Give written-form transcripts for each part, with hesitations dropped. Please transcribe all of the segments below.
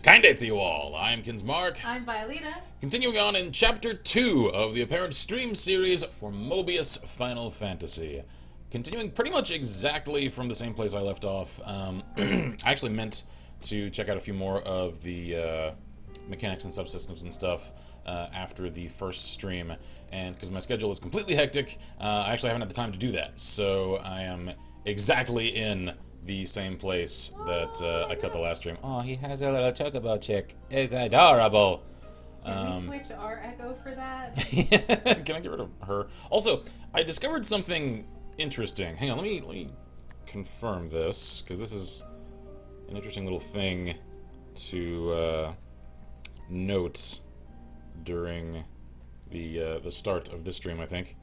Kinda to you all. I'm Kinsmark. I'm Violeta. Continuing on in Chapter 2 of the apparent stream series for Mobius Final Fantasy. Continuing pretty much exactly from the same place I left off. I actually meant to check out a few more of the mechanics and subsystems and stuff after the first stream, and because my schedule is completely hectic, I actually haven't had the time to do that. So I am exactly in the same place that I cut the last stream. Oh, he has a little chocobo chick. It's adorable. Can we switch our echo for that? Can I get rid of her? Also, I discovered something interesting. Hang on, let me confirm this, because this is an interesting little thing to note during the start of this stream, I think.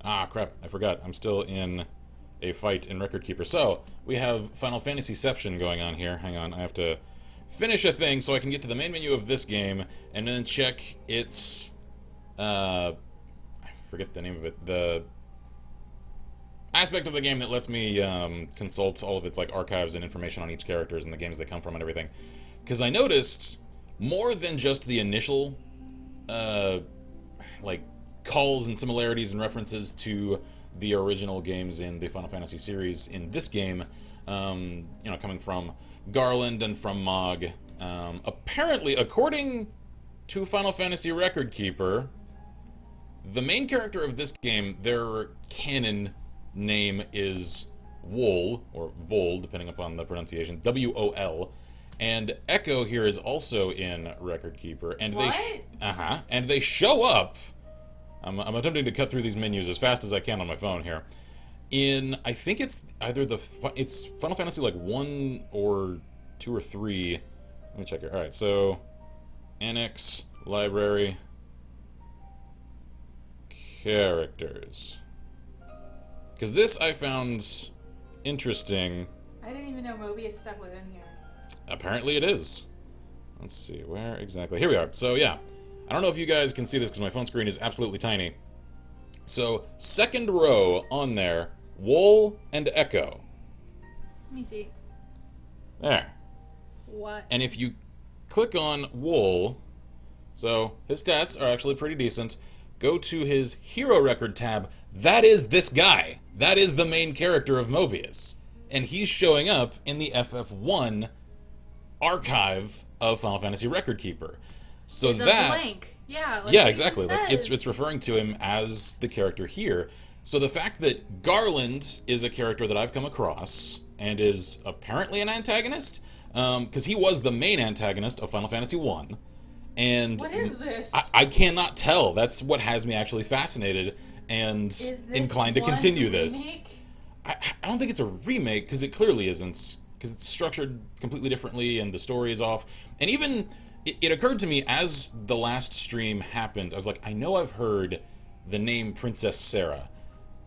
Ah, crap, I forgot. I'm still in a fight in Record Keeper. So, we have Final Fantasyception going on here. Hang on, I have to finish a thing so I can get to the main menu of this game, and then check its, I forget the name of it, the aspect of the game that lets me consult all of its like archives and information on each characters and the games they come from and everything. Because I noticed more than just the initial like calls and similarities and references to the original games in the Final Fantasy series in this game, you know, coming from Garland and from Mog. Apparently, according to Final Fantasy Record Keeper, the main character of this game, their canon name is Wol, or Vol, depending upon the pronunciation, W-O-L, and Echo here is also in Record Keeper, and and they show up. I'm attempting to cut through these menus as fast as I can on my phone here. I think it's either it's Final Fantasy like 1 or 2 or 3. Let me check it. Alright, so Annex, Library, Characters. Because this I found interesting. I didn't even know Mobius stuff was in here. Apparently it is. Let's see, where exactly? Here we are. So yeah, I don't know if you guys can see this because my phone screen is absolutely tiny. So, second row on there, Wol and Echo. Let me see. There. What? And if you click on Wol, so his stats are actually pretty decent. Go to his hero record tab. That is this guy. That is the main character of Mobius. And he's showing up in the FF1 archive of Final Fantasy Record Keeper. So the that blank. Yeah, like yeah, exactly. Like says. it's referring to him as the character here. So the fact that Garland is a character that I've come across and is apparently an antagonist, because he was the main antagonist of Final Fantasy 1. And what is this? I cannot tell. That's what has me actually fascinated and inclined to continue this. I don't think it's a remake, because it clearly isn't, because it's structured completely differently and the story is off. And even it occurred to me as the last stream happened, I was like, I know I've heard the name Princess Sarah.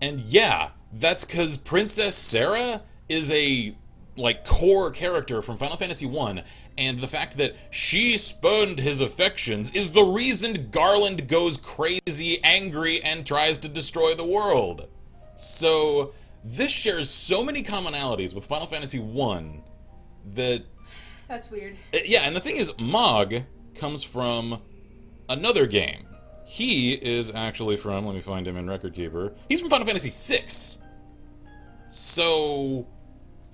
And yeah, that's because Princess Sarah is a like core character from Final Fantasy 1, and the fact that she spurned his affections is the reason Garland goes crazy, angry, and tries to destroy the world. So this shares so many commonalities with Final Fantasy 1 that... That's weird. Yeah, and the thing is, Mog comes from another game. He is actually from, let me find him in Record Keeper, he's from Final Fantasy VI. So,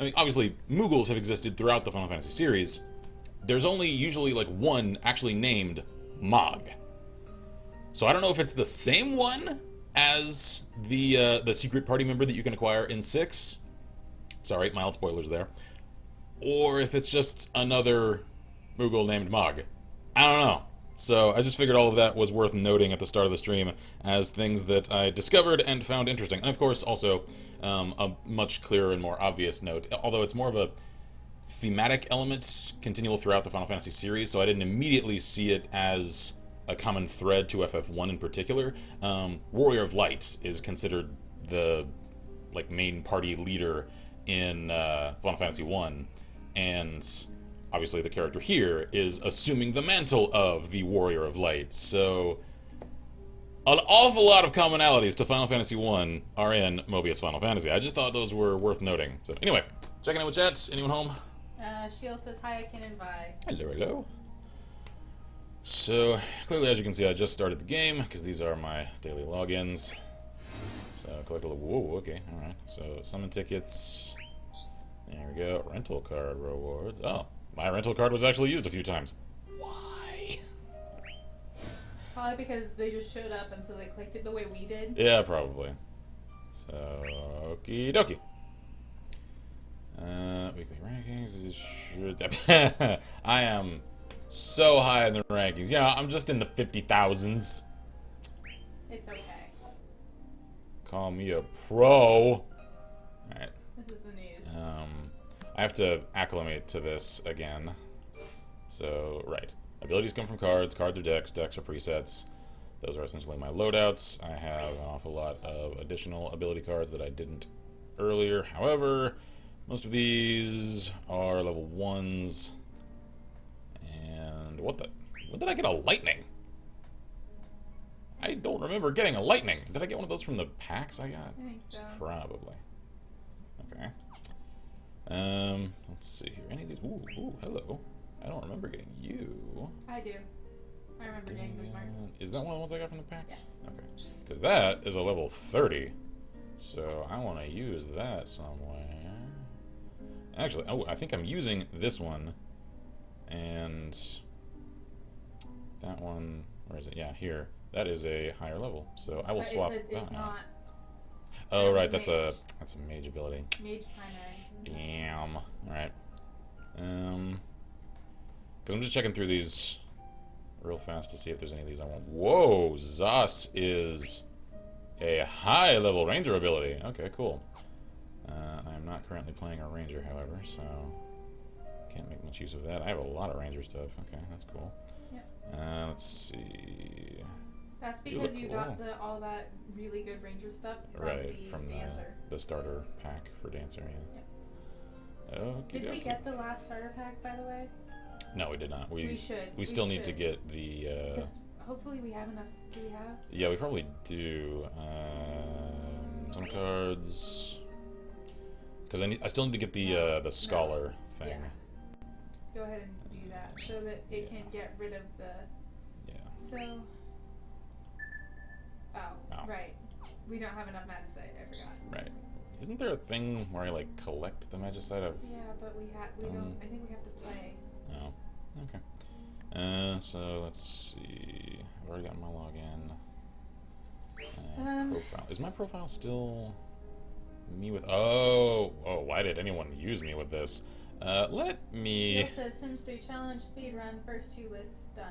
I mean, obviously, Moogles have existed throughout the Final Fantasy series. There's only usually like one actually named Mog. So I don't know if it's the same one as the secret party member that you can acquire in 6. Sorry, mild spoilers there. Or if it's just another Moogle named Mog. I don't know. So I just figured all of that was worth noting at the start of the stream as things that I discovered and found interesting. And of course, also a much clearer and more obvious note, although it's more of a thematic element continual throughout the Final Fantasy series, so I didn't immediately see it as a common thread to FF1 in particular. Warrior of Light is considered the like main party leader in Final Fantasy 1. And obviously the character here is assuming the mantle of the Warrior of Light. So an awful lot of commonalities to Final Fantasy 1 are in Mobius Final Fantasy. I just thought those were worth noting. So anyway, checking in with chat. Anyone home? Shield says hi, I can invite. Hello, hello. So, clearly, as you can see, I just started the game, because these are my daily logins. So, collect a little... Whoa, okay, alright. So, summon tickets. There we go. Rental card rewards. Oh, my rental card was actually used a few times. Why? Probably because they just showed up and so they clicked it the way we did. Yeah, probably. So, okie dokie. Weekly rankings. I am so high in the rankings. Yeah, I'm just in the 50,000s. It's okay. Call me a pro. Alright. This is the news. I have to acclimate to this again. So, right. Abilities come from cards. Cards are decks. Decks are presets. Those are essentially my loadouts. I have an awful lot of additional ability cards that I didn't earlier. However, most of these are level 1s. And what the... When did I get a lightning? I don't remember getting a lightning. Did I get one of those from the packs I got? I think so. Probably. Okay. Let's see here. Any of these? Ooh, hello. I don't remember getting you. I do. I remember getting this mark. Is that one of the ones I got from the packs? Yes. Okay. Because that is a level 30. So I want to use that somewhere. Actually, oh, I think I'm using this one. And that one, where is it? Yeah, here. That is a higher level. So I will swap It's that not. out. Oh, right, Mage. that's a mage ability. Mage primary. Damn. Alright. Because I'm just checking through these real fast to see if there's any of these I want. Whoa! Zos is a high-level ranger ability. Okay, cool. I am not currently playing a ranger, however, so can't make much use of that. I have a lot of ranger stuff. Okay, that's cool. Yep. Let's see. That's You because look you cool. got all that really good ranger stuff from Right, the from dancer. the starter pack for dancer, yeah. Did we Okey-dokey. get the last starter pack, by the way? No, we did not. We should. We still need to get the. Because hopefully we have enough. Do we have? Yeah, we probably do. Some cards. Because I still need to get the scholar thing. Yeah. Go ahead and do that so that it can get rid of the. Yeah. So. Oh, Oh. right. We don't have enough magicite. I forgot. Right. Isn't there a thing where I like collect the magicite? Yeah, but we don't. I think we have to play. Oh. Okay. So let's see. I've already got my login. Profile. Is my profile still me with? Oh. Why did anyone use me with this? Let me. Jill says Sims 3 challenge speedrun first 2 lifts done.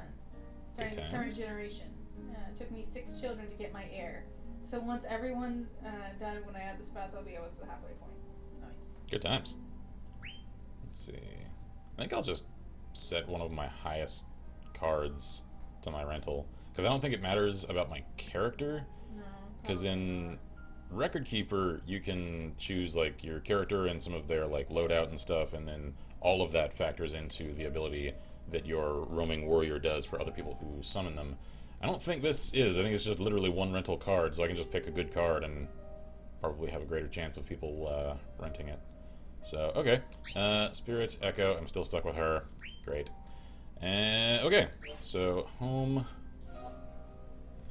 Starting the Good current times. generation. It took me 6 children to get my heir. So once everyone's done, when I add the spouse, I'll be almost to the halfway point. Nice. Good times. Let's see. I think I'll just set one of my highest cards to my rental. Because I don't think it matters about my character. No. Because in Record Keeper, you can choose like your character and some of their like loadout and stuff, and then all of that factors into the ability that your roaming warrior does for other people who summon them. I don't think this is. I think it's just literally one rental card, so I can just pick a good card and probably have a greater chance of people renting it. So, okay. Spirit, Echo, I'm still stuck with her. Great. Okay, so home.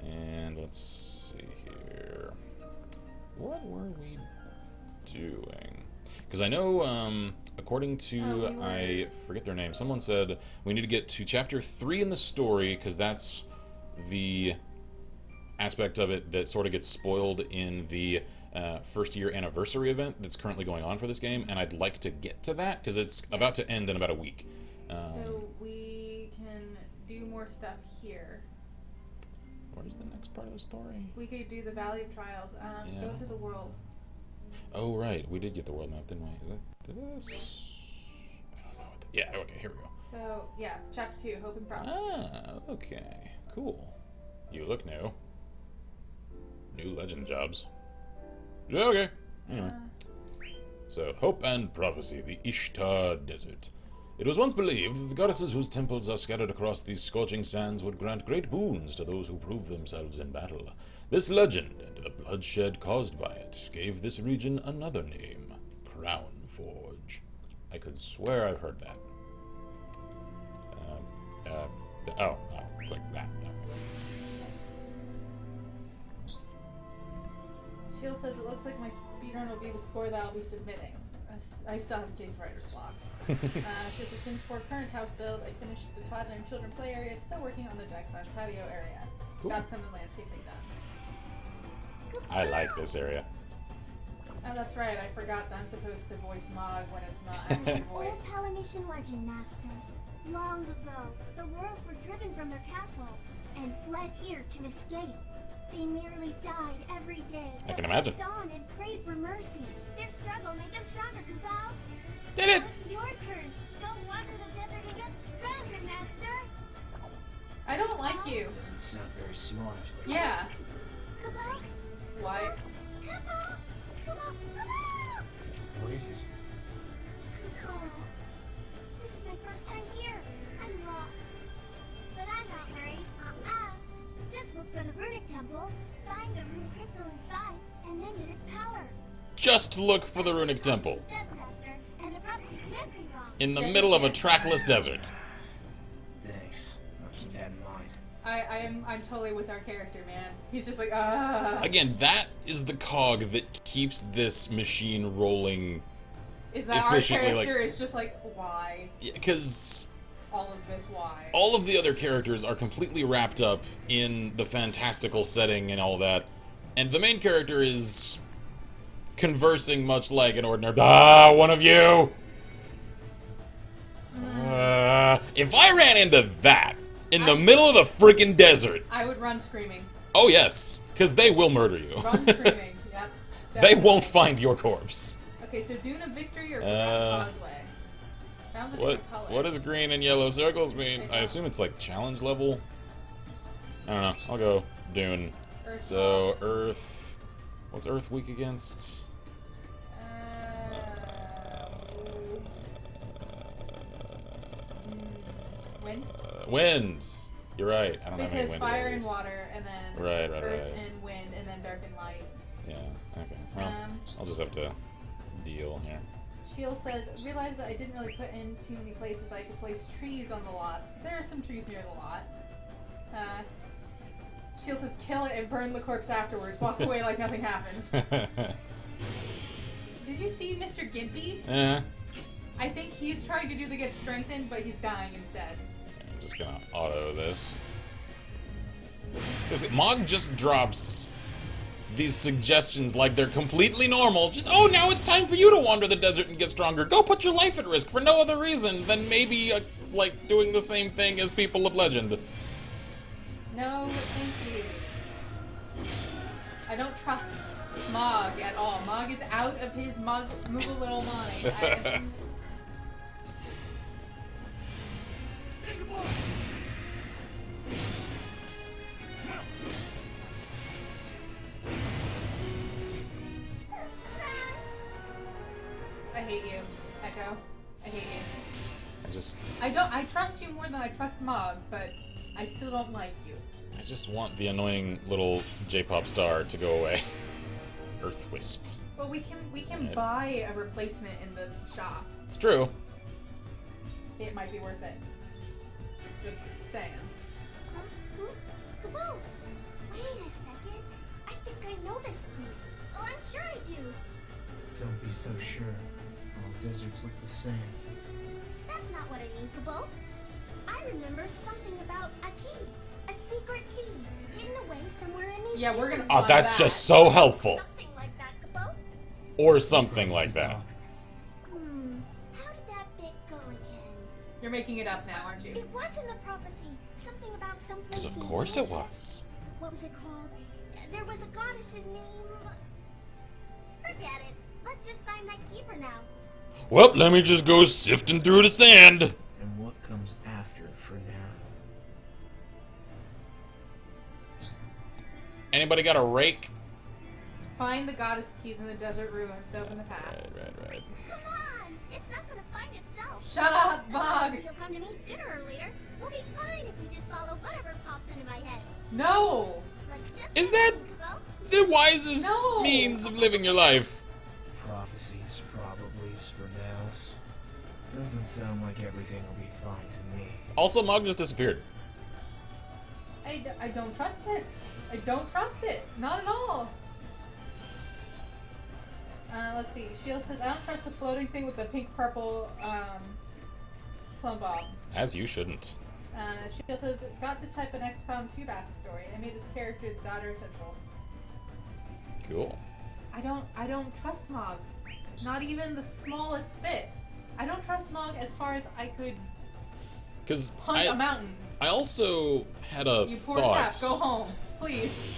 And let's see here. What were we doing? Because I know, according to, I forget their name, someone said we need to get to chapter 3 in the story, because that's the aspect of it that sort of gets spoiled in the first year anniversary event that's currently going on for this game, and I'd like to get to that, because it's about to end in about a week. So we can do more stuff here. Where's the next part of the story? We could do the Valley of Trials. Yeah. Go to the world. Oh, right. We did get the world map, didn't we? Is that this? I don't know. Yeah, okay, here we go. So, yeah, chapter 2, Hope and Prophecy. Ah, okay. Cool. You look new. New legend jobs. Yeah, okay. Anyway. So, Hope and Prophecy, the Ishtar Desert. It was once believed that the goddesses whose temples are scattered across these scorching sands would grant great boons to those who prove themselves in battle. This legend, and the bloodshed caused by it, gave this region another name, Crown Forge. I could swear I've heard that. Shield says it looks like my speedrun will be the score that I'll be submitting. I still have a game writer's block. She says for Sims 4 current house build, I finished the toddler and children play area, still working on the deck/patio area. Cool. Got some of the landscaping done. I like this area. Oh, that's right, I forgot that I'm supposed to voice Mog when it's not There's actually an old voiced. Palamation legend, Master. Long ago, the worlds were driven from their castle and fled here to escape. They nearly died every day. I can imagine. But dawned and prayed for mercy. Their struggle made them stronger, Kupo. Did it? Now it's your turn. Go wander the desert and get stronger, Master. I don't like you. Doesn't sound very smart. Yeah. Kupo? Why? Kupo? Kupo? Kupo? What is it? Kupo. This is my first time here. I'm lost. But I'm not worried. Just look for the runic temple, find the rune crystal inside, and then get its power. Just look for the runic temple. Death Master, and the prophecy can't be wrong. In the middle of a trackless desert. Thanks. I'll keep that in mind. I'm totally with our character, man. He's just like, Again, that is the cog that keeps this machine rolling Is that our efficiently, character like- is just like, why? because All of this, why? all of the other characters are completely wrapped up in the fantastical setting and all that, and the main character is conversing much like an ordinary. One of you! If I ran into that in the middle of the freaking desert, I would run screaming. oh yes, because they will murder you. Run screaming. Yep. They Definitely. won't find your corpse. Okay, so Dune of Victory or Forgotten Causeway? Found a different color. What does green and yellow circles mean? Okay. I assume it's like challenge level. I don't know. I'll go Dune. Earth So Walls. Earth. What's Earth weak against? Wind? Wind. You're right. I don't have any Because wind fire and abilities. water, and then Right, earth right. and wind, and then dark and light. Yeah. Okay. Well, I'll just have to deal here. Shield says, realized that I didn't really put in too many places I could place trees on the lots. There are some trees near the lot. Shield says, kill it and burn the corpse afterwards. Walk away like nothing happened. Did you see Mr. Gimpy? Yeah. I think he's trying to do the get strengthened, but he's dying instead. I'm just gonna auto this. Mog just drops these suggestions like they're completely normal. Just, oh, now it's time for you to wander the desert and get stronger. Go put your life at risk for no other reason than maybe, like, doing the same thing as people of legend. No, thank you. I don't trust Mog at all. Mog is out of his Moogle little mind. I hate you, Echo. I hate you. I trust you more than I trust Mog, but I still don't like you. I just want the annoying little J-pop star to go away. Earth Wisp. Well, we can buy a replacement in the shop. It's true. It might be worth it. Just saying. Kupo! Wait a second. I think I know this place. Oh, I'm sure I do. Don't be so sure. All deserts look the same. That's not what I mean, Kupo. I remember something about a key. A secret key. Hidden away somewhere in these Yeah, we're gonna dunes. Oh, find that's that. just so helpful. Something like that, Kupo. Or something like that. How did that bit go again? You're making it up now, aren't you? It was in the prophecy. Something about some place Because of named course it Mobius. was. What was it called? There was a goddess's name. Forget it. Let's just find that key for now. Well, let me just go sifting through the sand. And what comes after for now? Anybody got a rake? Find the goddess keys in the desert ruins. Open the path. Right. Come on! It's not gonna find itself. Shut up, Mog! You'll come to me sooner or later. We'll be fine if we just follow whatever pops into my head. No! Let's just Is that Kupo. the wisest No. means of living your life? Prophecies, probablys for nows. Doesn't sound like everything will be fine to me. Also, Mog just disappeared. I don't trust this. I don't trust it. Not at all. Let's see. Shield says, I don't trust the floating thing with the pink-purple plum bob. As you shouldn't. Shield says, got to type an XCOM 2 backstory. I made this character the daughter central. Cool. I don't trust Mog. Not even the smallest bit. I don't trust Mog as far as I could hunt a mountain. I also had a You poor thought. sap, go home, please.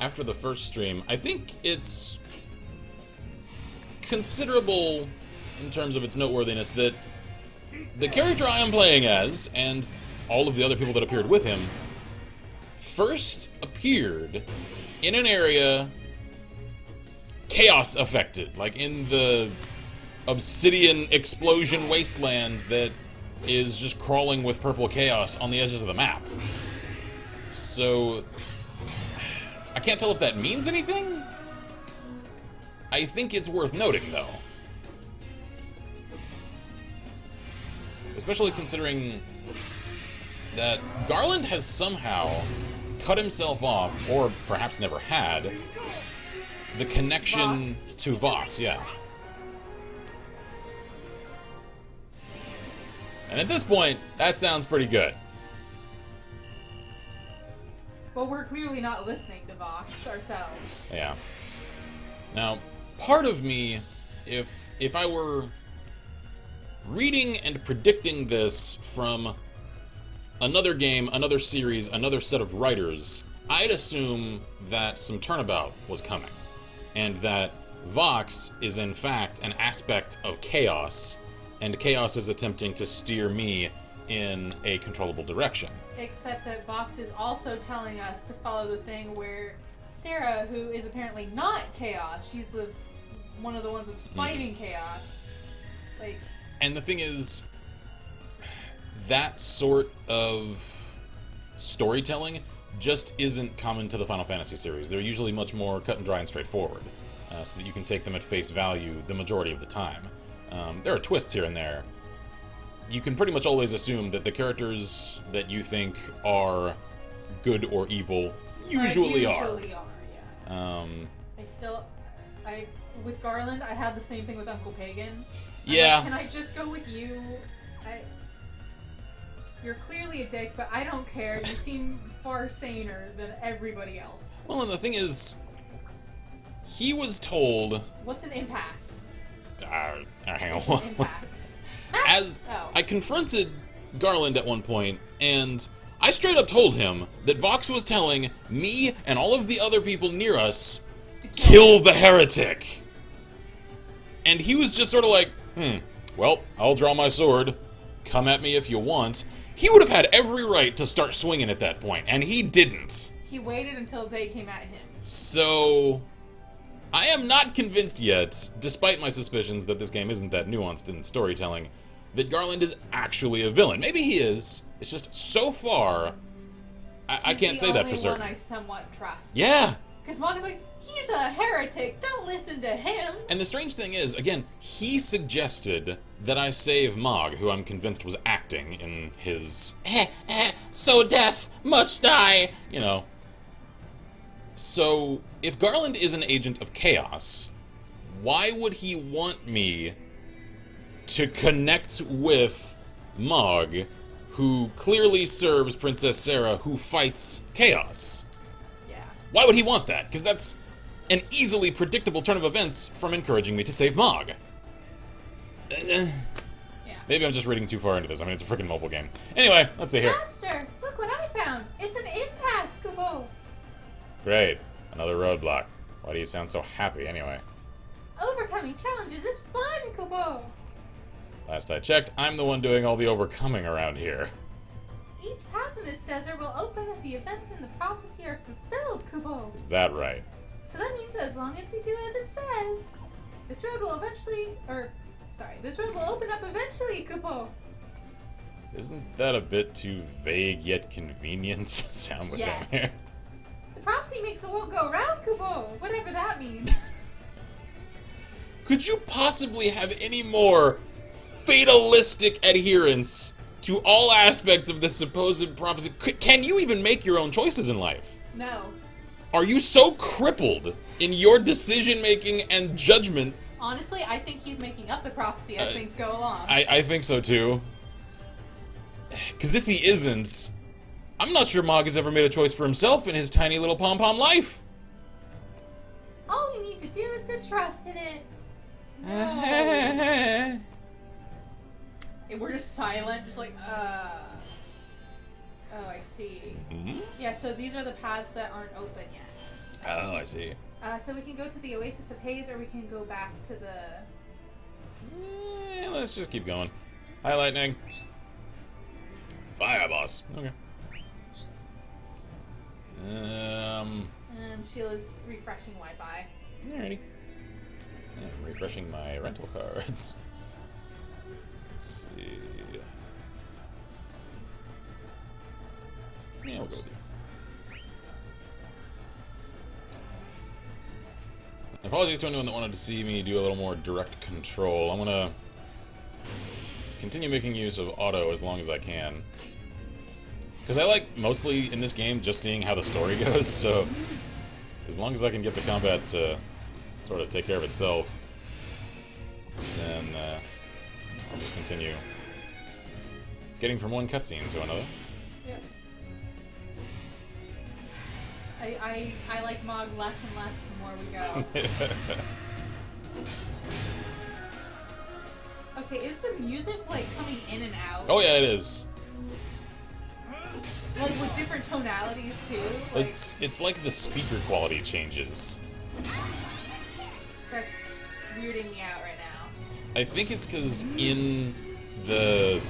After the first stream, I think it's considerable in terms of its noteworthiness that the character I am playing as, and all of the other people that appeared with him, first appeared in an area chaos affected, like in the obsidian explosion wasteland that is just crawling with purple chaos on the edges of the map. So I can't tell if that means anything. I think it's worth noting, though. Especially considering that Garland has somehow cut himself off, or perhaps never had, the connection Vox. to Vox, yeah. And at this point, that sounds pretty good. But we're clearly not listening to Vox ourselves. Yeah. Now, part of me, if I were reading and predicting this from another game, another series, another set of writers, I'd assume that some turnabout was coming. And that Vox is in fact an aspect of chaos, and chaos is attempting to steer me in a controllable direction. Except that Vox is also telling us to follow the thing where Sarah, who is apparently not chaos, she's one of the ones that's fighting chaos. Like, and the thing is, that sort of storytelling just isn't common to the Final Fantasy series. They're usually much more cut and dry and straightforward, so that you can take them at face value the majority of the time. There are twists here and there. You can pretty much always assume that the characters that you think are good or evil usually are. Usually are, yeah. With Garland, I had the same thing with Uncle Pagan. Yeah. Like, can I just go with you? You're clearly a dick, but I don't care. You seem far saner than everybody else. Well, and the thing is, he was told... What's an impasse? Hang on. What's an impasse? I confronted Garland at one point, and I straight up told him that Vox was telling me and all of the other people near us, kill the heretic. And he was just sort of like, well, I'll draw my sword. Come at me if you want. He would have had every right to start swinging at that point, and he didn't. He waited until they came at him. So, I am not convinced yet, despite my suspicions that this game isn't that nuanced in storytelling, that Garland is actually a villain. Maybe he is. It's just so far, I can't say that for certain. He's the only one I somewhat trust. Yeah. Because Mog like, he's a heretic. Don't listen to him. And the strange thing is, again, he suggested that I save Mog, who I'm convinced was acting in his so deaf, much die, you know. So, if Garland is an agent of chaos, why would he want me to connect with Mog, who clearly serves Princess Sarah, who fights chaos? Yeah. Why would he want that? Because that's an easily predictable turn of events from encouraging me to save Mog. Yeah. Maybe I'm just reading too far into this. I mean, it's a freaking mobile game. Anyway, let's see here. Master, look what I found. It's an impasse, Kupo. Great. Another roadblock. Why do you sound so happy anyway? Overcoming challenges is fun, Kupo. Last I checked, I'm the one doing all the overcoming around here. Each path in this desert will open as the events in the prophecy are fulfilled, Kupo. Is that right? So that means that as long as we do as it says, this road will open up eventually, Kupo. Isn't that a bit too vague yet convenient? Sound with Yes. them here. The prophecy makes the world go round, Kupo, whatever that means. Could you possibly have any more fatalistic adherence to all aspects of this supposed prophecy? Can you even make your own choices in life? No. Are you so crippled in your decision-making and judgment Honestly, I think he's making up the prophecy as things go along. I think so too. Because if he isn't, I'm not sure Mog has ever made a choice for himself in his tiny little pom-pom life. All we need to do is to trust in it. No. And we're just silent, just like, Oh, I see. Mm-hmm. Yeah, so these are the paths that aren't open yet. Oh, I see. So we can go to the Oasis of Haze, or we can go back to the... Let's just keep going. Hi, Lightning. Fire boss. Okay. Sheila's refreshing Wi-Fi. Alrighty. I'm refreshing my rental cards. Let's see. Yeah, we'll go with you. Apologies to anyone that wanted to see me do a little more direct control. I'm gonna continue making use of auto as long as I can. Because I like, mostly in this game, just seeing how the story goes, so as long as I can get the combat to sort of take care of itself, then I'll just continue getting from one cutscene to another. Yep. I like Mog less and less the more we go. Okay, is the music, like, coming in and out? Oh yeah, it is. Like, with different tonalities, too? Like, It's like the speaker quality changes. that's weirding me out right now. I think it's because in the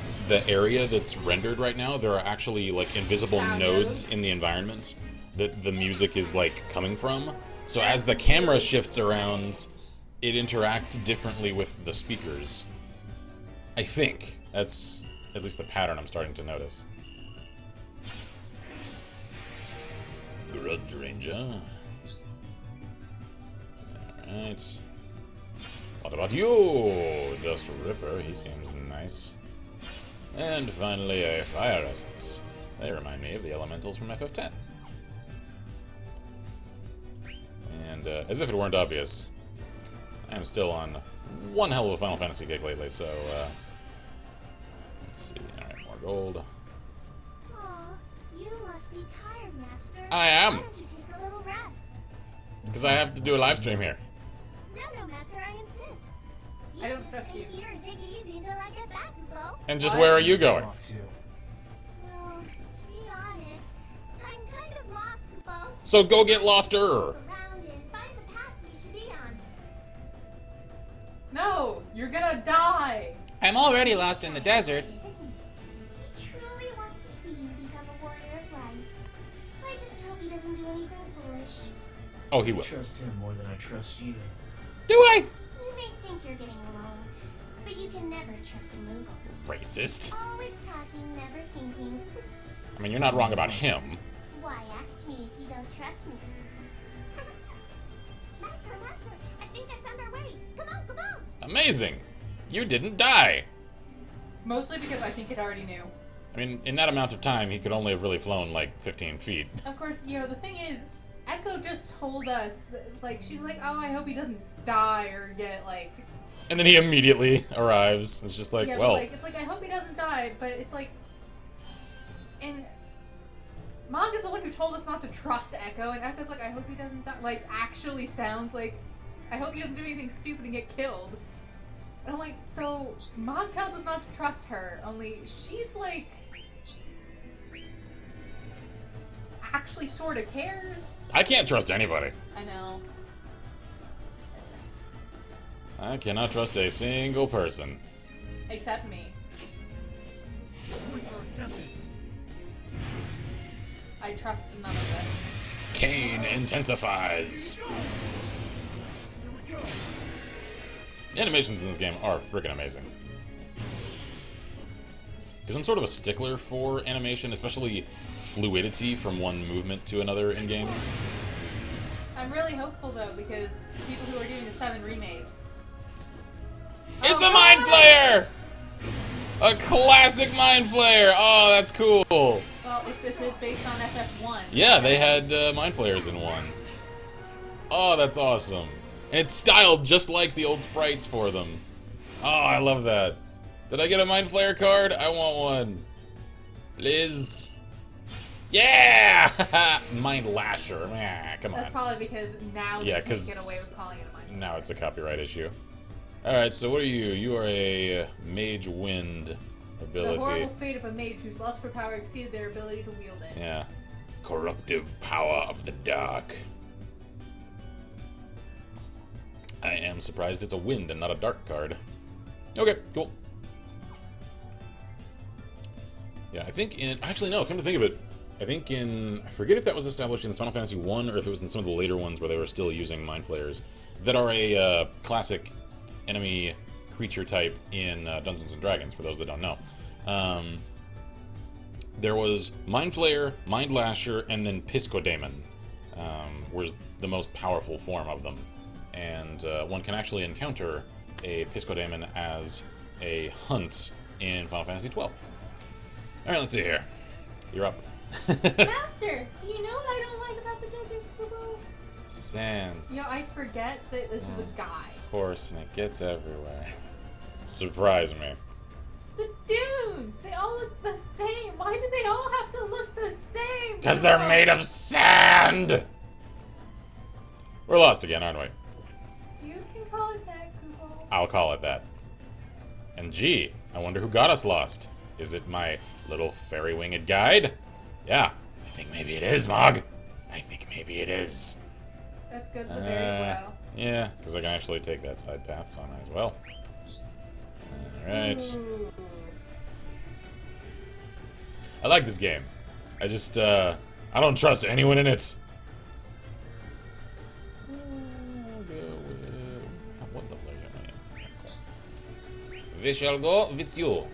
area that's rendered right now, there are actually like invisible Sound nodes nodes? in the environment that the music is like coming from. So as the camera shifts around, it interacts differently with the speakers. I think that's at least the pattern I'm starting to notice. Grudge Ranger. Alright. What about you? Just Ripper, he seems nice. And finally a Firist. They remind me of the elementals from FF10. And as if it weren't obvious, I am still on one hell of a Final Fantasy kick lately, so let's see. Alright, more gold. Aw, you must be tired, Master. I am. Why don't you take a little rest? Because I have to do a live stream here. No, Master, I insist. I don't just trust stay you. here and take it easy until I get back, Kupo. And just where are you going? Walk too. Well, to be honest, I'm kind of lost, Kupo. So go get Lofter. Around and find the path we should be on. No! You're gonna die! I'm already lost in the desert. Isn't he? He truly wants to see you become a warrior of light. I just hope he doesn't do anything foolish. Oh, he I will. trust him more than I trust you. Do I? You may think you're getting along, but you can never trust a Moogle. Racist. Always talking, never thinking. I mean, you're not wrong about him. Why ask me if you don't trust me? Master, I think I found our way. Come on. Amazing. You didn't die. Mostly because I think it already knew. I mean, in that amount of time, he could only have really flown like 15 feet. Of course, you know, the thing is, Echo just told us, like, she's like, oh, I hope he doesn't die or get, like... And then he immediately arrives. It's just like, yeah, well... it's like, I hope he doesn't die, but it's like... And... Mog is the one who told us not to trust Echo, and Echo's like, I hope he doesn't die. Like, actually sounds like, I hope he doesn't do anything stupid and get killed. And I'm like, so, Mog tells us not to trust her, only she's like... actually sort of cares. I can't trust anybody. I know. I cannot trust a single person. Except me. I trust none of this. Kane intensifies. The animations in this game are freaking amazing. Because I'm sort of a stickler for animation, especially fluidity from one movement to another in games. I'm really hopeful though, because people who are doing the 7 remake. It's Oh, a Mind God! Flayer! A classic Mind Flayer! Oh, that's cool. Well, if this is based on FF1. Yeah, they had Mind Flayers in one. Oh, that's awesome. And it's styled just like the old sprites for them. Oh, I love that. Did I get a Mind Flayer card? I want one. Please. Yeah! Mind Lasher. Come on. That's probably because now Yeah, you can't get away with calling it a mind. Now it's a copyright issue. Alright, so what are you? You are a Mage Wind ability. The horrible fate of a mage whose lust for power exceeded their ability to wield it. Yeah. Corruptive power of the dark. I am surprised it's a wind and not a dark card. Okay, cool. Yeah, I think in... Actually, no, come to think of it. I think in... I forget if that was established in Final Fantasy 1 or if it was in some of the later ones where they were still using Mind Flayers that are a classic enemy creature type in Dungeons & Dragons, for those that don't know. There was Mind Flayer, Mind Lasher, and then Piscodemon was the most powerful form of them. And one can actually encounter a Piscodemon as a hunt in Final Fantasy 12. Alright, let's see here. You're up. Master, do you know what I don't like about the desert, kupo? Sands. You know, I forget that this is a guy. Of course, and it gets everywhere. Surprise me. The dunes! They all look the same! Why do they all have to look the same? Because they're made of sand! We're lost again, aren't we? You can call it that, kupo. I'll call it that. And gee, I wonder who got us lost. Is it my little fairy-winged guide? Yeah, I think maybe it is, Mog. I think maybe it is. That's good for very well. Yeah, because I can actually take that side path, so I might as well. Alright. Ooh. I like this game. I just, I don't trust anyone in it. I'll go with... What level are you at? We shall go with you.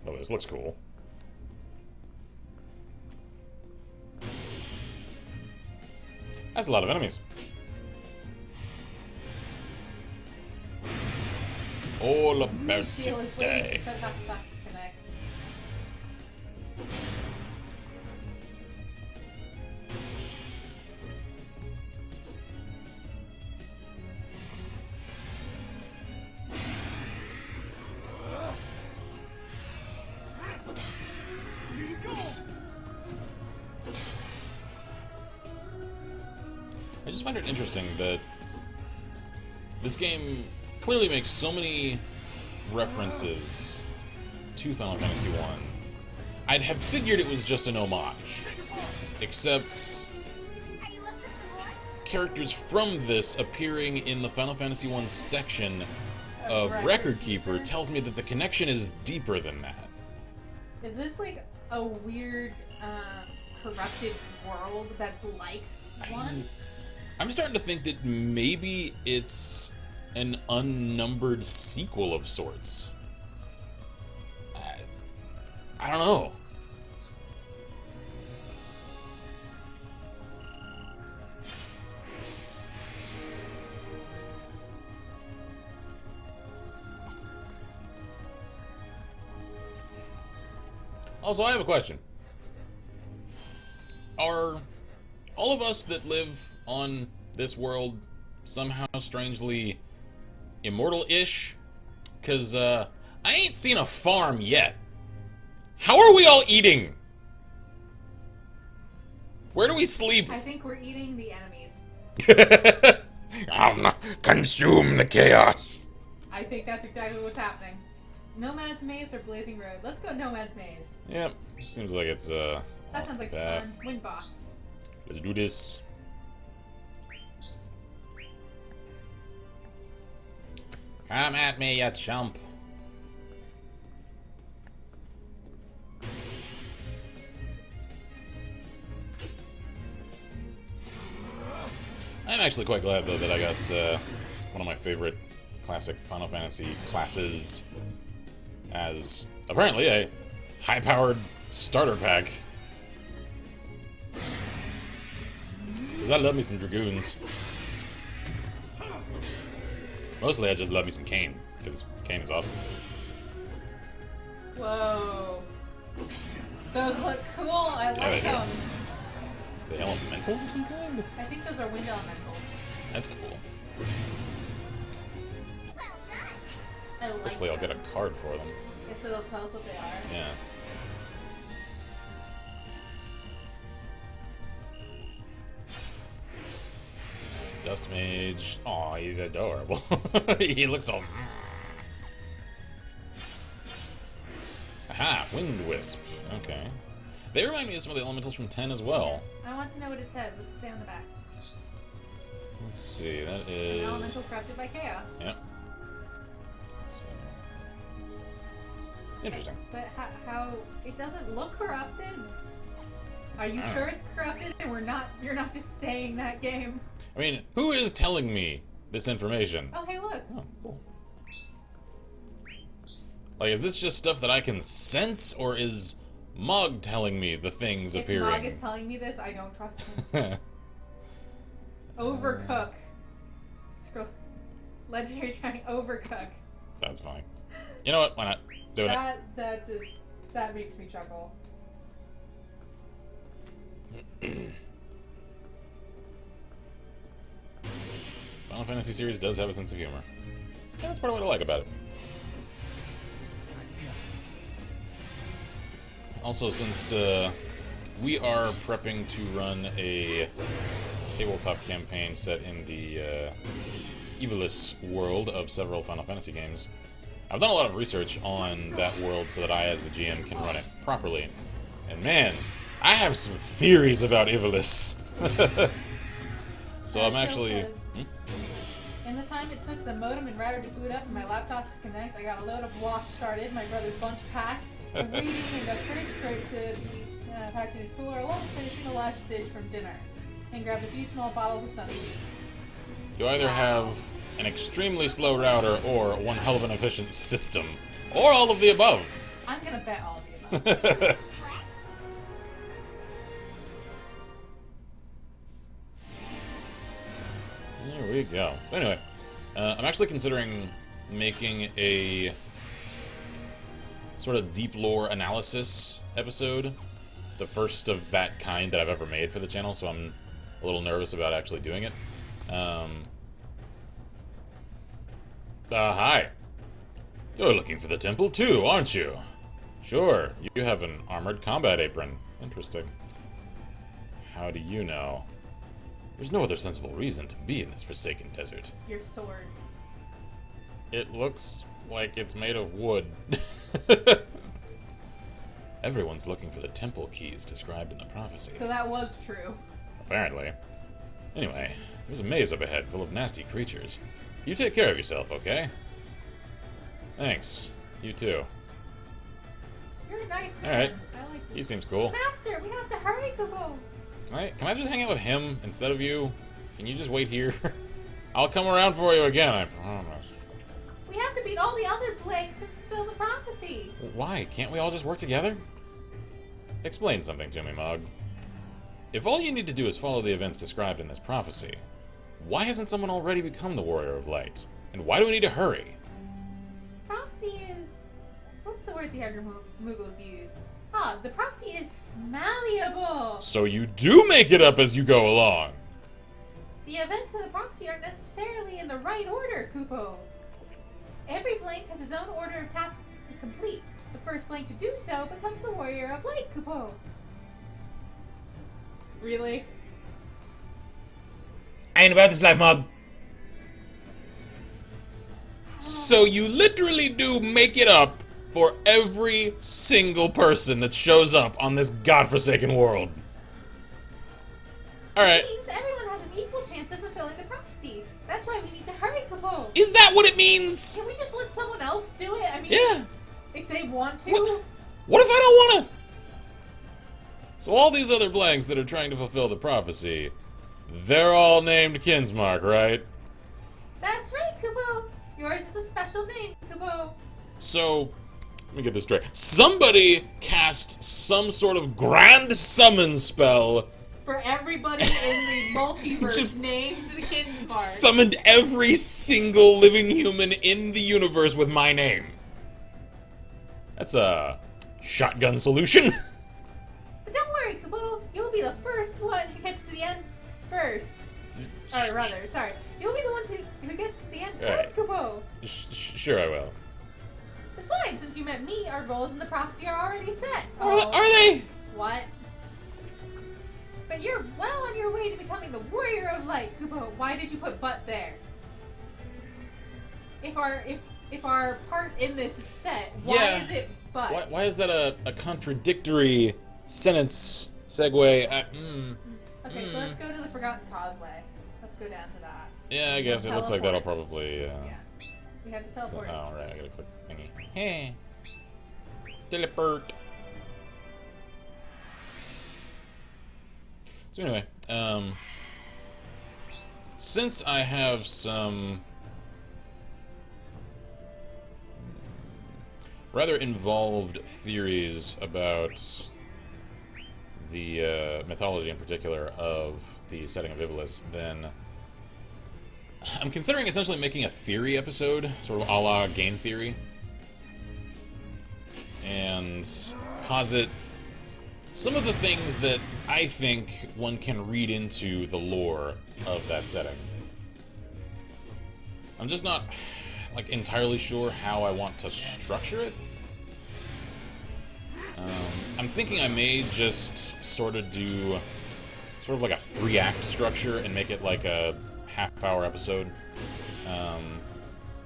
Oh, this looks cool. That's a lot of enemies. All about Shield is to waiting die. to connect. I just find it interesting that this game clearly makes so many references to Final Fantasy 1. I'd have figured it was just an homage, except Are you up for some more? characters from this appearing in the Final Fantasy 1 section of Record Keeper tells me that the connection is deeper than that. Is this like a weird, corrupted world that's like one? I'm starting to think that maybe it's an unnumbered sequel of sorts. I don't know. Also, I have a question. Are all of us that live on this world somehow strangely immortal-ish? Because, I ain't seen a farm yet. How are we all eating? Where do we sleep? I think we're eating the enemies. Consume the chaos. I think that's exactly what's happening. Nomad's Maze or Blazing Road? Let's go Nomad's Maze. Yep, seems like it's, That off sounds the like path. fun. Wind boss. Let's do this. Come at me, you chump. I'm actually quite glad, though, that I got one of my favorite classic Final Fantasy classes as, apparently, a high-powered starter pack. Because I love me some Dragoons. Mostly I just love me some Kain, because Kain is awesome. Whoa. Those look cool. I like they do. them. The elementals of some kind? I think those are wind elementals. That's cool. Well done. I like Hopefully I'll them. get a card for them. Yeah, so they'll tell us what they are. Yeah. Dust Mage. Aw, he's adorable. He looks so... Aha! Wind Wisp. Okay. They remind me of some of the elementals from 10 as well. I want to know what it says. What's it say on the back? Let's see, that An is... elemental corrupted by chaos. Yep. So... Interesting. But how it doesn't look corrupted? Are you sure it's corrupted and you're not just saying that, game? I mean, who is telling me this information? Oh, hey, look. Oh, cool. Like, is this just stuff that I can sense, or is Mog telling me the things If appearing? Mog is telling me this, I don't trust him. Overcook. Scroll. Legendary trying overcook. That's fine. You know what? Why not? Doing it. That makes me chuckle. Final Fantasy series does have a sense of humor. That's part of what I like about it. Also, since we are prepping to run a tabletop campaign set in the Evilus world of several Final Fantasy games, I've done a lot of research on that world so that I, as the GM, can run it properly. And man, I have some theories about Evilus. So I'm actually... Says, in the time it took the modem and router to boot up and my laptop to connect, I got a load of wash started, my brother's lunch packed, a reading and a fridge crate to be packed in his cooler, along with finishing the last dish from dinner, and grabbed a few small bottles of sunbeam. You either have an extremely slow router or one hell of an efficient system. Or all of the above. I'm gonna bet all of the above. There we go. So anyway, I'm actually considering making a sort of deep lore analysis episode. The first of that kind that I've ever made for the channel, so I'm a little nervous about actually doing it. Hi. You're looking for the temple too, aren't you? Sure, you have an armored combat apron. Interesting. How do you know? There's no other sensible reason to be in this forsaken desert. Your sword. It looks like it's made of wood. Everyone's looking for the temple keys described in the prophecy. So that was true. Apparently. Anyway, there's a maze up ahead full of nasty creatures. You take care of yourself, okay? Thanks. You too. You're a nice man. Alright. I like you. He seems cool. Master, we have to hurry, Kupo. Can I just hang out with him instead of you? Can you just wait here? I'll come around for you again, I promise. We have to beat all the other blanks and fulfill the prophecy. Why? Can't we all just work together? Explain something to me, Mog. If all you need to do is follow the events described in this prophecy, why hasn't someone already become the Warrior of Light? And why do we need to hurry? Prophecy is... What's the word the Hagrid Muggles use? Ah, the prophecy is malleable. So you do make it up as you go along. The events of the prophecy aren't necessarily in the right order, Kupo. Every blank has his own order of tasks to complete. The first blank to do so becomes the Warrior of Light, Kupo. Really? I ain't about this life, Mog. So you literally do make it up for every single person that shows up on this godforsaken world. Alright. It means everyone has an equal chance of fulfilling the prophecy. That's why we need to hurry, Kupo. Is that what it means? Can we just let someone else do it? I mean, Yeah. if they want to. What if I don't want to? So all these other blanks that are trying to fulfill the prophecy, they're all named Kinsmark, right? That's right, Kupo. Yours is a special name, Kupo. So, let me get this straight. Somebody cast some sort of grand summon spell, For everybody in the multiverse Just named the Kinsmark. summoned every single living human in the universe with my name. That's a shotgun solution. But don't worry, Kupo. You'll be the first one who can end first. Or rather, sorry. You'll be the one who gets to the end Right. first, Kupo. Sure I will. Besides, since you met me, our goals in the prophecy are already set. Are they? What? But you're well on your way to becoming the warrior of light, Kupo. Why did you put "but" there? If our part in this is set, why Yeah. is it "but"? Why is that a contradictory sentence segue? Okay, so let's go to the Forgotten Causeway. Let's go down to that. Yeah, I guess it looks like that'll Teleport. probably. Yeah. We have to teleport. Oh, right, I gotta click the thingy. Hey. Teleport. So anyway, since I have some rather involved theories about the mythology in particular of the setting of Ivalis, then I'm considering essentially making a theory episode, sort of a la game theory, and posit some of the things that I think one can read into the lore of that setting. I'm just not, like, entirely sure how I want to structure it. I'm thinking I may just sort of do sort of like a 3-act structure and make it like a half-hour episode,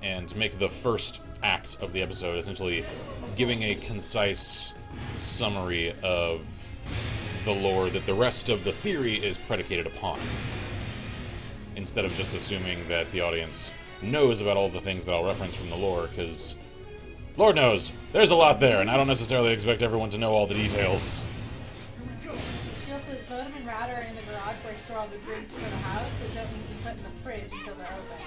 and make the first act of the episode essentially giving a concise summary of the lore that the rest of the theory is predicated upon, instead of just assuming that the audience knows about all the things that I'll reference from the lore, because Lord knows, there's a lot there, and I don't necessarily expect everyone to know all the details. Shield says Bodum and Router are in the garage where I store all the drinks for the house that don't need to be put in the fridge until they're open.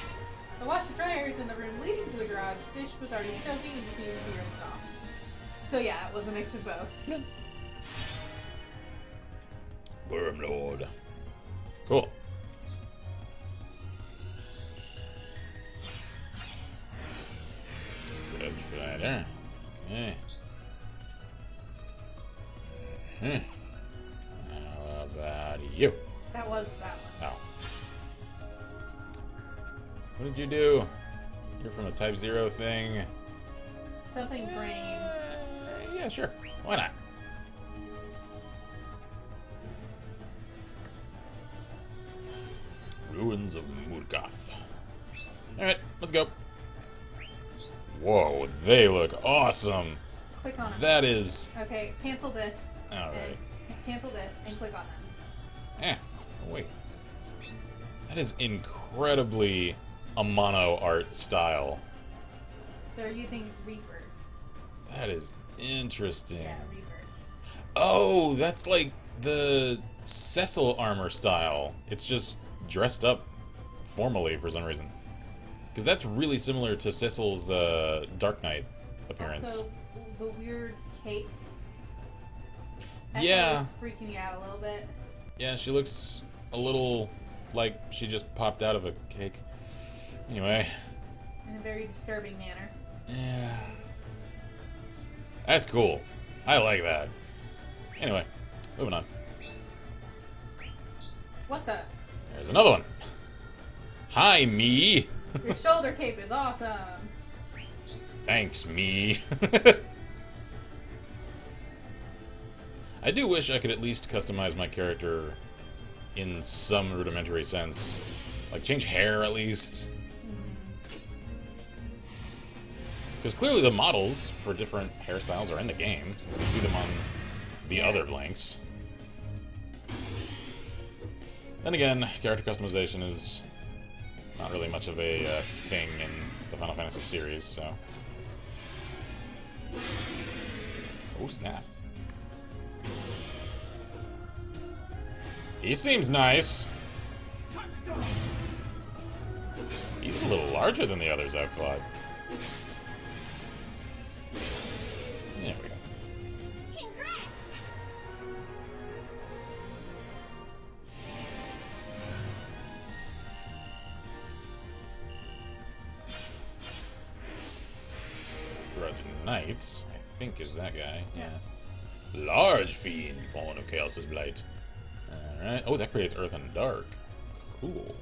The washer dryer is in the room leading to the garage. Dish was already soaking and just needed to be rinsed off. So yeah, it was a mix of both. Wormlord. Cool. Good fighter. Okay. How about you? That was that one. Oh. What did you do? You're from a Type 0 thing. Something brain. Yeah, sure. Why not? Ruins of Murgoth. Alright, let's go. Whoa, they look awesome. Click on them. That is... Okay, cancel this. Alright. Cancel this and click on them. Oh, wait. That is incredibly a mono art style. They're using Reaper. That is interesting. Yeah, Reaper. Oh, that's like the Cecil armor style. It's just dressed up formally for some reason. Because that's really similar to Cecil's Dark Knight appearance. Also, the weird cake. That Yeah. was freaking me out a little bit. Yeah, she looks a little like she just popped out of a cake. Anyway. In a very disturbing manner. Yeah. That's cool. I like that. Anyway, moving on. What the? There's another one. Hi, me. Your shoulder cape is awesome. Thanks, me. I do wish I could at least customize my character in some rudimentary sense. Like, change hair, at least. Because clearly the models for different hairstyles are in the game, since we see them on the other blanks. Then again, character customization is not really much of a thing in the Final Fantasy series, so... Oh, snap. He seems nice. He's a little larger than the others I've fought. There we go. Congrats! Grudge Knights, I think is that guy. Yeah. Large fiend, born of Chaos's Blight. Alright. Oh, that creates earth and dark. Cool.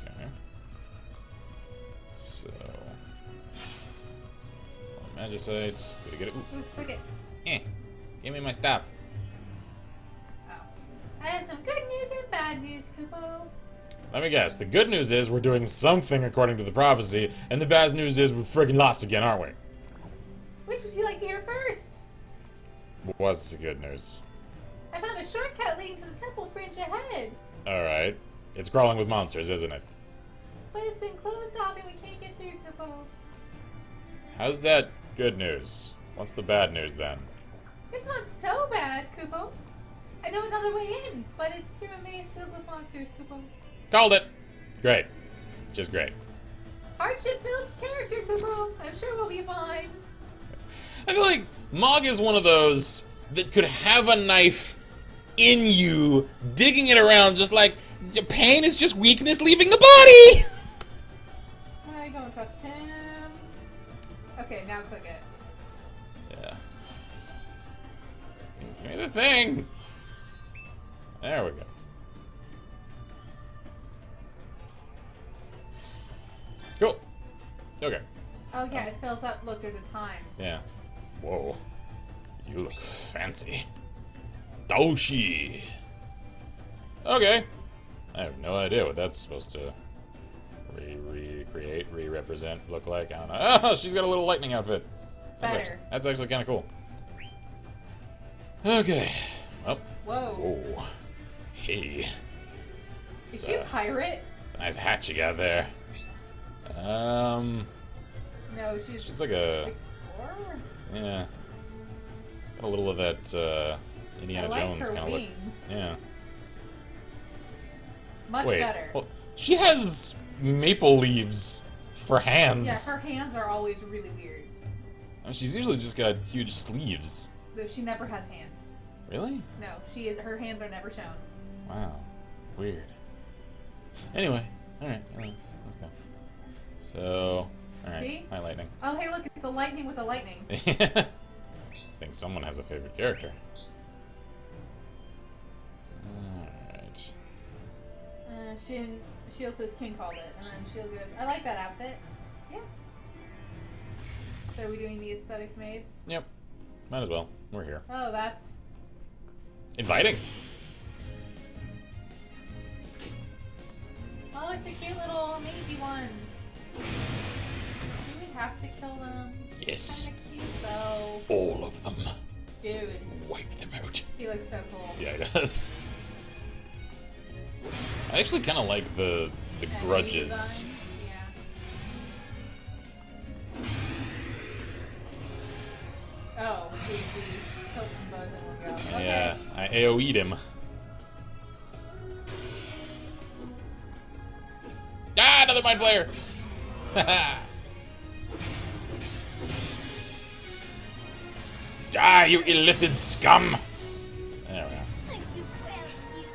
Okay. So... Magicites. Gotta get it. Ooh. Ooh, click it. Give me my stuff. Oh. I have some good news and bad news, Kupo. Let me guess. The good news is we're doing something according to the prophecy, and the bad news is we're friggin' lost again, aren't we? Which would you like to hear first? What's the good news? I found a shortcut leading to the temple fringe ahead. Alright. It's crawling with monsters, isn't it? But it's been closed off and we can't get through, Kupo. How's that good news? What's the bad news then? It's not so bad, Kupo. I know another way in, but it's through a maze filled with monsters, Kupo. Called it! Great. Just great. Hardship builds character, Kupo. I'm sure we'll be fine. I feel like Mog is one of those that could have a knife in you, digging it around just like, pain is just weakness leaving the body! I don't trust him. Okay, now click it. Yeah. Give me the thing! There we go. Cool. Okay. Oh yeah, it fills up. Look, there's a time. Yeah. Whoa. You look fancy. Doshi! Okay. I have no idea what that's supposed to recreate, re-represent, look like. I don't know. Oh, she's got a little lightning outfit. Better. That's actually kind of cool. Okay. Well. Whoa. Whoa. Hey. Is she a pirate? It's a nice hat you got there. No, she's like a... explorer? Yeah. Got a little of that, Indiana Jones kind of look. Yeah. Much better. Well, she has maple leaves for hands. Yeah, her hands are always really weird. I mean, she's usually just got huge sleeves. Though she never has hands. Really? No, her hands are never shown. Wow. Weird. Anyway, alright, let's go. So, alright, See? hi lightning. Oh, hey, look, it's a lightning with a lightning. I think someone has a favorite character. Alright. Shield says King called it, and then Shield goes, I like that outfit. Yeah. So are we doing the aesthetics maids? Yep. Might as well. We're here. Oh, that's... Inviting. Oh, it's the cute little magey ones. Do we have to kill them? Yes. Kinda cute, though. All of them. Dude. Wipe them out. He looks so cool. Yeah, he does. I actually kind of like the grudges. Yeah. Oh, we killed them both in one go. Okay. Yeah, I AoE'd him. Ah, another mind flayer! Die, you illithid scum! There we go. I'm too proud of you.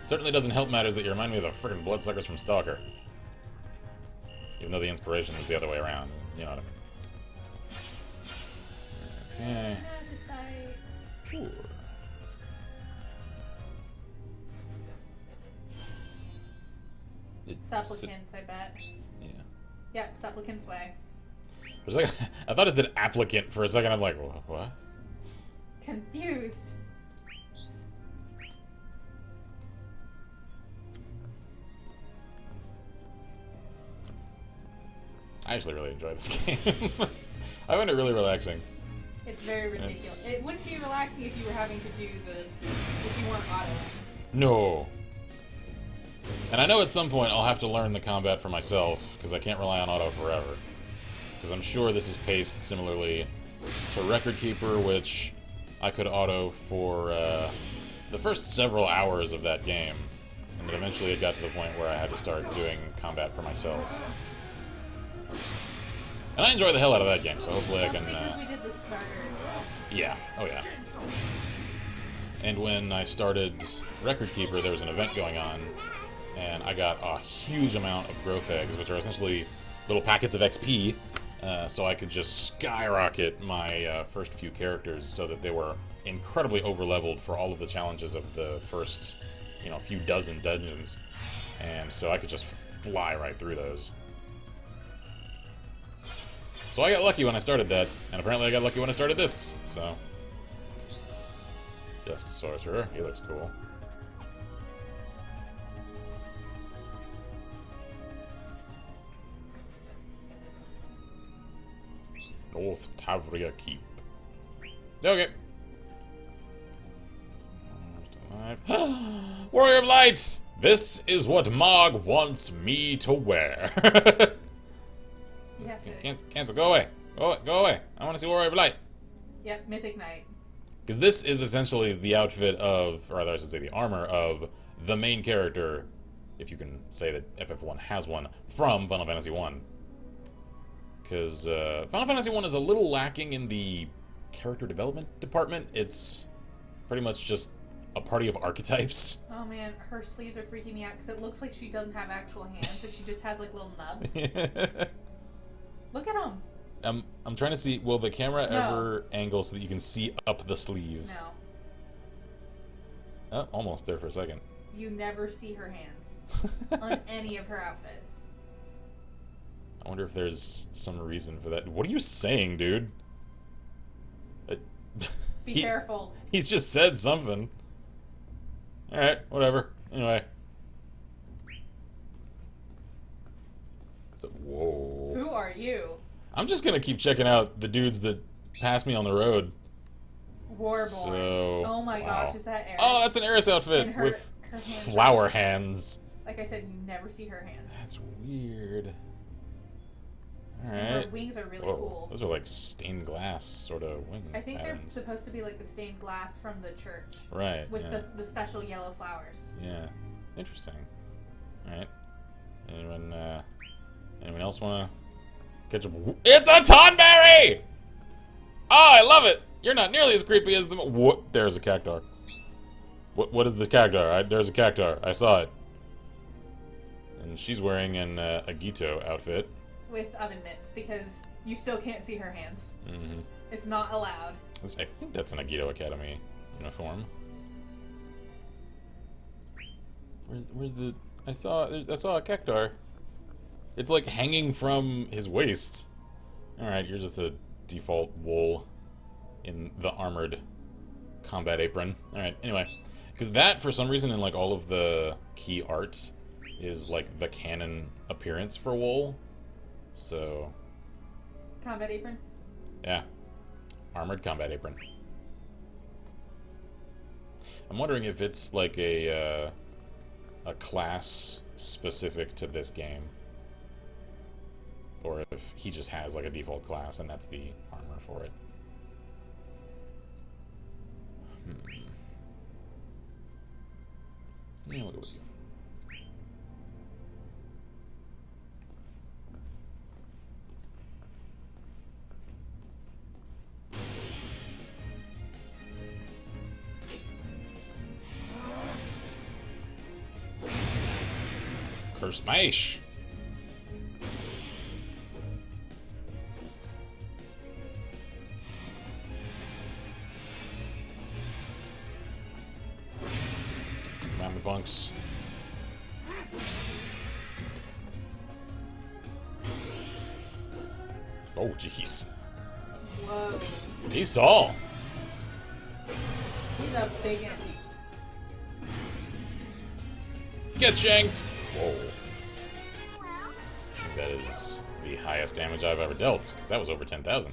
Certainly doesn't help matters that you remind me of the friggin' bloodsuckers from Stalker. Even though the inspiration was the other way around. You know what I mean. Okay. Sure. Supplicants, I bet. Yeah. Yep, supplicants way. For a second, I thought it said applicant for a second. I'm like, what? Confused. I actually really enjoy this game. I find it really relaxing. It's very ridiculous. It wouldn't be relaxing if you were having to do if you weren't autoing. No. And I know at some point I'll have to learn the combat for myself, because I can't rely on auto forever. Because I'm sure this is paced similarly to Record Keeper, which I could auto for the first several hours of that game. And then eventually it got to the point where I had to start doing combat for myself. And I enjoy the hell out of that game, so hopefully I can... because we did the starter. Yeah, oh yeah. And when I started Record Keeper, there was an event going on, and I got a huge amount of growth eggs, which are essentially little packets of XP, so I could just skyrocket my first few characters so that they were incredibly overleveled for all of the challenges of the first, few dozen dungeons. And so I could just fly right through those. So I got lucky when I started that, and apparently I got lucky when I started this, so... Dust Sorcerer, he looks cool. North Tavria Keep. Okay. Warrior of Light! This is what Mog wants me to wear. You have to. Cancel, go away. Go away. I want to see Warrior of Light. Yep, Mythic Knight. Because this is essentially the outfit of, or rather I should say the armor of, the main character, if you can say that FF1 has one, from Final Fantasy 1. Because Final Fantasy 1 is a little lacking in the character development department. It's pretty much just a party of archetypes. Oh man, her sleeves are freaking me out because it looks like she doesn't have actual hands, but she just has like little nubs. Look at them. I'm trying to see, will the camera ever angle so that you can see up the sleeve? No. Oh, almost there for a second. You never see her hands on any of her outfits. I wonder if there's some reason for that. What are you saying, dude? Be careful. He's just said something. Alright, whatever. Anyway. So, whoa. Who are you? I'm just gonna keep checking out the dudes that pass me on the road. Warborn. So, oh my wow. gosh, is that Eris? Oh, that's an Eris outfit And her with hands flower hands. Like I said, you never see her hands. That's weird. And Alright. her wings are really Whoa, cool. those are like stained glass sort of wing I think patterns. they're supposed to be like the stained glass from the church. Right. With yeah. the special yellow flowers. Yeah. Interesting. Alright. Anyone else wanna catch up? It's a Tonberry! Oh, I love it! You're not nearly as creepy as the what? There's a cactar. What is the cactar? There's a cactar. I saw it. And she's wearing an Agito outfit. With oven mitts, because you still can't see her hands. Mm-hmm. It's not allowed. I think that's an Agito Academy uniform. Where's the... I saw a cactar. It's like hanging from his waist. Alright, you're just a default wool in the armored combat apron. Alright, anyway. Because that, for some reason, in like all of the key art, is like the canon appearance for wool. So... Combat apron? Yeah. Armored combat apron. I'm wondering if it's like a class specific to this game. Or if he just has like a default class and that's the armor for it. Yeah, we'll go with you. Smash! Come on, me punks. Oh, jeez. Whoa. He's tall. He's a big empty. Get shanked! Whoa. That is the highest damage I've ever dealt, because that was over 10,000.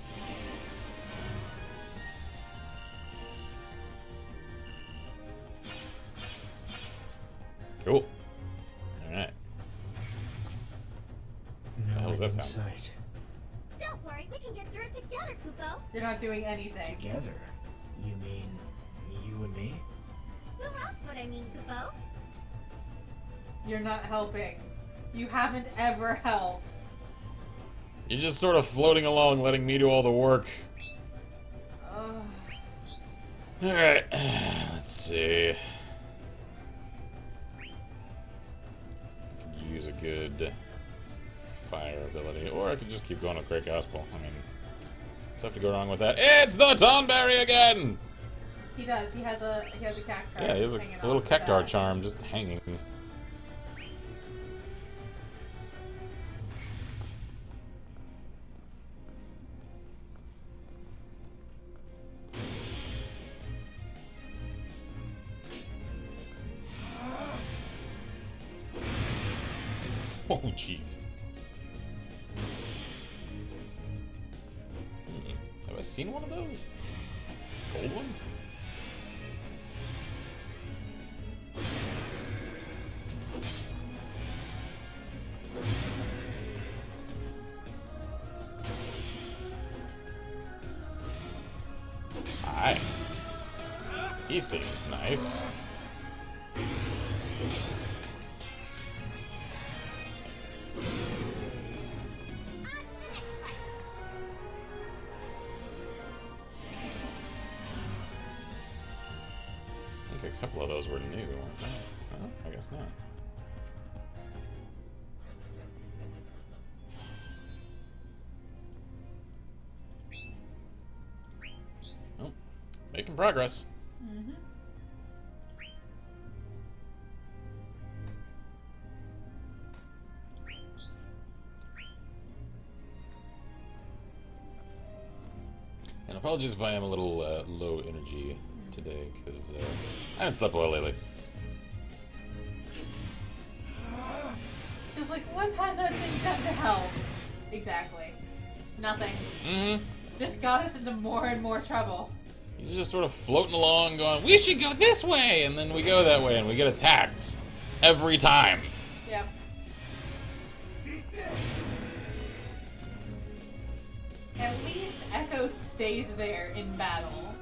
Cool. Alright. What the hell was that sound? Sight. Don't worry, we can get through it together, Kupo. You're not doing anything. Together? You mean you and me? Who else would I mean, Kupo? You're not helping. You haven't ever helped. You're just sort of floating along, letting me do all the work. Ugh. Alright, let's see. Could use a good fire ability, or I could just keep going with Great Gospel. I mean, tough to go wrong with that. It's the Tonberry again! He does. He has a cactar. Yeah, he has a little cactar charm just hanging. Oh, jeez. Have I seen one of those? Gold one? Hi. He seems nice. I think a couple of those were new, weren't they? Oh, I guess not. Oh, making progress. Mm-hmm. And apologies if I am a little low energy today, because I haven't slept well lately. She's like, what has that thing done to help? Exactly. Nothing. Mm-hmm. Just got us into more and more trouble. He's just sort of floating along going, we should go this way! And then we go that way and we get attacked. Every time. Yep. At least Echo stays there in battle.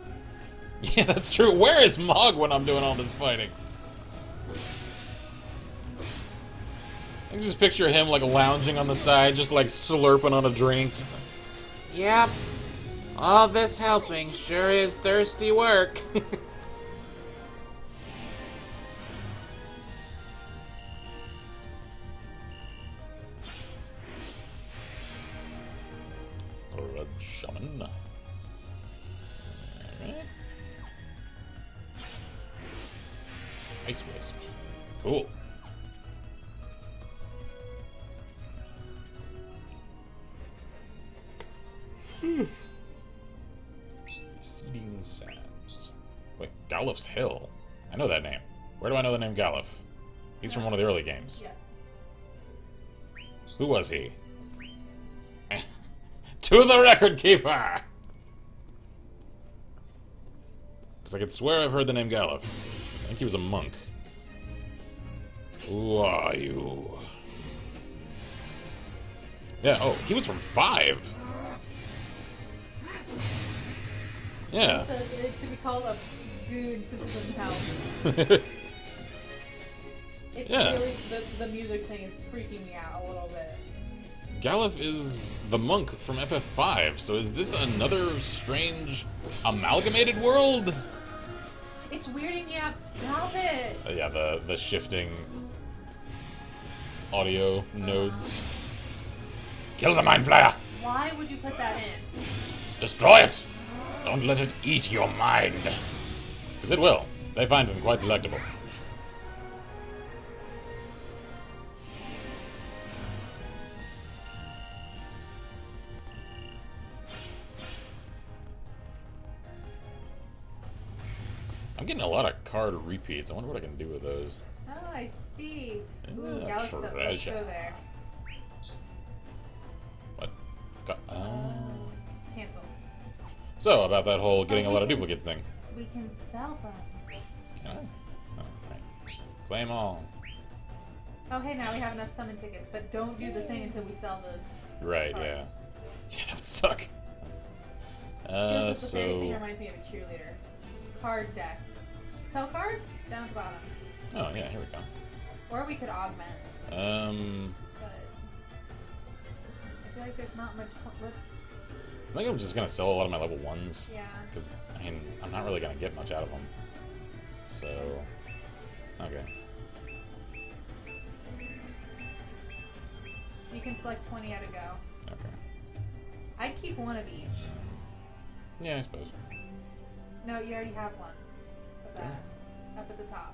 Yeah, that's true. Where is Mog when I'm doing all this fighting? I can just picture him like lounging on the side, just like slurping on a drink. Just like, Yep. All this helping sure is thirsty work. Red Shaman. Alright. Ice Wisp. Cool. Receding Sands. Wait, Galuf's Hill. I know that name. Where do I know the name Galuf? He's from one of the early games. Yeah. Who was he? To the record keeper! Because I could swear I've heard the name Galuf. I think he was a monk. Who are you? Yeah, oh, he was from 5. Yeah. So it should be called a goon since it doesn't help. It's Yeah. really, the music thing is freaking me out a little bit. Galuf is the monk from FF5, so is this another strange amalgamated world? It's weirding me out, stop it! Yeah, the shifting audio nodes. Kill the Mind Flayer! Why would you put that in? Destroy it! Don't let it eat your mind. Because it will. They find them quite delectable. I'm getting a lot of card repeats. I wonder what I can do with those. Oh, I see. Ooh, Yeah, Galaxy, let's treasure. go there. What? Cancel. So, about that whole getting Oh, a we lot of can duplicates thing. We can sell them. Can I? Oh, right. Claim all. Oh, hey, now we have enough summon tickets, but don't do the thing until we sell the Right, cards. yeah. Yeah, that would suck. This very thing So... reminds me of a cheerleader. Card deck. Sell cards? Down at the bottom. Oh, yeah, here we go. Or we could augment, but I feel like there's not much let's... I think I'm just gonna sell a lot of my level 1s. Yeah. Because, I mean, I'm not really gonna get much out of them. So... Okay. You can select 20 at a go. Okay. I'd keep one of each. Yeah, I suppose. No, you already have one. Of that. Up at the top.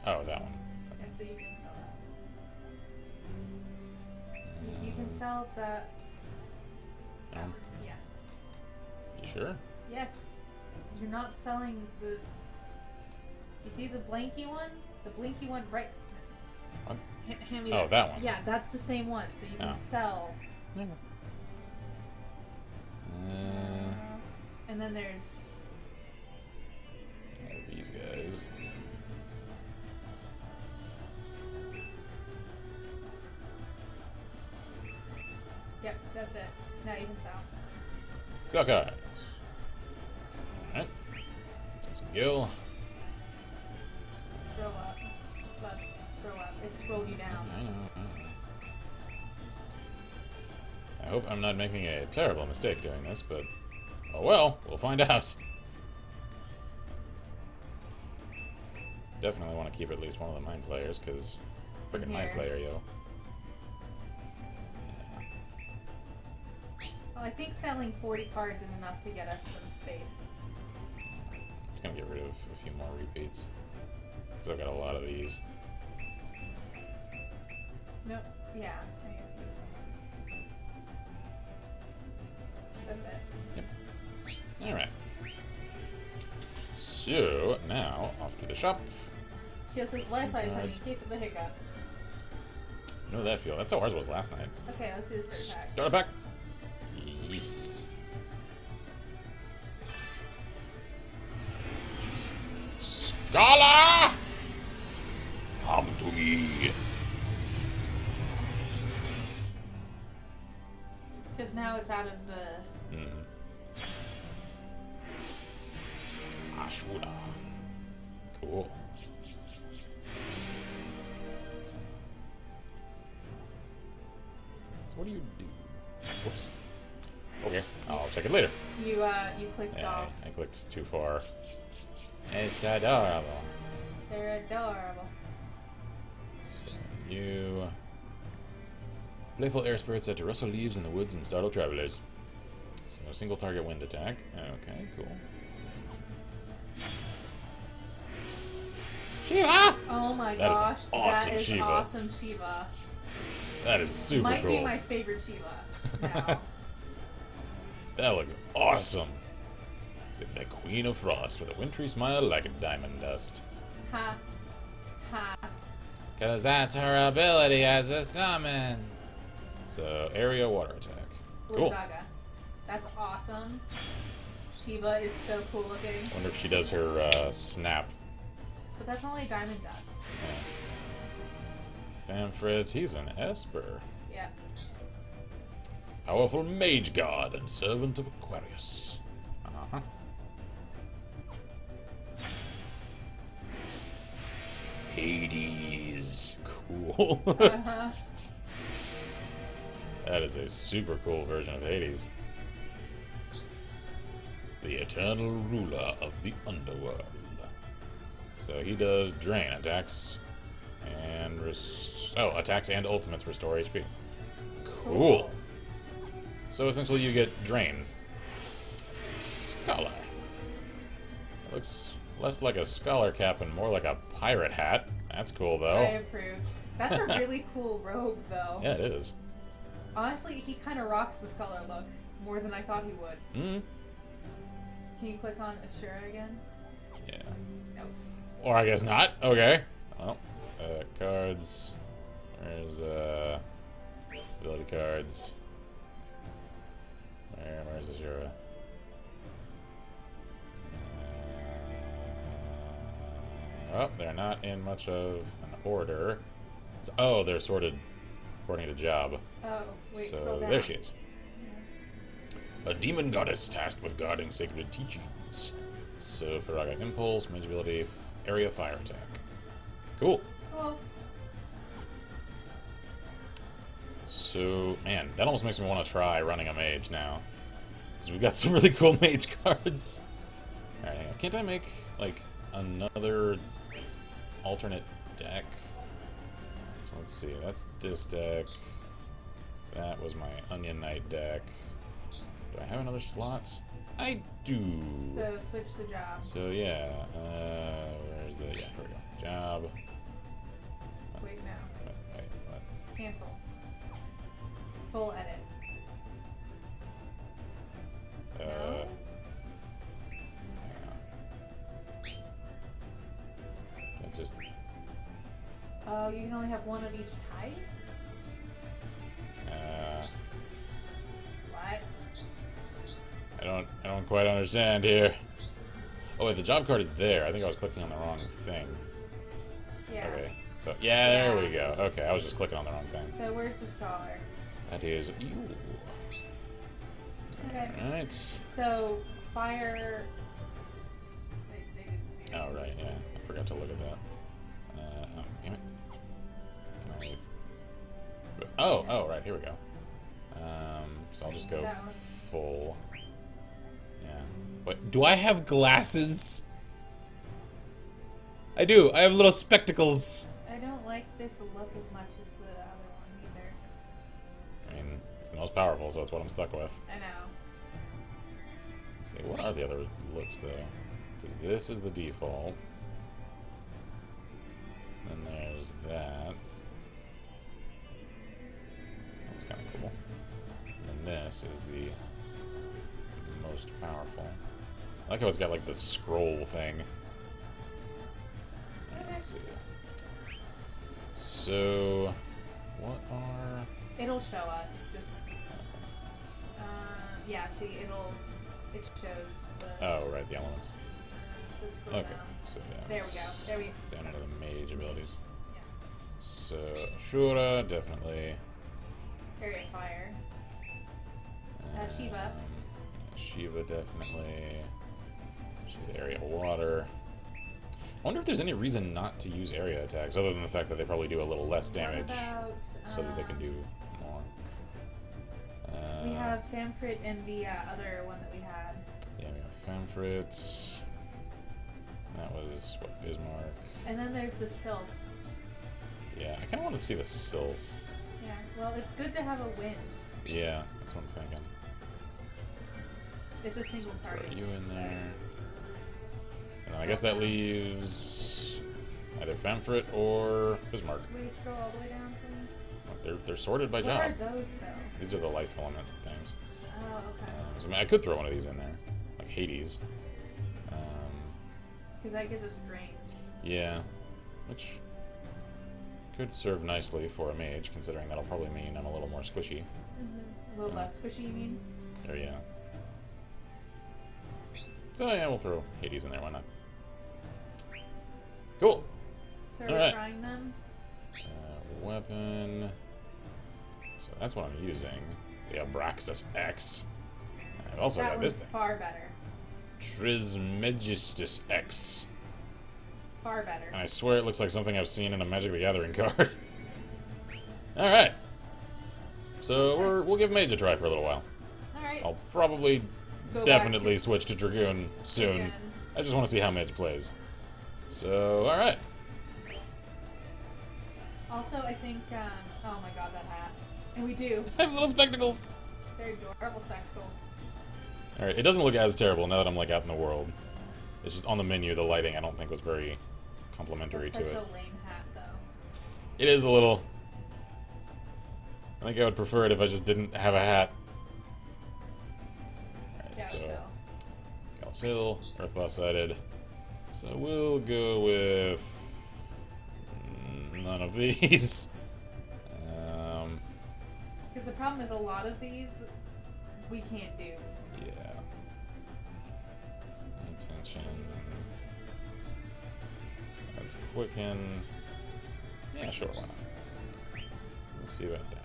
Oh, that one. And so you can sell that. You can sell that. No. Yeah. You sure? Yes. You're not selling the. You see the blanky one? The blinky one, right? What? Hand me Oh, that one. Yeah, that's the same one. So you can Oh. sell. Yeah. And then there's. These guys. Yep, that's it. Now you can sell. Sell cards. Alright. Take some gil. Scroll up. Left. Scroll up. It scrolled you down. I know. I hope I'm not making a terrible mistake doing this, but oh well, we'll find out. Definitely want to keep at least one of the mind flayers, because freaking mind Here. flayer, yo. Well, I think selling 40 cards is enough to get us some space. Just gonna get rid of a few more repeats, because I've got a lot of these. Nope. Yeah, I guess you. That's it. Yep. Alright. So, now, off to the shop. She also says Wi-Fi is in Cards. case of the hiccups. You know that feel. That's how ours was last night. Okay, let's do this first pack. Start back. Yes. Scholar! Come to me. Because now it's out of the. Ashura. Cool. So what do you do? Whoops. Okay, I'll check it later. You clicked Yeah, off. I clicked too far. It's adorable. They're adorable. So you... Playful air spirits that to rustle leaves in the woods and startle travelers. So single target wind attack. Okay, cool. Shiva! Oh my That is gosh. awesome, that is Shiva. awesome Shiva. That is super Might cool. be my favorite Shiva now. That looks awesome. It's the Queen of Frost with a wintry smile like a diamond dust. Ha. Ha. Because that's her ability as a summon. So area water attack. Blue Cool. Saga. That's awesome. Shiva is so cool looking. I wonder if she does her snap. But that's only diamond dust. Famfrit, he's an Esper. Yeah. Powerful mage god and servant of Aquarius. Uh-huh. Hades. Cool. Uh-huh. That is a super cool version of Hades. The eternal ruler of the underworld. So he does drain attacks and attacks and ultimates restore HP. Cool. So essentially you get drain. Scholar. It looks less like a scholar cap and more like a pirate hat. That's cool I though. approve. That's a really cool robe though. Yeah, it is. Honestly, he kind of rocks the scholar look more than I thought he would. Mm. Can you click on Ashura again? Yeah. Nope. Or I guess not. Okay. Well, cards. Where's ability cards? Where's Azura? Oh, they're not in much of an order. Oh, they're sorted according to job. Oh, wait, scroll So down. there she is. A demon goddess tasked with guarding sacred teachings. So Faraga Impulse, Mage Ability, Area Fire Attack. Cool. Cool. So, man, that almost makes me want to try running a mage now. Because we've got some really cool mage cards. Alright, hang on. Can't I make, like, another alternate deck? So let's see. That's this deck. That was my Onion Knight deck. Do I have another slot? I do. So switch the job. So yeah. Where's the? Yeah, here we go. Job. Wait, no. Wait, what? Cancel. Full edit. No? Hang on. I just. Oh, you can only have one of each type? What? I don't quite understand here. Oh wait, the job card is there. I think I was clicking on the wrong thing. Yeah. Okay. So yeah, there Yeah. we go. Okay, I was just clicking on the wrong thing. So where's the scholar? That is you. Okay. Alright. So fire. They didn't see it. Oh right, yeah. I forgot to look at that. Oh, damn it. Can I... Oh, right, here we go. So I'll just go That one. full. Yeah. Wait, do I have glasses? I do. I have little spectacles. I don't like this look as much as the other one either. I mean, it's the most powerful, so it's what I'm stuck with. I know. Let's see, what are the other looks, though? Because this is the default. Then there's that. That's kind of cool. And this is the most powerful. I like how it's got, like, the scroll thing. Let's see. So, what are... It'll show us. Just. Yeah. See, it shows the. Oh, right, the elements. So scroll Okay, down. so yeah. There we let's go. There we go. Down into the mage abilities. Yeah. So, Shura, definitely. Area of fire. Shiva. Shiva, definitely. She's area of water. I wonder if there's any reason not to use area attacks, other than the fact that they probably do a little less damage, What about, so that they can do more. We have Famfrit and the other one that we had. Yeah, we have Famfrit. That was, what, Bismarck? And then there's the Sylph. Yeah, I kind of want to see the Sylph. Yeah. Well, it's good to have a wind. Yeah, that's what I'm thinking. It's a single Throw target. you in there. And then I guess that leaves either Famfrit or Bismarck. Will you scroll all the way down for me? They're sorted by What job. are those though? These are the life element things. Oh, okay. So, I mean, I could throw one of these in there, like Hades. Because that gives us drain. Yeah, which could serve nicely for a mage, considering that'll probably mean I'm a little more squishy. A little less squishy, you mean? Or yeah. So yeah, we'll throw Hades in there. Why not? Cool. So are we Alright. trying them? Weapon. So that's what I'm using. The Abraxas X. I've also That got one's this thing. far better. Trismegistus X. Far better. And I swear it looks like something I've seen in a Magic the Gathering card. Alright. So we'll give Mage a try for a little while. Alright. I'll probably Go definitely back to switch to Dragoon soon. again. I just want to see how Mage plays. So, alright. Also, I think, oh my god, that hat. And we do. I have little spectacles. They're adorable spectacles. Alright, it doesn't look as terrible now that I'm like out in the world. It's just on the menu, the lighting I don't think was very complimentary That's to such it. a lame hat, though. It is a little. I think I would prefer it if I just didn't have a hat. Alright, Yeah, so so. Calipsil, Earthboss sided. So we'll go with none of these. Because the problem is a lot of these we can't do. Yeah. Intention. That's quicken. Yeah, sure, why not? Let's see about that.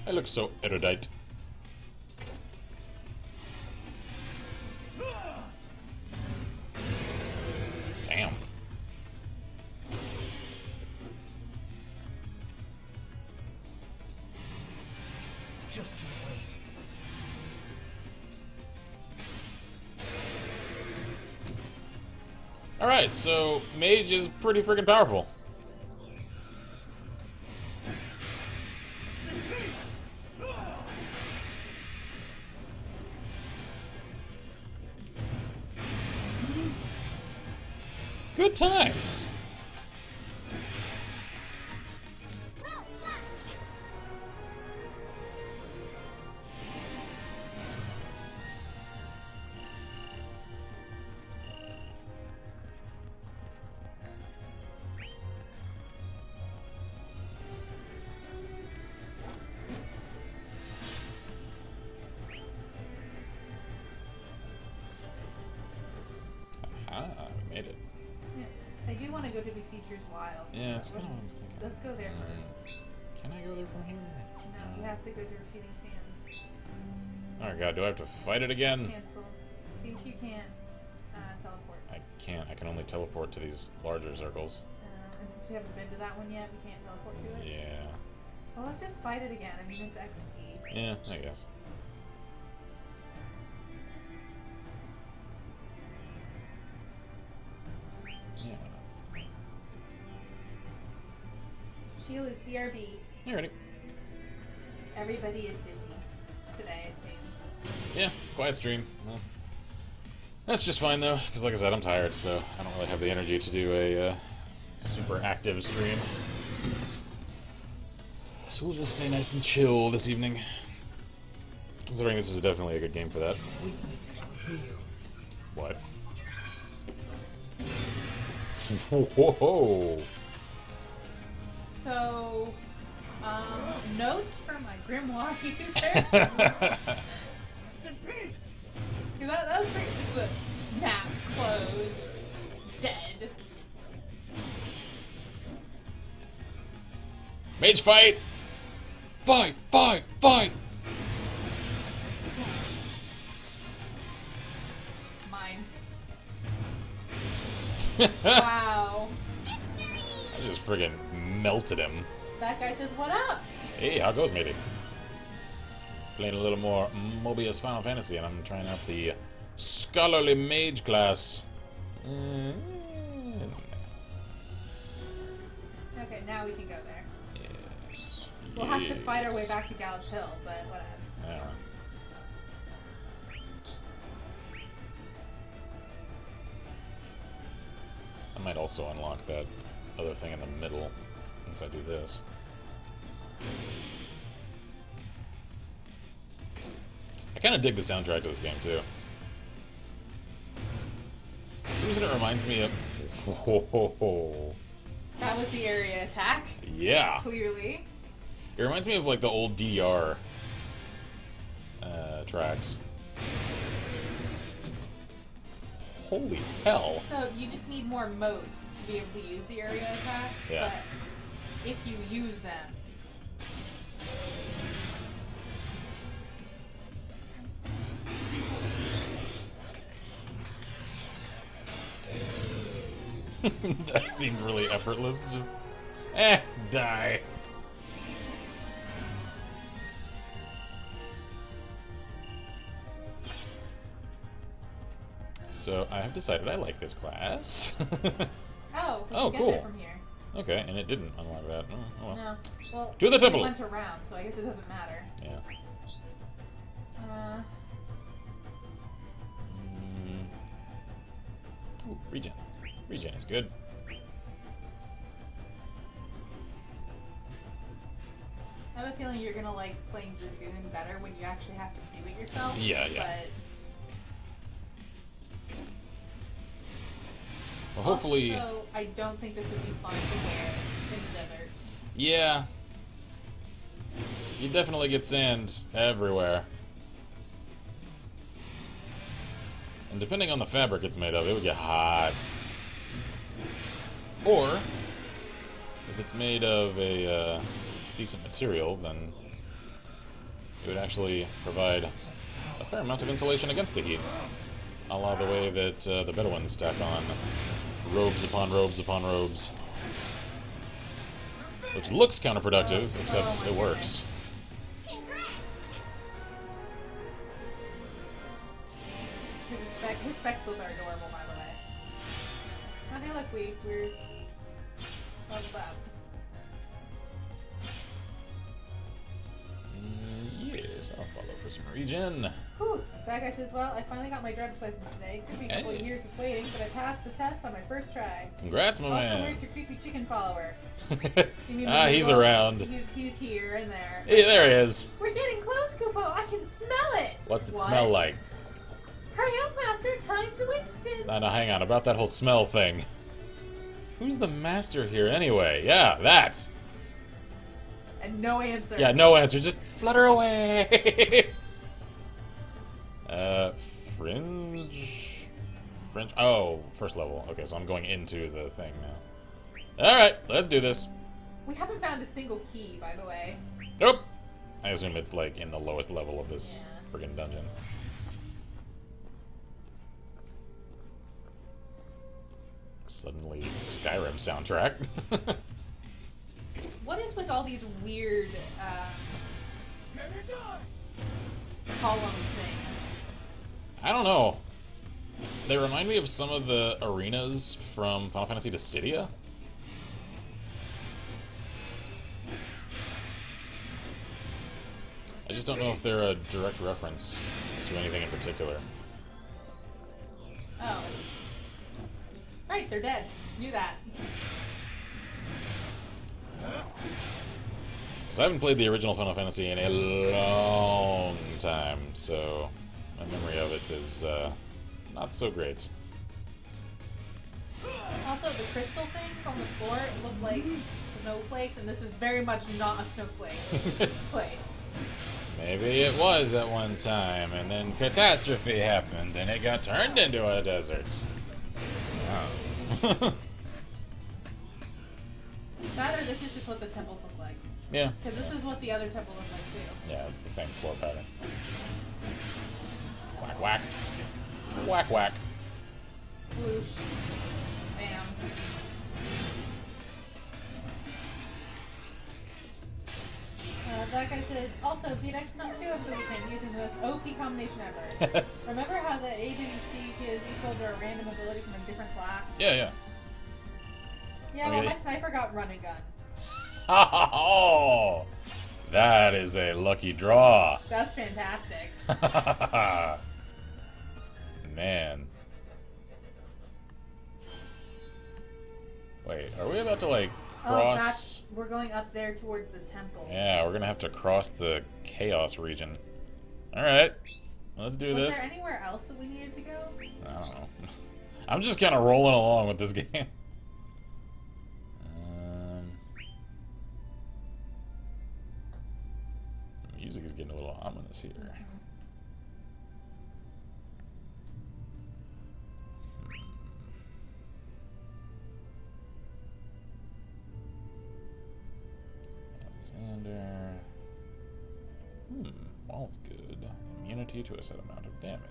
I look so erudite. Damn. Just you wait. Alright, so Mage is pretty freaking powerful. Good times. Aha, we made it. I do want to go to Beseecher's Wild. Yeah, that's kind of what I was thinking. Let's go there first. Can I go there from here? No, you have to go to Receding Sands. Oh god, do I have to fight it again? Cancel. See if you can't teleport. I can't. I can only teleport to these larger circles. And since we haven't been to that one yet, we can't teleport to it. Yeah. Well, let's just fight it again. I mean, it's XP. Yeah, I guess. Yeah. Sheila's BRB. You ready? Everybody is busy today, it seems. Yeah, quiet stream. Well, that's just fine though, because like I said, I'm tired, so I don't really have the energy to do a super active stream. So we'll just stay nice and chill this evening. Considering this is definitely a good game for that. What? Whoa! So, notes from my grimoire user. that was pretty. Just the snap, close, dead. Mage fight! Fight! Fight! Fight! Mine. Wow. I just friggin' melted him. That guy says, "What up?" Hey, how goes, matey? Playing a little more Mobius Final Fantasy, and I'm trying out the Scholarly Mage class. Okay, now we can go there. Yes. We'll have to fight our way back to Gallup's Hill, but whatevs. Yeah. I might also unlock that other thing in the middle once I do this. I kind of dig the soundtrack to this game too. For some reason it reminds me of... That was the area attack, Yeah! clearly. It reminds me of like the old DDR tracks. Holy hell! So you just need more modes to be able to use the area attacks, Yeah. but if you use them, That seemed really effortless. Just, die. So I have decided I like this class. oh, we Oh, can get cool. there from here. Okay, and it didn't unlock that. Oh, well. No, well, To the temple. We went around, so I guess it doesn't matter. Yeah. Ooh, regen. Regen is good. I have a feeling you're gonna like playing Dragoon better when you actually have to do it yourself. Yeah, yeah. But Well, hopefully... also, I don't think this would be fun to wear in the desert. Yeah. You definitely get sand everywhere. And depending on the fabric it's made of, it would get hot. Or, if it's made of a decent material, then it would actually provide a fair amount of insulation against the heat. A la the way that the Bedouins stack on robes upon robes upon robes. Which looks counterproductive, except it works. His spectacles are adorable, by the way. Oh, hey, look, we're leveled up. Yes, I'll follow for some regen. Whew. That guy says, well, I finally got my driver's license today. Took me a couple of Hey. years of waiting, but I passed the test on my first try. Congrats, my Also, man. where's your creepy chicken follower? You mean Ah, the he's usual- around. He's here and there. Hey, there he is. We're getting close, Kupo. I can smell it. What's it What? smell like? Hurry up, Master. Time's wasted. No, hang on. About that whole smell thing. Who's the master here anyway? Yeah, that. And no answer. Yeah, no answer. Just flutter away. Fringe. Oh, first level. Okay, so I'm going into the thing now. All right, let's do this. We haven't found a single key, by the way. Nope. I assume it's like in the lowest level of this Yeah. friggin' dungeon. Suddenly, Skyrim soundtrack. What is with all these weird column things? I don't know. They remind me of some of the arenas from Final Fantasy Dissidia. I just don't know if they're a direct reference to anything in particular. Oh. Right, they're dead. Knew that. Because I haven't played the original Final Fantasy in a long time, so my memory of it is not so great. Also, the crystal things on the floor look like snowflakes, and this is very much not a snowflake place. Maybe it was at one time, and then catastrophe happened, and it got turned into a desert. Oh. That or this is just what the temples look like. Yeah. Because this is what the other temple looked like too. Yeah, it's the same floor pattern. Whack, whack. Whack, whack. Whoosh. Bam. That guy says, also, beat X-Men 2 over the weekend using the most OP combination ever. Remember how the AWC gives each holder a random ability from a different class? Yeah, yeah. Yeah, Okay. well, my sniper got run and gun. Oh, that is a lucky draw. That's fantastic. Man. Wait, are we about to, like, cross... We're going up there towards the temple. Yeah, we're gonna have to cross the Chaos region. Alright, let's do Was this. there anywhere else that we needed to go? I don't know. I'm just kind of rolling along with this game. The music is getting a little ominous here. Alexander. Wall's good. Immunity to a set amount of damage.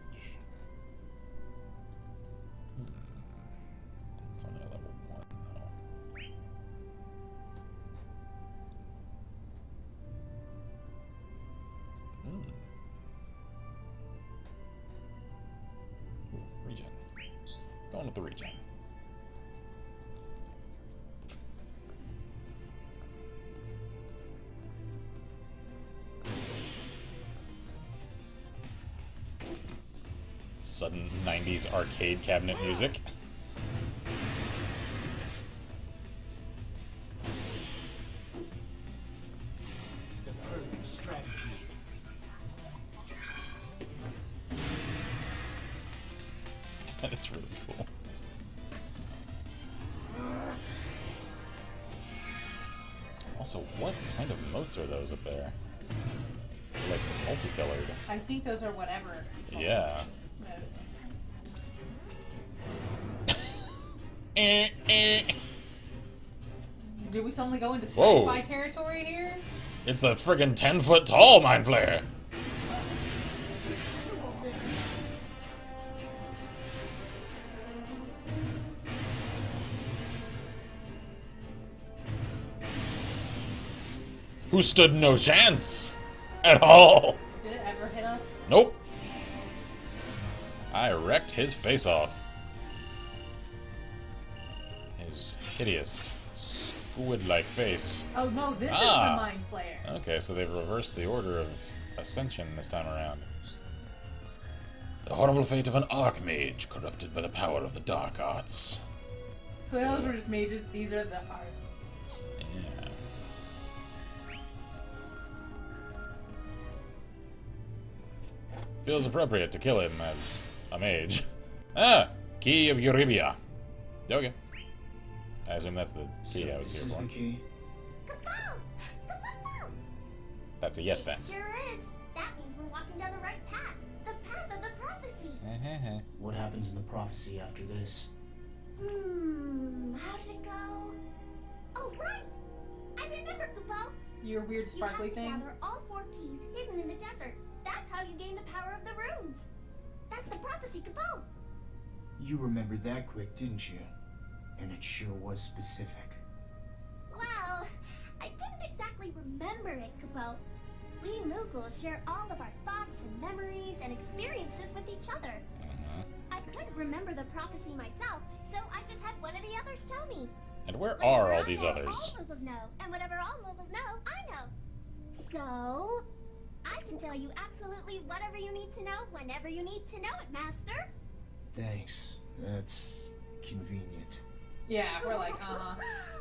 It's only a level 1 though. Ooh, regen. Going with the regen. Sudden 90s arcade cabinet music. Strategy. That's really cool. Also, what kind of motes are those up there? They're like multicolored. I think those are whatever. Yeah. Notes. Did we suddenly go into Whoa. sci-fi territory here? It's a friggin' 10-foot tall mind flare. Who stood no chance at all. Did it ever hit us? Nope. I wrecked his face off. his hideous squid-like face. Oh no, this is the Mind Flayer. Okay, so they've reversed the order of ascension this time around. The horrible fate of an archmage corrupted by the power of the dark arts. So those were just mages, these are the arch. Yeah. Feels appropriate to kill him as a mage. Ah! Key of Eurybia. Okay. I assume that's the key I was here This is for. the key. Kaboom! Kaboom! That's a yes then. Sure is. That means we're walking down the right path. The path of the prophecy. What happens in the prophecy after this? How did it go? Oh, right! I remember, Kupo. Your weird sparkly you thing. have to gather all 4 keys hidden in the desert. That's how you gain the power of the runes. That's the prophecy, Kupo. You remembered that quick, didn't you? And it sure was specific. Well, I didn't exactly remember it, Kupo. We Moogles share all of our thoughts and memories and experiences with each other. I couldn't remember the prophecy myself, so I just had one of the others tell me. And where Whatever are all I these know, others? All Moogles know, and whatever all Moogles know, I know. So, I can tell you absolutely whatever you need to know whenever you need to know it, Master. Thanks. That's convenient. Yeah, we're like,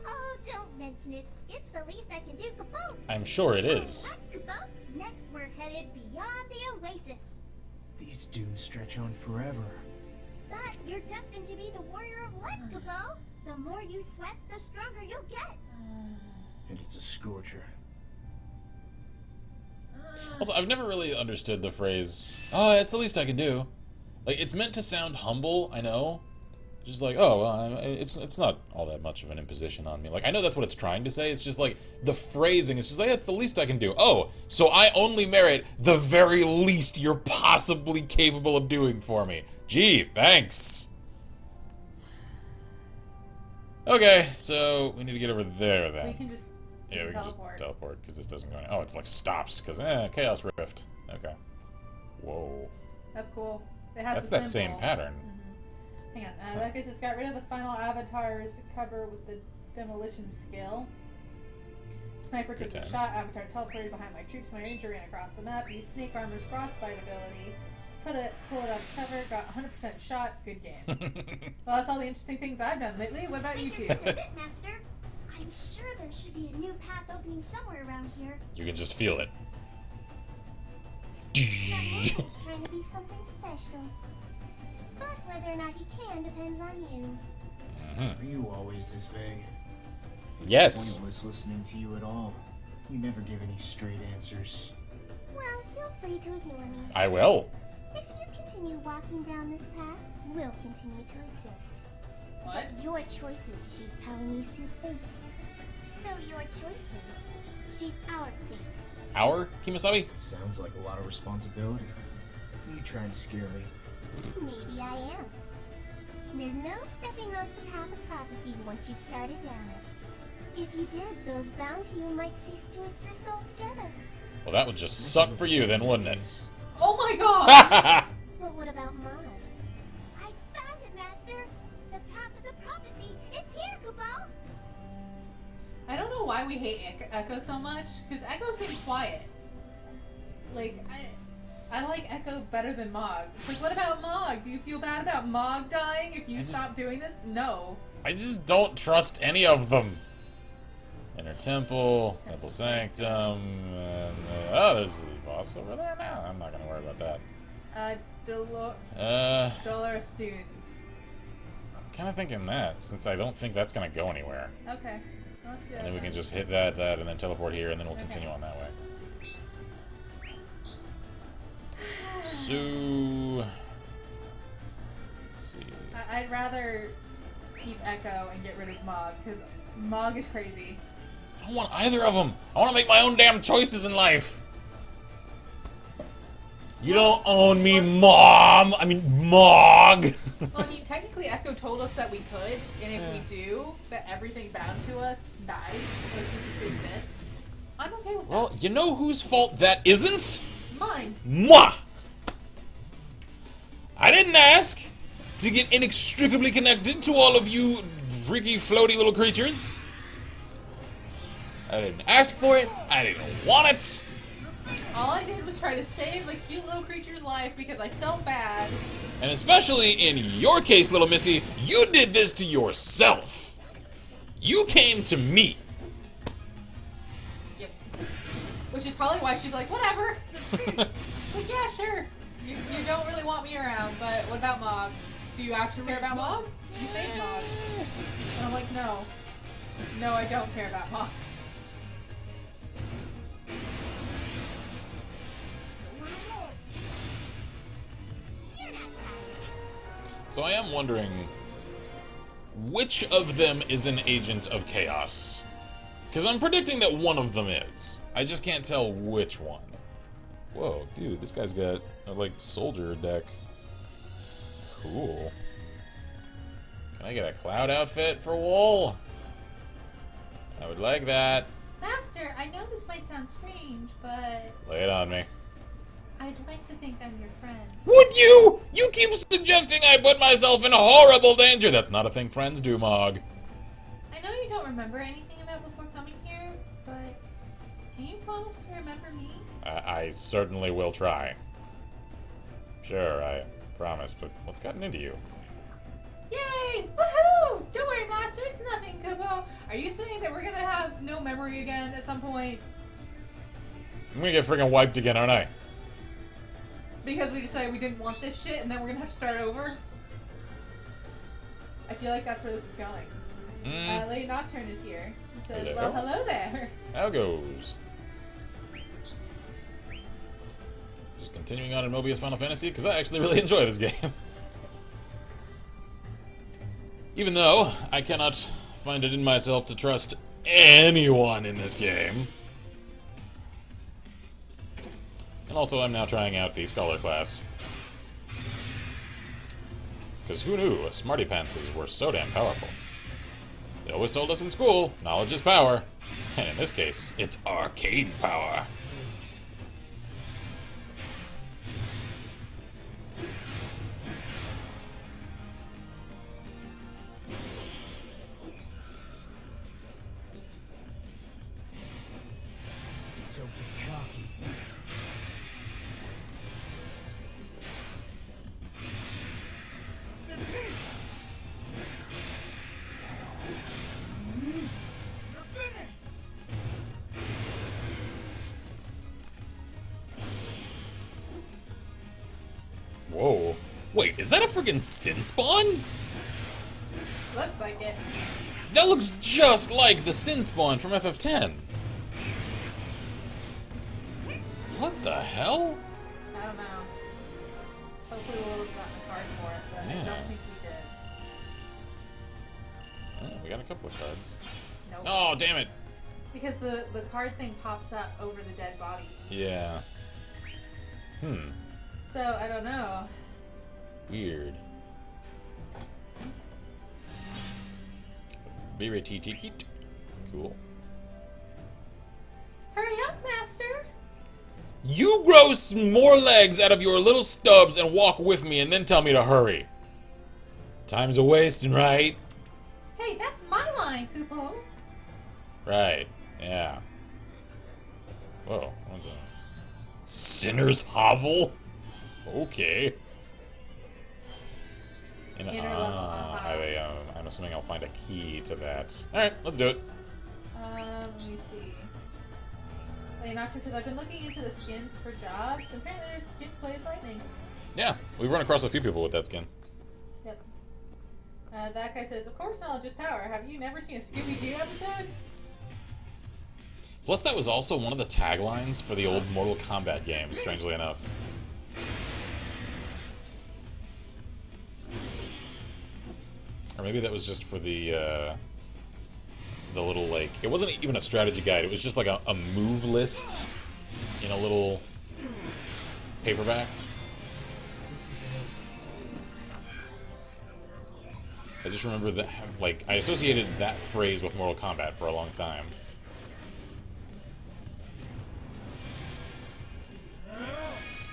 Oh, don't mention it. It's the least I can do, Kapoor. I'm sure it is. Kapoor. Next, we're headed beyond the oasis. These dunes stretch on forever. But you're destined to be the warrior of light, Kapoor. The more you sweat, the stronger you'll get. And it's a scorcher. Also, I've never really understood the phrase, oh, it's the least I can do. Like, it's meant to sound humble, I know. Just like, oh, well, it's not all that much of an imposition on me. Like, I know that's what it's trying to say. It's just like, the phrasing is just like, it's the least I can do. Oh, so I only merit the very least you're possibly capable of doing for me. Gee, thanks. Okay, so we need to get over there then. we can just Yeah, we can teleport. just teleport, because this doesn't go any... Oh, it's like stops, because, Chaos Rift. Okay. Whoa. That's cool. It has That's the that same symbol. pattern. Hang on. That guess it's got rid of the final avatar's cover with the demolition skill. Sniper took Good a times. shot. Avatar teleported behind my troops. My ranger ran across the map. Used Snake Armor's frostbite ability to pull it out of cover. Got 100% shot. Good game. Well, that's all the interesting things I've done lately. What about you two? Just a bit, Master. I'm sure there should be a new path opening somewhere around here. You can just feel it. That Mobius trying to be something special. But whether or not he can depends on you. Are you always this vague? It's Yes. pointless listening to you at all. You never give any straight answers. Well, feel free to ignore me. I will. If you continue walking down this path, we'll continue to exist. What? But your choices shape Palanisi's fate. So your choices shape our fate. Our Kimasabi? Sounds like a lot of responsibility. You trying to scare me? Maybe I am. There's no stepping off the path of prophecy once you've started down it. If you did, those bound to you might cease to exist altogether. Well, that would just suck for you then, wouldn't it? Oh my god! But what about Mod? I found it, Master! The path of the prophecy! It's here, Kupo! I don't know why we hate Echo so much, because Echo's been quiet. Like, I like Echo better than Mog. It's like, what about Mog? Do you feel bad about Mog dying if you stop doing this? No. I just don't trust any of them. Inner Temple, Temple Sanctum, and, oh, there's the boss over there now. I'm not gonna worry about that. Dolores Dunes. I'm kind of thinking that, since I don't think that's gonna go anywhere. Okay. Let's see. And then we can just hit that, and then teleport here, and then we'll continue on that way. So... Let's see. I'd rather keep Echo and get rid of Mog, because Mog is crazy. I don't want either of them. I want to make my own damn choices in life. You don't own me, Mom. I mean, Mog. Well, I mean, technically Echo told us that we could, and if we do, that everything bound to us dies, or ceases to exist. I'm okay with that. Well, you know whose fault that isn't? Mine. Mwah! I didn't ask to get inextricably connected to all of you freaky, floaty little creatures. I didn't ask for it. I didn't want it. All I did was try to save a cute little creature's life because I felt bad. And especially in your case, little missy, you did this to yourself. You came to me. Yep. Which is probably why she's like, whatever. Like, yeah, sure. You don't really want me around, but what about Mog? Do you actually care about Mog? You saved Mog. And I'm like, no. No, I don't care about Mog. So I am wondering, which of them is an agent of chaos? Because I'm predicting that one of them is. I just can't tell which one. Whoa, dude, this guy's got a, like, soldier deck. Cool. Can I get a cloud outfit for wool? I would like that. Master, I know this might sound strange, but Lay it on me. I'd like to think I'm your friend. Would you? You keep suggesting I put myself in horrible danger. That's not a thing friends do, Mog. I know you don't remember anything about before coming here, but can you promise to remember me? I certainly will try. Sure, I promise, but what's gotten into you? Yay! Woohoo! Don't worry, Master, it's nothing, Kupo. Are you saying that we're gonna have no memory again at some point? I'm gonna get freaking wiped again, aren't I? Because we decided we didn't want this shit and then we're gonna have to start over? I feel like that's where this is going. Lady Nocturne is here. It says, Hello? well, hello there. How goes? Just continuing on in Mobius Final Fantasy, because I actually really enjoy this game. Even though I cannot find it in myself to trust anyone in this game. And also, I'm now trying out the Scholar class. Because who knew Smarty Pantses were so damn powerful? They always told us in school, knowledge is power. And in this case, it's arcane power. Don't be cocky. Whoa. Wait, is that a friggin' Sin Spawn? Looks like it. That looks just like the Sin Spawn from FF10. What the hell? I don't know. Hopefully we'll have gotten a card for it, but I Yeah. don't think we did. Oh, we got a couple of cards. Nope. Oh, damn it. Because the card thing pops up over the dead body. Yeah. So, I don't know. Weird. Biritikit. Cool. Hurry up, Master! You grow more legs out of your little stubs and walk with me and then tell me to hurry. Time's a wasting, right? Hey, that's my line, Kupo! Right. Yeah. Whoa. What the? Sinner's Hovel? Okay. And, Inner level up. I'm assuming I'll find a key to that. Alright, let's do it. Let me see. Lady Nocturne says, I've been looking into the skins for jobs. Apparently there's skin to play as lightning. Yeah, we've run across a few people with that skin. Yep. That guy says, of course knowledge is power. Have you never seen a Scooby-Doo episode? Plus, that was also one of the taglines for the old Mortal Kombat games, strangely enough. Or maybe that was just for the little, like... It wasn't even a strategy guide, it was just like a move list in a little paperback. This is it. I just remember that, like, I associated that phrase with Mortal Kombat for a long time.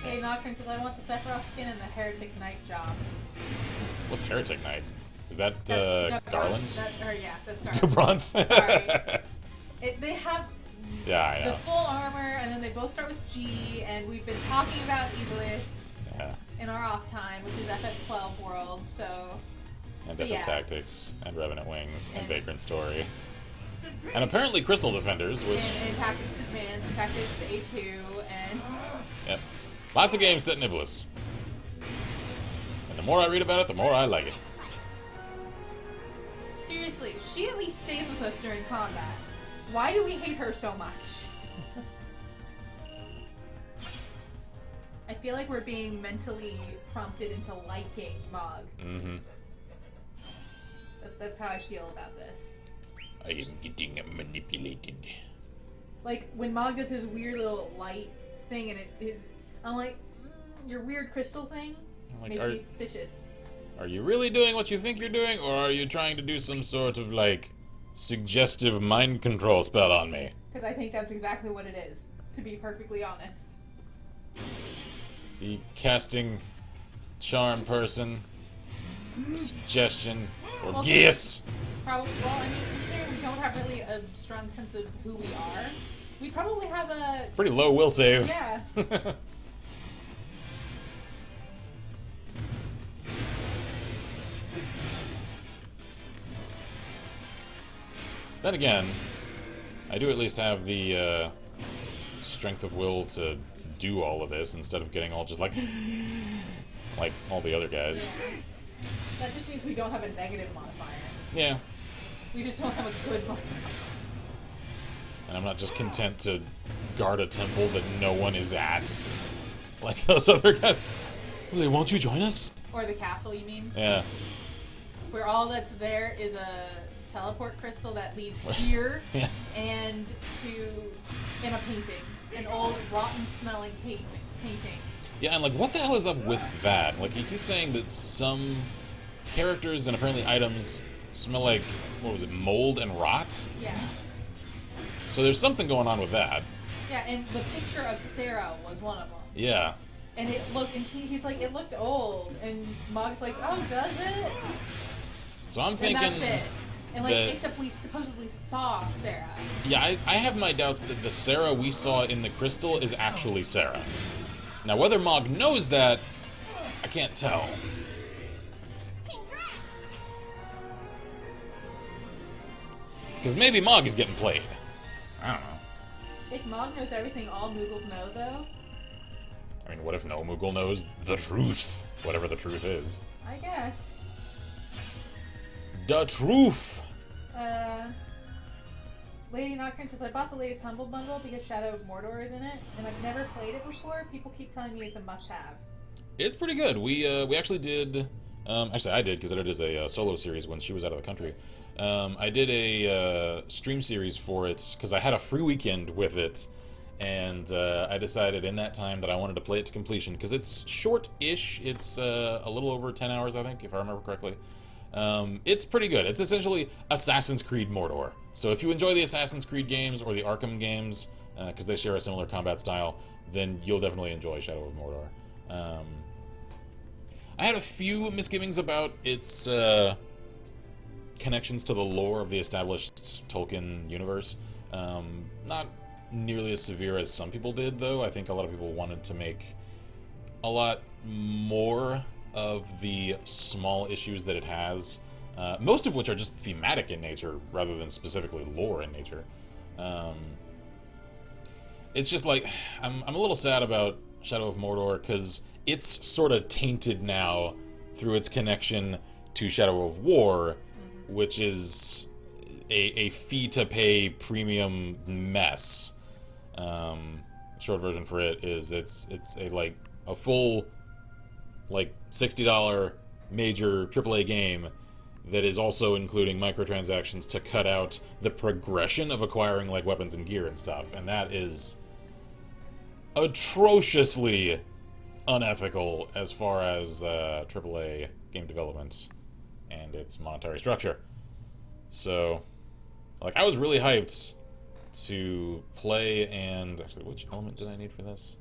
Hey, Nocturne says, I want the Sephiroth skin and the Heretic Knight job. What's Heretic Knight? Is that That's Garland? That's Garland. Sorry. They have Yeah, I know. the full armor, and then they both start with G, and we've been talking about Evilus in our off time, which is FF12 World, so... And Different Tactics, and Revenant Wings, and Vagrant Story. And apparently Crystal Defenders, which... And Tactics Advanced, and Tactics A2, and... Yep. Lots of games set in Iblis. And the more I read about it, the more I like it. Seriously, she at least stays with us during combat. Why do we hate her so much? I feel like we're being mentally prompted into liking Mog. Mm-hmm. That's how I feel about this. I am getting manipulated. Like, when Mog does his weird little light thing, and I'm like, your weird crystal thing Like, makes me suspicious. Are you really doing what you think you're doing, or are you trying to do some sort of, like, suggestive mind control spell on me? Because I think that's exactly what it is, to be perfectly honest. Is he casting charm person, or suggestion, or Well, guess? Probably. Well, I mean, considering we don't have really a strong sense of who we are, we probably have a... Pretty low will save. Yeah. Then again, I do at least have the strength of will to do all of this instead of getting all just like all the other guys. Yeah. That just means we don't have a negative modifier. Yeah. We just don't have a good modifier. And I'm not just content to guard a temple that no one is at. Like those other guys. Really, won't you join us? Or the castle, you mean? Yeah. Where all that's there is a teleport crystal that leads here Yeah. and in a painting. An old, rotten-smelling painting. Yeah, and like, what the hell is up with that? Like, he keeps saying that some characters and apparently items smell like, what was it, mold and rot? Yeah. So there's something going on with that. Yeah, and the picture of Sarah was one of them. Yeah. And it looked, and he's like, it looked old. And Mog's like, oh, does it? So I'm thinking... And that's it. And like, that- except we supposedly saw Sarah. Yeah, I have my doubts that the Sarah we saw in the crystal is actually Sarah. Now, whether Mog knows that, I can't tell. Because maybe Mog is getting played. I don't know. If Mog knows everything all Moogles know, though, I mean, what if no Moogle knows the truth? Whatever the truth is. I guess. The truth! Lady Nocturne says, I bought the latest Humble Bundle because Shadow of Mordor is in it, and I've never played it before. People keep telling me it's a must-have. It's pretty good. We actually did... actually, I did, because I did it as a solo series when she was out of the country. I did a stream series for it, because I had a free weekend with it, and I decided in that time that I wanted to play it to completion, because it's short-ish. It's a little over 10 hours, I think, if I remember correctly. It's pretty good. It's essentially Assassin's Creed Mordor. So if you enjoy the Assassin's Creed games or the Arkham games, because they share a similar combat style, then you'll definitely enjoy Shadow of Mordor. I had a few misgivings about its connections to the lore of the established Tolkien universe. Not nearly as severe as some people did, though. I think a lot of people wanted to make a lot more of the small issues that it has, most of which are just thematic in nature rather than specifically lore in nature. It's just like, I'm a little sad about Shadow of Mordor because it's sort of tainted now through its connection to Shadow of War, which is a fee-to-pay premium mess. Short version for it is it's a full $60 major AAA game that is also including microtransactions to cut out the progression of acquiring like weapons and gear and stuff, and that is atrociously unethical as far as AAA game development and its monetary structure. So, like, I was really hyped to play, and actually, which element did I need for this?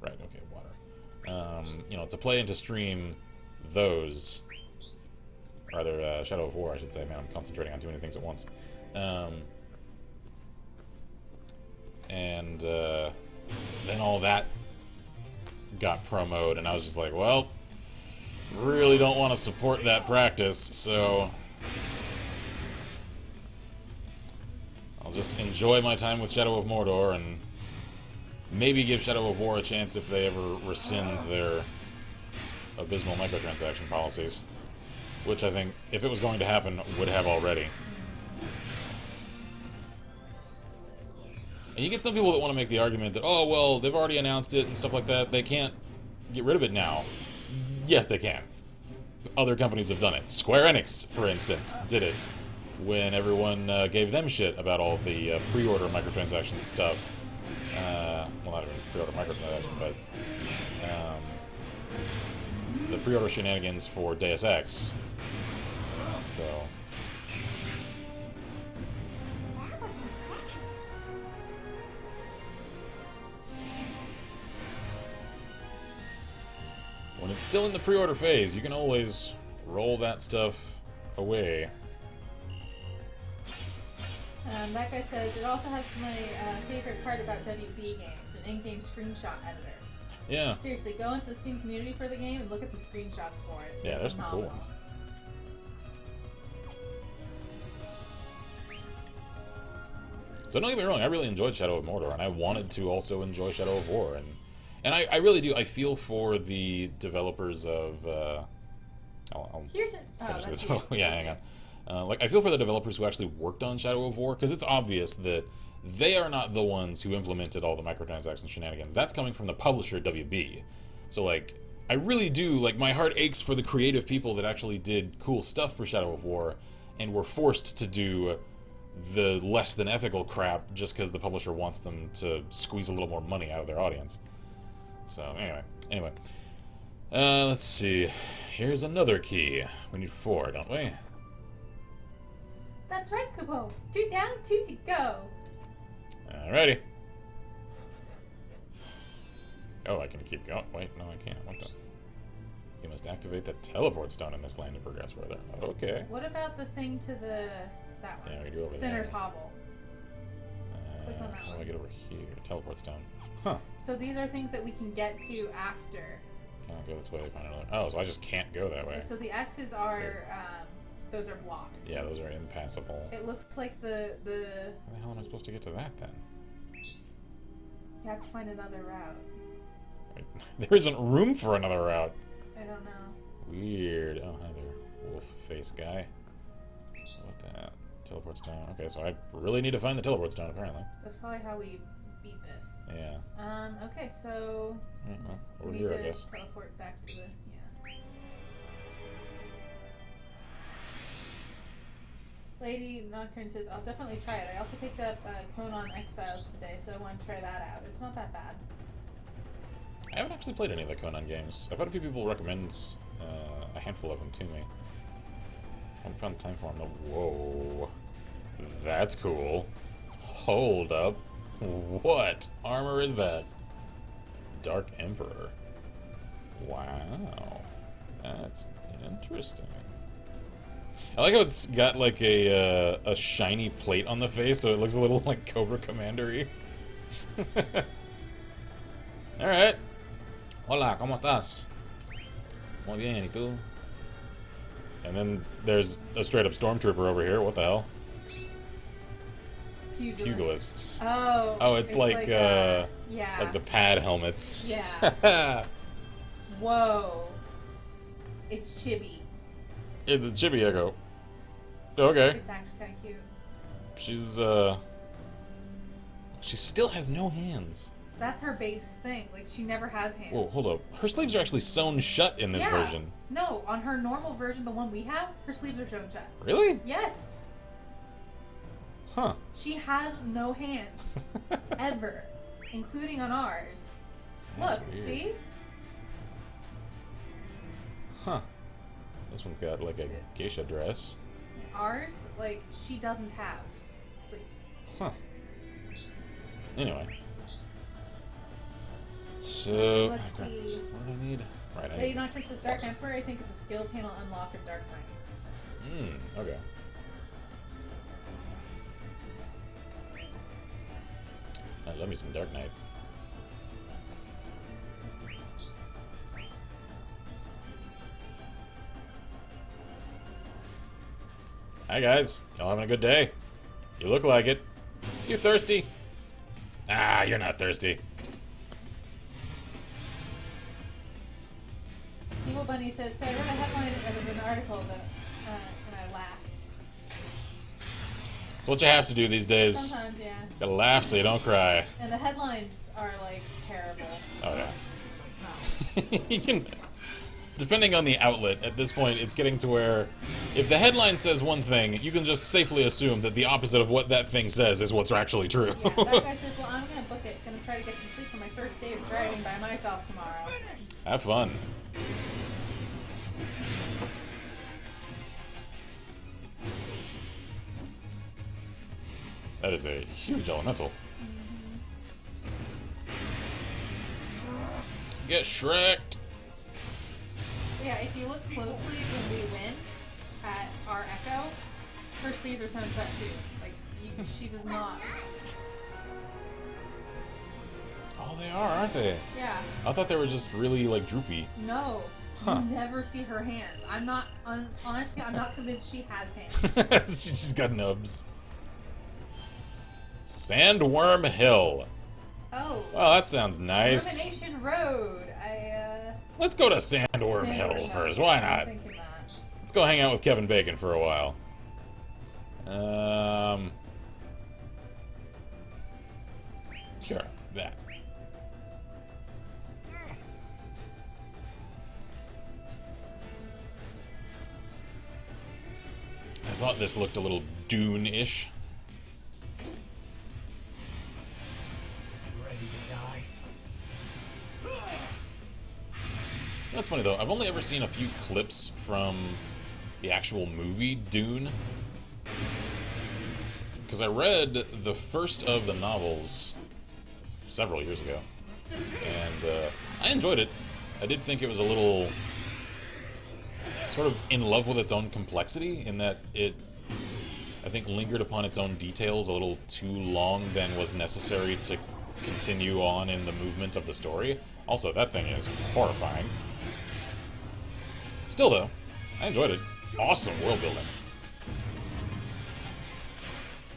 Right, okay, water. To play and to stream those. rather, Shadow of War, I should say. Man, I'm concentrating on too many things at once. And then all that got promoted, and I was just like, well, really don't want to support that practice, so I'll just enjoy my time with Shadow of Mordor and maybe give Shadow of War a chance if they ever rescind their abysmal microtransaction policies, which I think, if it was going to happen, would have already. And you get some people that want to make the argument that, oh, well, they've already announced it and stuff like that, they can't get rid of it now. Yes, they can. Other companies have done it. Square-enix, for instance, did it when everyone gave them shit about all the pre-order microtransaction stuff. Well, not even pre-order microtransaction, but the pre-order shenanigans for Deus Ex. So... That was impressive. when it's still in the pre-order phase, you can always roll that stuff away. That guy says, it also has my favorite part about WB games, an in-game screenshot editor. Yeah. Seriously, go into the Steam community for the game and look at the screenshots for it. Yeah, there's some cool Phenomenal. ones. So don't get me wrong, I really enjoyed Shadow of Mordor, and I wanted to also enjoy Shadow of War, and I really do. I feel for the developers of. I'll Here's an, finish that's this. you. Yeah, That's hang you. on. Like, I feel for the developers who actually worked on Shadow of War, because it's obvious that they are not the ones who implemented all the microtransaction shenanigans. That's coming from the publisher, WB. So, like, I really do, like, my heart aches for the creative people that actually did cool stuff for Shadow of War and were forced to do the less than ethical crap just because the publisher wants them to squeeze a little more money out of their audience. So, anyway. Let's see. Here's another key. We need 4, don't we? That's right, Kupo. 2 down, 2 to go. Alrighty. Oh, I can keep going. Wait, no, I can't. What the? You must activate the teleport stone in this land to progress further. Okay. What about the thing to that one? Yeah, we do over Sinner's there. Hovel. Click on that How do one. I get over here? Teleport stone. Huh. So these are things that we can get to after. Can I go this way? Find another. Oh, so I just can't go that way. So the X's are, those are blocked. Yeah, those are impassable. It looks like the How the hell am I supposed to get to that then? you have to find another route. Wait, there isn't room for another route. I don't know. Weird. Oh, hi there, wolf face guy. What the? Teleport stone. Okay, so I really need to find the teleport stone apparently. That's probably how we beat this. Yeah. Okay, so Well, we over need here, I to guess. teleport back to the Lady Nocturne says, I'll definitely try it. I also picked up Conan Exiles today, so I want to try that out. It's not that bad. I haven't actually played any of the Conan games. I've had a few people recommend a handful of them to me. I haven't found time for them though. Whoa. That's cool. Hold up. What armor is that? Dark Emperor. Wow. That's interesting. I like how it's got like a shiny plate on the face, so it looks a little like Cobra Commander-y. Alright. Hola, ¿cómo estás? Muy bien, ¿y tú? And then there's a straight up stormtrooper over here. What the hell? Pugilists. Oh, it's like yeah. like the pad helmets. Yeah. Whoa. It's chibi. It's a chibi echo. Okay. It's actually kind of cute. She still has no hands. That's her base thing. Like, she never has hands. Whoa, hold up. Her sleeves are actually sewn shut in this Yeah. version. No, on her normal version, the one we have, her sleeves are sewn shut. Really? Yes. Huh. She has no hands. Ever. Including on ours. That's Look, weird. see? Huh. This one's got like a geisha dress. Ours, like, she doesn't have sleeves. Huh. Anyway. So, Let's crap. see. What do I need? Right, I Lady need... Nocturne says Dark Emperor, I think, is a skill panel unlock of Dark Knight. Okay. I love me some Dark Knight. Hi guys, y'all having a good day? You look like it. You thirsty? Ah, you're not thirsty. Evil Bunny says, so I read a headline of an article that, and I laughed. It's what you have to do these days. Sometimes, yeah. Gotta laugh so you don't cry. And the headlines are, like, terrible. Oh yeah. No. You can, depending on the outlet, at this point, it's getting to where if the headline says one thing, you can just safely assume that the opposite of what that thing says is what's actually true. Yeah, that guy says, well, I'm gonna book it. Gonna try to get some sleep for my first day of driving by myself tomorrow. Have fun. That is a huge elemental. Get Shrek'd! Yeah, if you look closely when we win at our Echo, her sleeves are sewed shut too. Like, she does not. Oh, they are, aren't they? Yeah. I thought they were just really, like, droopy. No. Huh. You never see her hands. I'm not, honestly, I'm not convinced she has hands. She's got nubs. Sandworm Hill. Oh. Well, that sounds nice. Elimination Road. Let's go to Sandworm Hill first. Why I'm not? thinking that. Let's go hang out with Kevin Bacon for a while. Sure, that. I thought this looked a little Dune-ish. Ready to die? That's funny though, I've only ever seen a few clips from the actual movie Dune. Because I read the first of the novels several years ago. And I enjoyed it. I did think it was a little sort of in love with its own complexity, in that it, I think, lingered upon its own details a little too long than was necessary to continue on in the movement of the story. Also, that thing is horrifying. Still though, I enjoyed it. Awesome world building.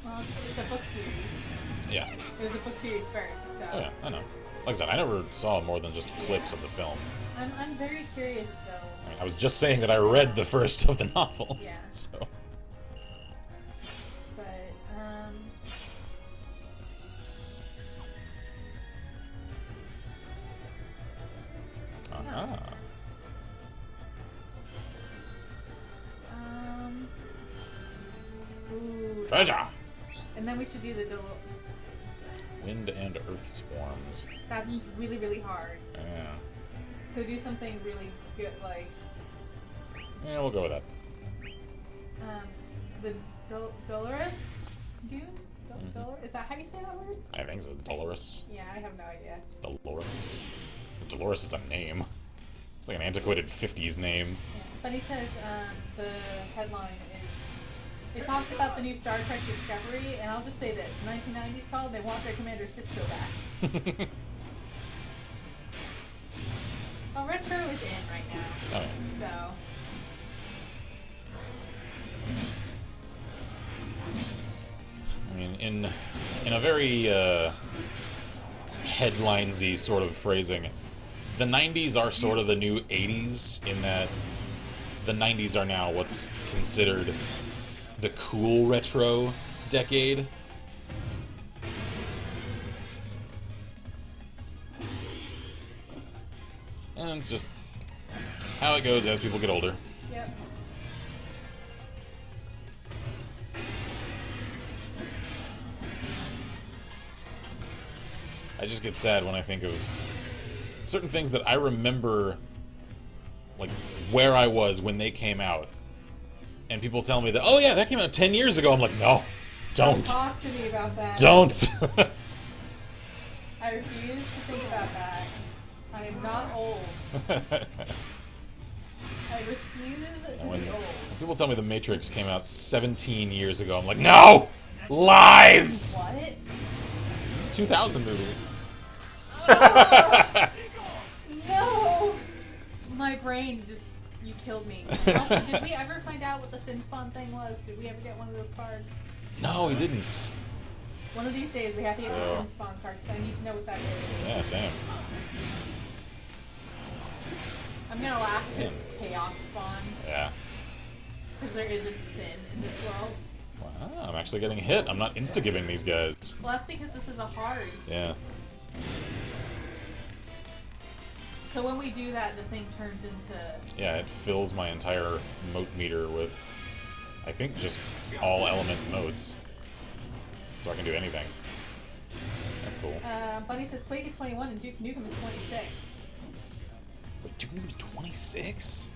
Well, it's a book series. Yeah. It was a book series first, so. Oh yeah, I know. Like I said, I never saw more than just clips of the film. I'm very curious though. I mean, I was just saying that I read the first of the novels, Yeah. so. But, Uh-huh. Ooh. Treasure! And then we should do the Wind and earth swarms. that one's really, really hard. Yeah. So do something really good, like, Yeah, we'll go with that. the Dolores Dunes? Mm-hmm. Is that how you say that word? I think so. Dolores. Yeah, I have no idea. Dolores. Dolores is a name. It's like an antiquated 50s name. Yeah. But he says the headline is, it talks about the new Star Trek Discovery, and I'll just say this, 1990s called, they want their Commander Sisko back. Well, Retro is in right now, Oh, yeah. so... I mean, in a very headlinesy sort of phrasing, the 90s are sort of the new 80s in that the 90s are now what's considered the cool retro decade. And it's just how it goes as people get older. Yep. I just get sad when I think of certain things that I remember, like, where I was when they came out. And people tell me that, oh yeah, that came out 10 years ago. I'm like, no, don't. Talk to me about that. Don't. I refuse to think about that. I am not old. I I refuse to When be old. people tell me The Matrix came out 17 years ago, I'm like, no! Lies! What? This is a 2000 movie. No! My brain just... You killed me. Also, did we ever find out what the Sin Spawn thing was? Did we ever get one of those cards? No, he didn't. One of these days we have to get the Sin Spawn card, so I need to know what that is. Yeah, same. I'm gonna laugh if it's Chaos Spawn, Yeah. because there isn't sin in this world. Wow, I'm actually getting hit. I'm not insta-giving these guys. Well, that's because this is a hard. Yeah. So when we do that, the thing turns into... Yeah, it fills my entire mote meter with, I think, just all element motes. So I can do anything. That's cool. Bunny says Quake is 21 and Duke Nukem is 26. Wait, Duke Nukem's 26?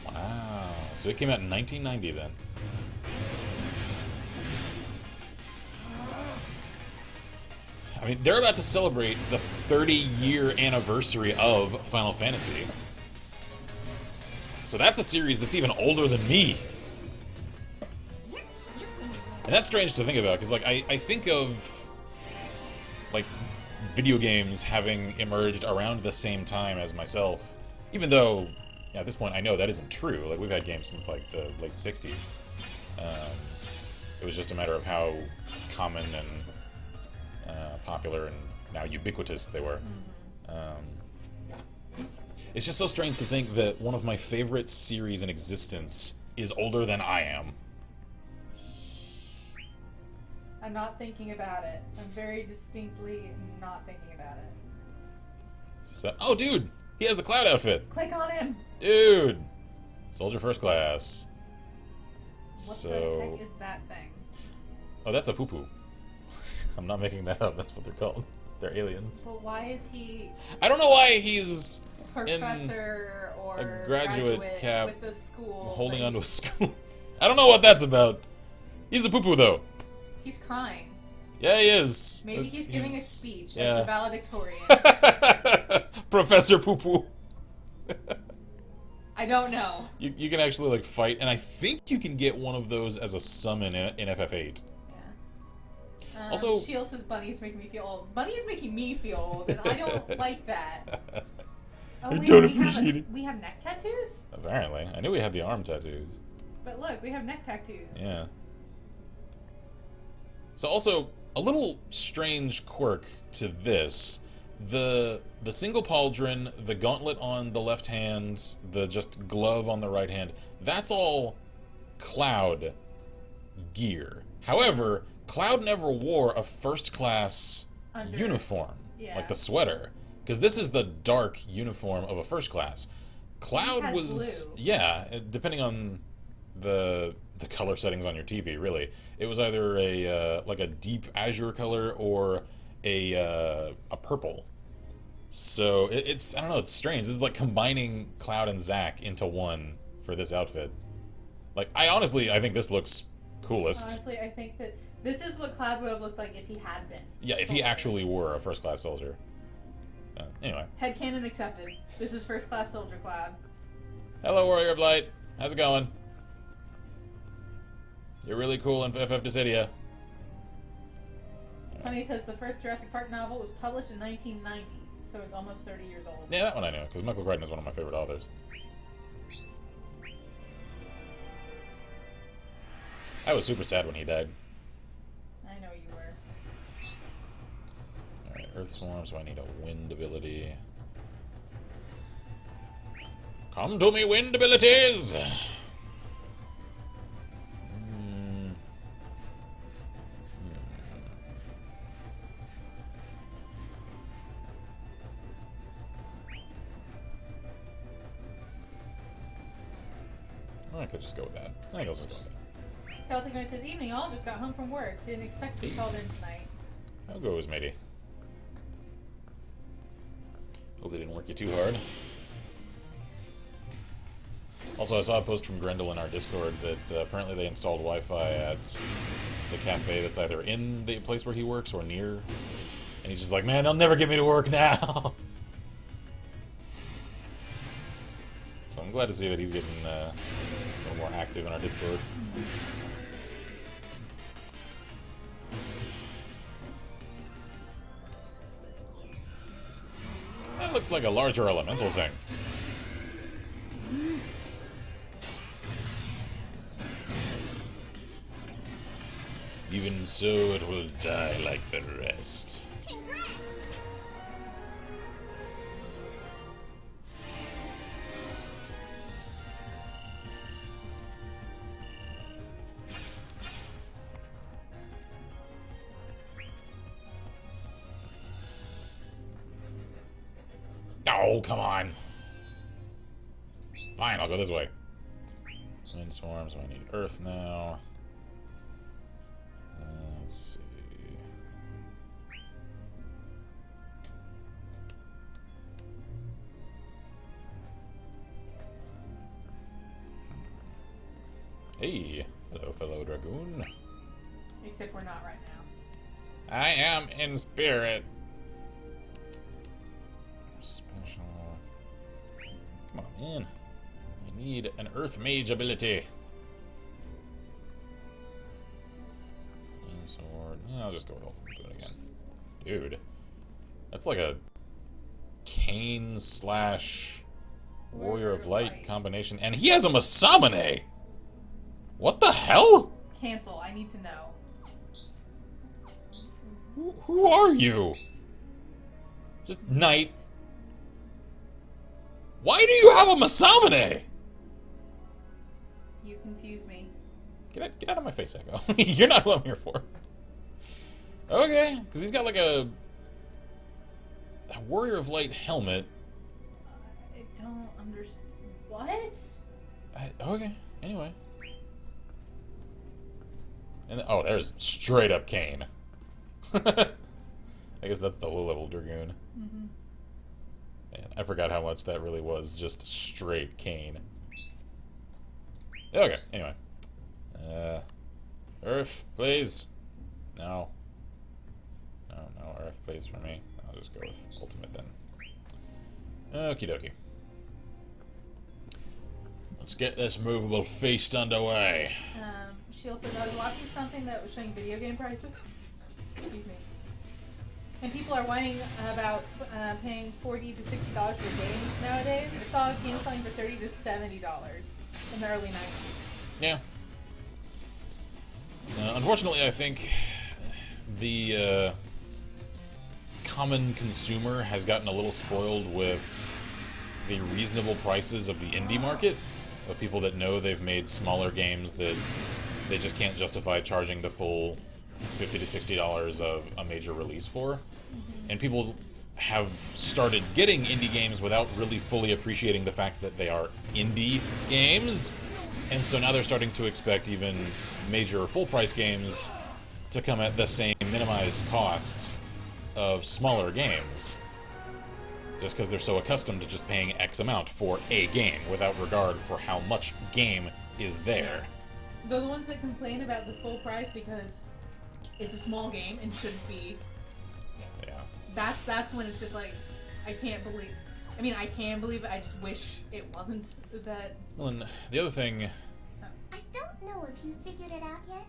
Wow. So it came out in 1990 then. I mean, they're about to celebrate the 30-year anniversary of Final Fantasy. So that's a series that's even older than me. And that's strange to think about, because like I think of like video games having emerged around the same time as myself, even though at this point I know that isn't true. Like we've had games since like the late 60s. It was just a matter of how common and popular and now ubiquitous they were. It's just so strange to think that one of my favorite series in existence is older than I am. I'm not thinking about it. I'm very distinctly not thinking about it. So, oh, dude! He has the Cloud outfit! Click on him! Dude! Soldier First Class. What the heck is that thing? Oh, that's a poo-poo. I'm not making that up. That's what they're called. They're aliens. Well, why is he I don't know why he's professor or a graduate cap with the school holding thing? onto a school. I don't know what that's about. He's a poo-poo, though. He's crying. Yeah, he is. Maybe he's giving a speech yeah. as the valedictorian. Professor Poo-poo. I don't know. You can actually like fight, and I think you can get one of those as a summon in FF8. Yeah. Also, Shield says Bunny's making me feel old. Bunny is making me feel old, and I don't like that. Oh, I wait, don't appreciate it. We have neck tattoos? Apparently. I knew we had the arm tattoos. But look, we have neck tattoos. Yeah. So also, a little strange quirk to this. The single pauldron, the gauntlet on the left hand, the just glove on the right hand, that's all Cloud gear. However, Cloud never wore a first-class uniform, like the sweater, because this is the dark uniform of a first class. Cloud was blue. Yeah, depending on the color settings on your TV, really. It was either a like a deep azure color or a purple. So it's I don't know, it's strange. This is like combining Cloud and Zack into one for this outfit. Like I think this looks coolest. Honestly, I think that this is what Cloud would have looked like if he had been. Yeah, if he actually were a first class soldier. Anyway. Headcanon accepted. This is first class soldier Cloud. Hello, Warrior Blight. How's it going? You're really cool in FF Dissidia. Funny says the first Jurassic Park novel was published in 1990, so it's almost 30 years old. Yeah, that one I know, because Michael Crichton is one of my favorite authors. I was super sad when he died. I know you were. Alright, Earth Swarm, so I need a wind ability. Come to me, wind abilities! I could just go with that. I think I'll just go with that. Celtic Knight says, evening all, just got home from work. Didn't expect to be called in tonight. I'll go with matey. Hope they didn't work you too hard. Also, I saw a post from Grendel in our Discord that apparently they installed Wi-Fi at the cafe that's either in the place where he works or near. And he's just like, man, they'll never get me to work now. So glad to see that he's getting a little more active in our Discord. That looks like a larger elemental thing. Even so, it will die like the rest. Oh, come on. Fine, I'll go this way. Wind swarm, so I need earth now. Let's see. Hey, hello, fellow dragoon. Except we're not right now. I am in spirit. Special. Come on in. I need an earth mage ability. Sword. Yeah, I'll just go with Ultimate Boon again. Dude. That's like a Kane / Warrior of Light combination. And he has a Masamune! What the hell? Cancel. I need to know. Who are you? Just knight. Why do you have a Masamune? You confuse me. Get out of my face, Echo. You're not who I'm here for. Okay, because he's got like a Warrior of Light helmet. I don't understand. What? Okay, anyway. And oh, there's straight up Kane. I guess that's the low-level Dragoon. Mm-hmm. Man, I forgot how much that really was, just straight Kane. Okay, anyway. Earth, please. No. No, Earth, please, for me. I'll just go with Ultimate then. Okie dokie. Let's get this movable feast underway. She also said, I was watching something that was showing video game prices. Excuse me. And people are whining about paying $40 to $60 for a game nowadays. I saw a game selling for $30 to $70 in the early 90s. Yeah. Unfortunately, I think the common consumer has gotten a little spoiled with the reasonable prices of the indie market, of people that know they've made smaller games that they just can't justify charging the full $50 to $60 of a major release for. And people have started getting indie games without really fully appreciating the fact that they are indie games. And so now they're starting to expect even major full-price games to come at the same minimized cost of smaller games. Just because they're so accustomed to just paying X amount for a game without regard for how much game is there. They're the ones that complain about the full price because it's a small game and shouldn't be. Yeah. That's when it's just like, I can't believe. I mean, I can believe it. I just wish it wasn't that. Well, and the other thing. I don't know if you figured it out yet,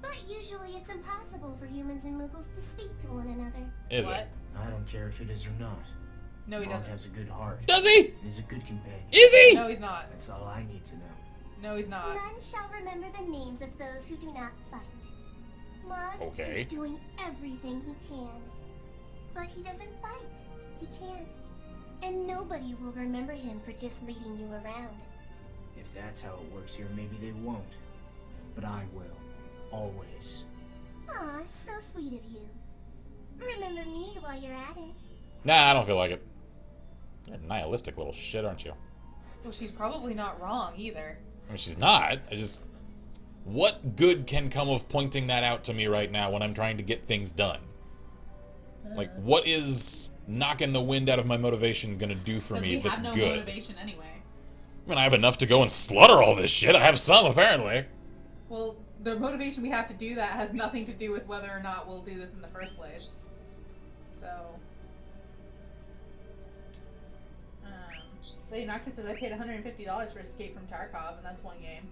but usually it's impossible for humans and Muggles to speak to one another. Is What? it? I don't care if it is or not. No, he Mog doesn't. has a good heart. Does he? And is a good companion. Is he? No, he's not. That's all I need to know. No, he's not. None shall remember the names of those who do not fight. Mog Okay. is doing everything he can. But he doesn't fight. He can't. And nobody will remember him for just leading you around. If that's how it works here, maybe they won't. But I will. Always. Aw, so sweet of you. Remember me while you're at it. Nah, I don't feel like it. You're a nihilistic little shit, aren't you? Well, she's probably not wrong either. I mean, she's not. I just... What good can come of pointing that out to me right now when I'm trying to get things done? Like, what is knocking the wind out of my motivation gonna do for me We that's have no good? motivation anyway. I mean, I have enough to go and slaughter all this shit. I have some, apparently. Well, the motivation we have to do that has nothing to do with whether or not we'll do this in the first place. So, Noctis says I paid $150 for Escape from Tarkov, and that's one game.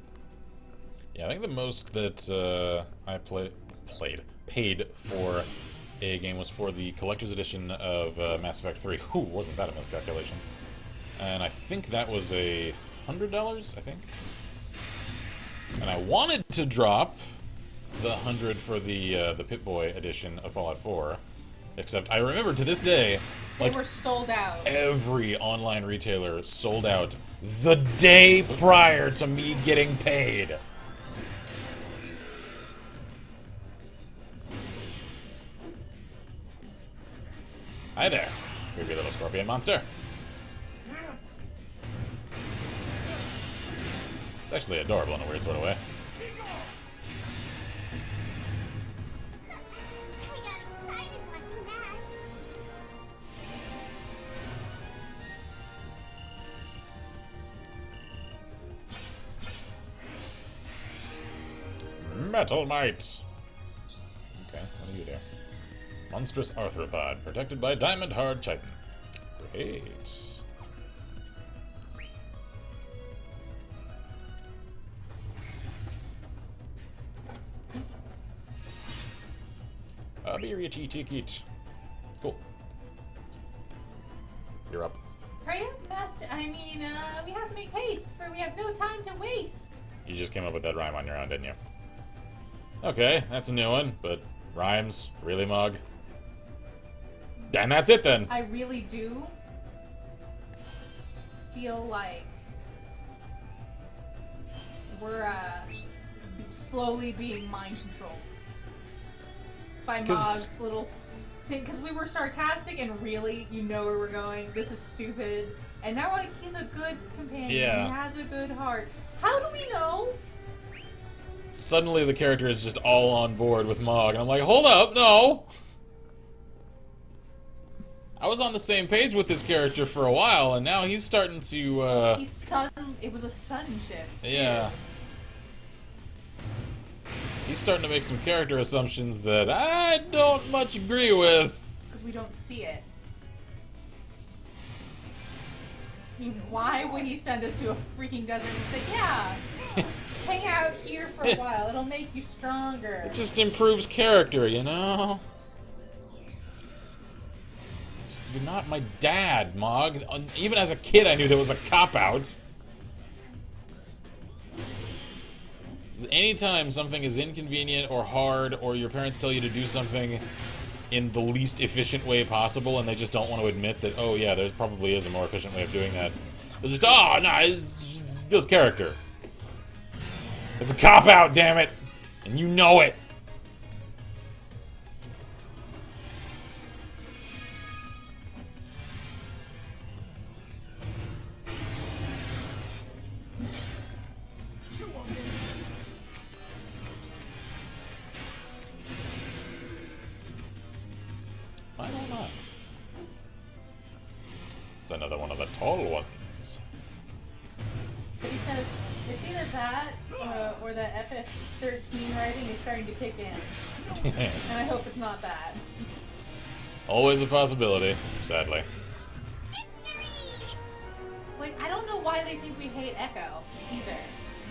Yeah, I think the most that I paid for a game was for the collector's edition of Mass Effect 3. Whew, wasn't that a miscalculation? And I think that was $100, I think. And I wanted to drop the 100 for the Pip-Boy edition of Fallout 4, except I remember to this day, They were sold out. Every online retailer sold out the day prior to me getting paid. Hi there, creepy little scorpion monster. It's actually adorable in a weird sort of way. We got excited watching that. Metal Mite! Okay, what are you there? Monstrous arthropod, protected by diamond hard chitin. Great. Cool. You're up. Hurry up, Master. We have to make haste, for we have no time to waste. You just came up with that rhyme on your own, didn't you? Okay, that's a new one, but rhymes, really, Mog? And that's it then. I really do feel like we're slowly being mind controlled by Mog's little thing. Because we were sarcastic and really, you know where we're going. This is stupid. And now we're like, he's a good companion. Yeah. He has a good heart. How do we know? Suddenly the character is just all on board with Mog, and I'm like, hold up, no! I was on the same page with this character for a while, and now he's starting to, It was a sudden shift. Too. yeah. He's starting to make some character assumptions that I don't much agree with. It's because we don't see it. I mean, why would he send us to a freaking desert and say, yeah, hang out here for a while, it'll make you stronger. It just improves character, you know? You're not my dad, Mog. Even as a kid, I knew there was a cop-out. Anytime something is inconvenient or hard, or your parents tell you to do something in the least efficient way possible, and they just don't want to admit that, oh yeah, there probably is a more efficient way of doing that. They're just, oh, no, it's just character. It's a cop-out, damn it! And you know it! Why not? It's another one of the tall ones. But he says, it's either that, or the FF13 writing is starting to kick in. And I hope it's not that. Always a possibility, sadly. Like, I don't know why they think we hate Echo, either.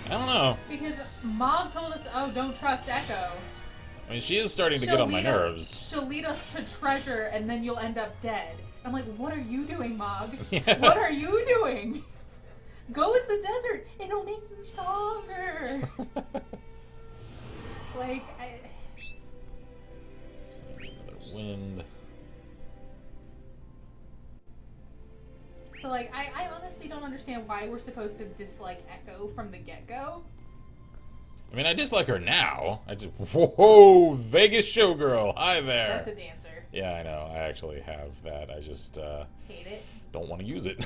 I don't know. Because Mog told us, oh, don't trust Echo. I mean, she is starting to get on my nerves. She'll lead us to treasure, and then you'll end up dead. I'm like, what are you doing, Mog? Yeah. What are you doing? Go in the desert, it'll make you stronger. Like, Another wind. So, like, I honestly don't understand why we're supposed to dislike Echo from the get-go. I mean, I dislike her now. I just, whoa, Vegas showgirl, hi there. That's a dancer. Yeah, I know. I actually have that. I just Hate it. don't want to use it.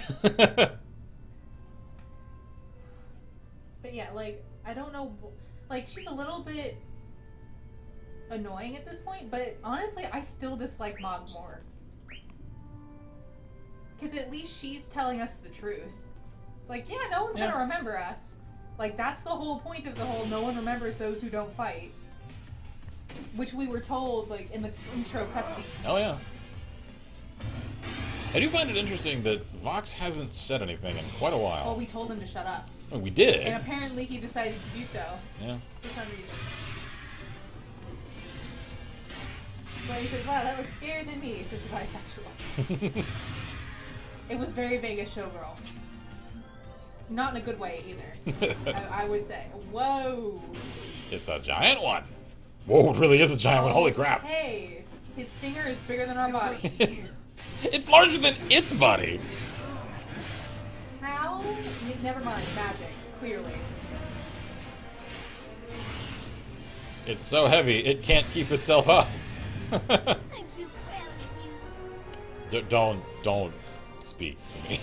But yeah, like, I don't know, like, she's a little bit annoying at this point, but honestly, I still dislike Mog more. Because at least she's telling us the truth. It's like, yeah, no one's gonna remember us. Like, that's the whole point of the whole no one remembers those who don't fight. Which we were told, like, in the intro cutscene. Oh, yeah. I do find it interesting that Vox hasn't said anything in quite a while. Well, we told him to shut up. Oh, we did. And apparently he decided to do so. Yeah. For some reason. But he says, wow, that looks scarier than me, says the bisexual. It was very Vegas showgirl. Not in a good way, either. I would say. Whoa! It's a giant one. Whoa, it really is a giant one. Holy crap. Hey! His stinger is bigger than our body. It's larger than its body. How? Never mind. Magic. Clearly. It's so heavy, it can't keep itself up. I'm too proud of you. Don't speak to me.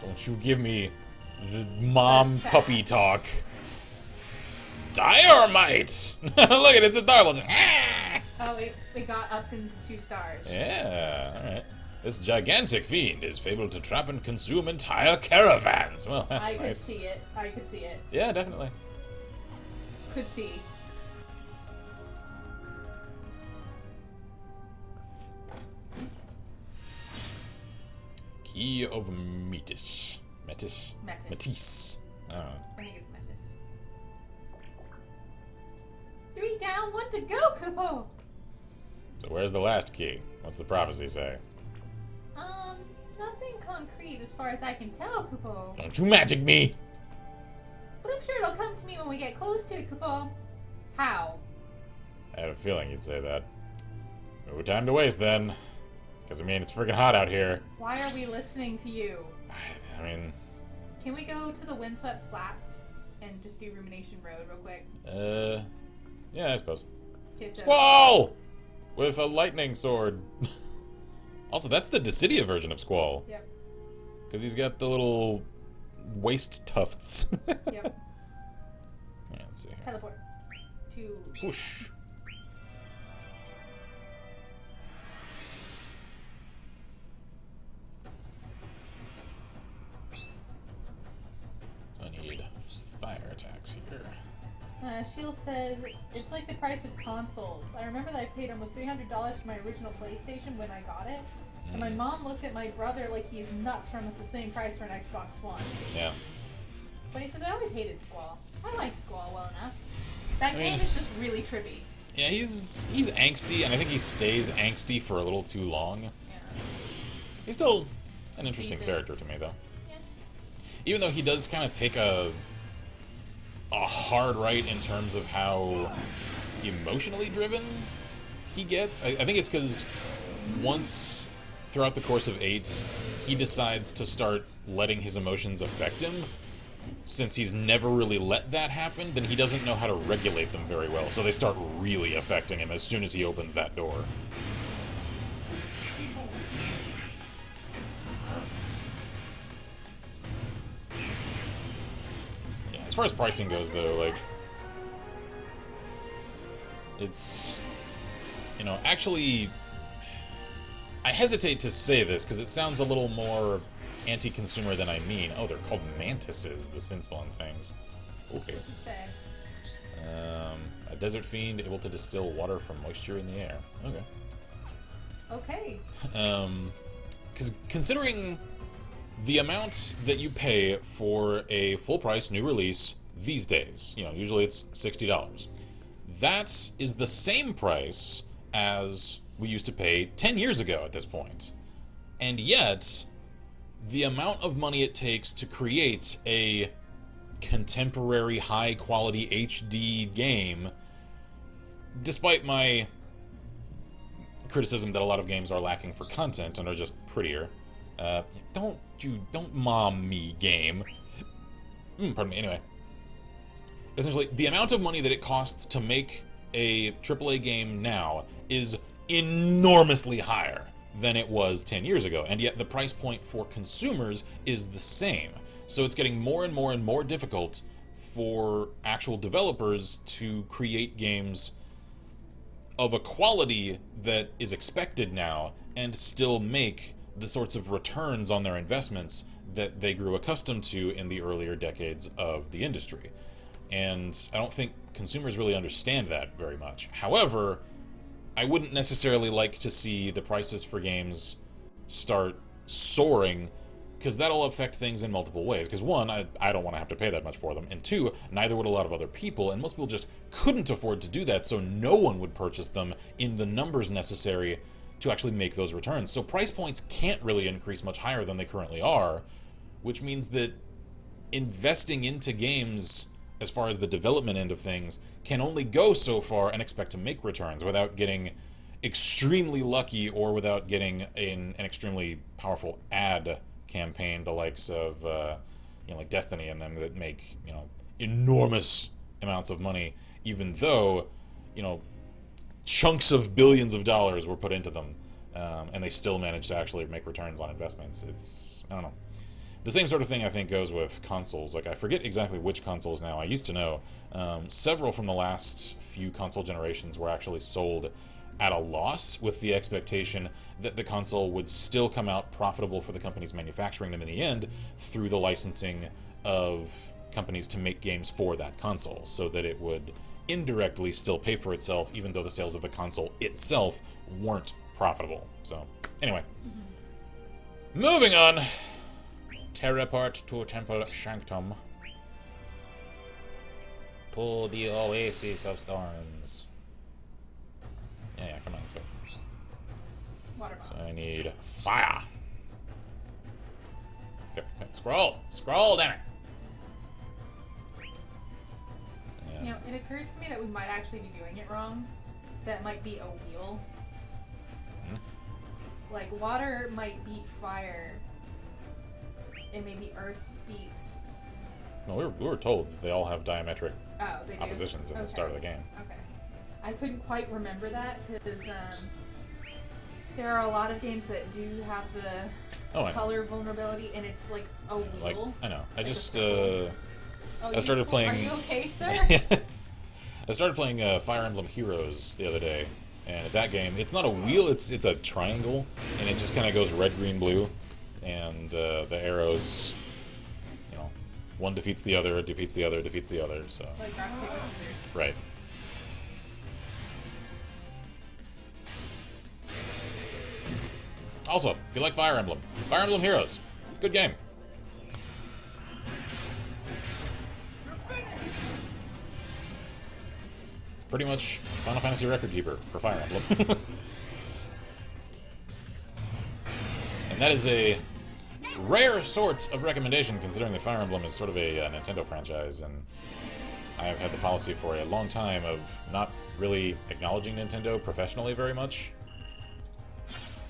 Don't you give me the mom puppy talk. Dynamite! Look at it, it's adorable. Oh, it got up into 2 stars. Yeah, alright. This gigantic fiend is fabled to trap and consume entire caravans. Well, that's I could nice. see it. I could see it. Yeah, definitely. Could see. Key of Metis. Metis? Metis. Matisse. I don't know. I think it's Metis. 3 down, 1 to go, Kupo! So where's the last key? What's the prophecy say? Nothing concrete as far as I can tell, Kupo. Don't you magic me! But I'm sure it'll come to me when we get close to it, Kupo. How? I had a feeling you'd say that. No time to waste then. Because, I mean, it's freaking hot out here. Why are we listening to you? I mean... Can we go to the Windswept Flats and just do Rumination Road real quick? Yeah, I suppose. Okay, so... Squall! With a lightning sword. Also, that's the Dissidia version of Squall. Yep. Because he's got the little waist tufts. Yep. Yeah, let's see here. Teleport. To... Whoosh. So I need fire attacks here. Shield says, it's like the price of consoles. I remember that I paid almost $300 for my original PlayStation when I got it. And my mom looked at my brother like he's nuts for almost the same price for an Xbox One. Yeah. But he says, I always hated Squall. I like Squall well enough. That I game mean- is just really trippy. Yeah, he's angsty, and I think he stays angsty for a little too long. Yeah. He's still an interesting Decent. character to me, though. Yeah. Even though he does kind of take a hard right in terms of how emotionally driven he gets. I think it's because once throughout the course of 8, he decides to start letting his emotions affect him. Since he's never really let that happen, then he doesn't know how to regulate them very well. So they start really affecting him as soon as he opens that door. Yeah, as far as pricing goes, though, like... It's... You know, actually... I hesitate to say this, because it sounds a little more anti-consumer than I mean. Oh, they're called mantises, the sin-spawn things. Okay. Say. A desert fiend able to distill water from moisture in the air. Okay. Okay. Because considering the amount that you pay for a full-price new release these days, you know, usually it's $60. That is the same price as we used to pay 10 years ago at this point. And yet, the amount of money it takes to create a contemporary, high-quality HD game, despite my criticism that a lot of games are lacking for content and are just prettier. Don't mom me, game. Pardon me, anyway. Essentially, the amount of money that it costs to make a AAA game now is enormously higher than it was 10 years ago, and yet the price point for consumers is the same. So it's getting more and more and more difficult for actual developers to create games of a quality that is expected now and still make the sorts of returns on their investments that they grew accustomed to in the earlier decades of the industry. And I don't think consumers really understand that very much. However, I wouldn't necessarily like to see the prices for games start soaring, because that'll affect things in multiple ways. Because one, I don't want to have to pay that much for them, and two, neither would a lot of other people, and most people just couldn't afford to do that, so no one would purchase them in the numbers necessary to actually make those returns. So price points can't really increase much higher than they currently are, which means that investing into games, as far as the development end of things, can only go so far and expect to make returns without getting extremely lucky or without getting an extremely powerful ad campaign, the likes of like Destiny and them, that make enormous amounts of money, even though chunks of billions of dollars were put into them, and they still manage to actually make returns on investments. It's, I don't know. The same sort of thing I think goes with consoles. Like, I forget exactly which consoles now. I used to know. Several from the last few console generations were actually sold at a loss, with the expectation that the console would still come out profitable for the companies manufacturing them in the end through the licensing of companies to make games for that console, so that it would indirectly still pay for itself, even though the sales of the console itself weren't profitable. So, anyway. Moving on. Teleport to Temple Sanctum. To the Oasis of Storms. Yeah, come on, let's go. Water boss. So I need fire. Okay, scroll, damn it. Yeah. It occurs to me that we might actually be doing it wrong. That might be a wheel. Like, water might beat fire, and maybe earth beats... No, we were told that they all have diametric they do? oppositions at the start of the game. Okay. I couldn't quite remember that, because there are a lot of games that do have the color vulnerability, and it's like a wheel. Like, I know. I like just, I started playing... Are you okay, sir? I started playing Fire Emblem Heroes the other day, and that game, it's not a wheel, it's a triangle, and it just kind of goes red, green, blue, and the arrows, one defeats the other, defeats the other, defeats the other, so... Like rock, paper, scissors. Right. Also, if you like Fire Emblem Heroes, good game. It's pretty much Final Fantasy Record Keeper for Fire Emblem. And that is a rare sort of recommendation, considering that Fire Emblem is sort of a Nintendo franchise, and I have had the policy for a long time of not really acknowledging Nintendo professionally very much,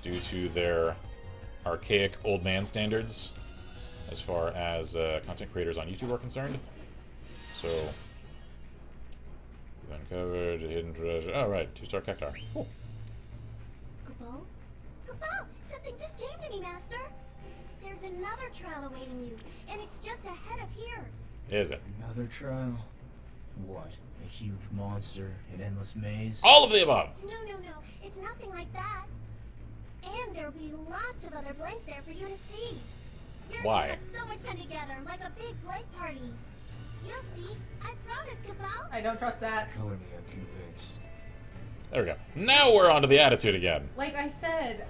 due to their archaic old man standards as far as content creators on YouTube are concerned. So, you've uncovered hidden treasure. Oh, right, 2-star Cactar. Cool. Kupo? Kupo! Something just came to me, Master! There's another trial awaiting you, and it's just ahead of here. Is it? Another trial? What? A huge monster, an endless maze? All of the above! No, it's nothing like that. And there'll be lots of other blanks there for you to see. You're Why? gonna have so much fun together, like a big blank party. You'll see. I promise, Kupo. I don't trust that. Color me unconvinced. There we go. Now we're on to the attitude again. Like I said,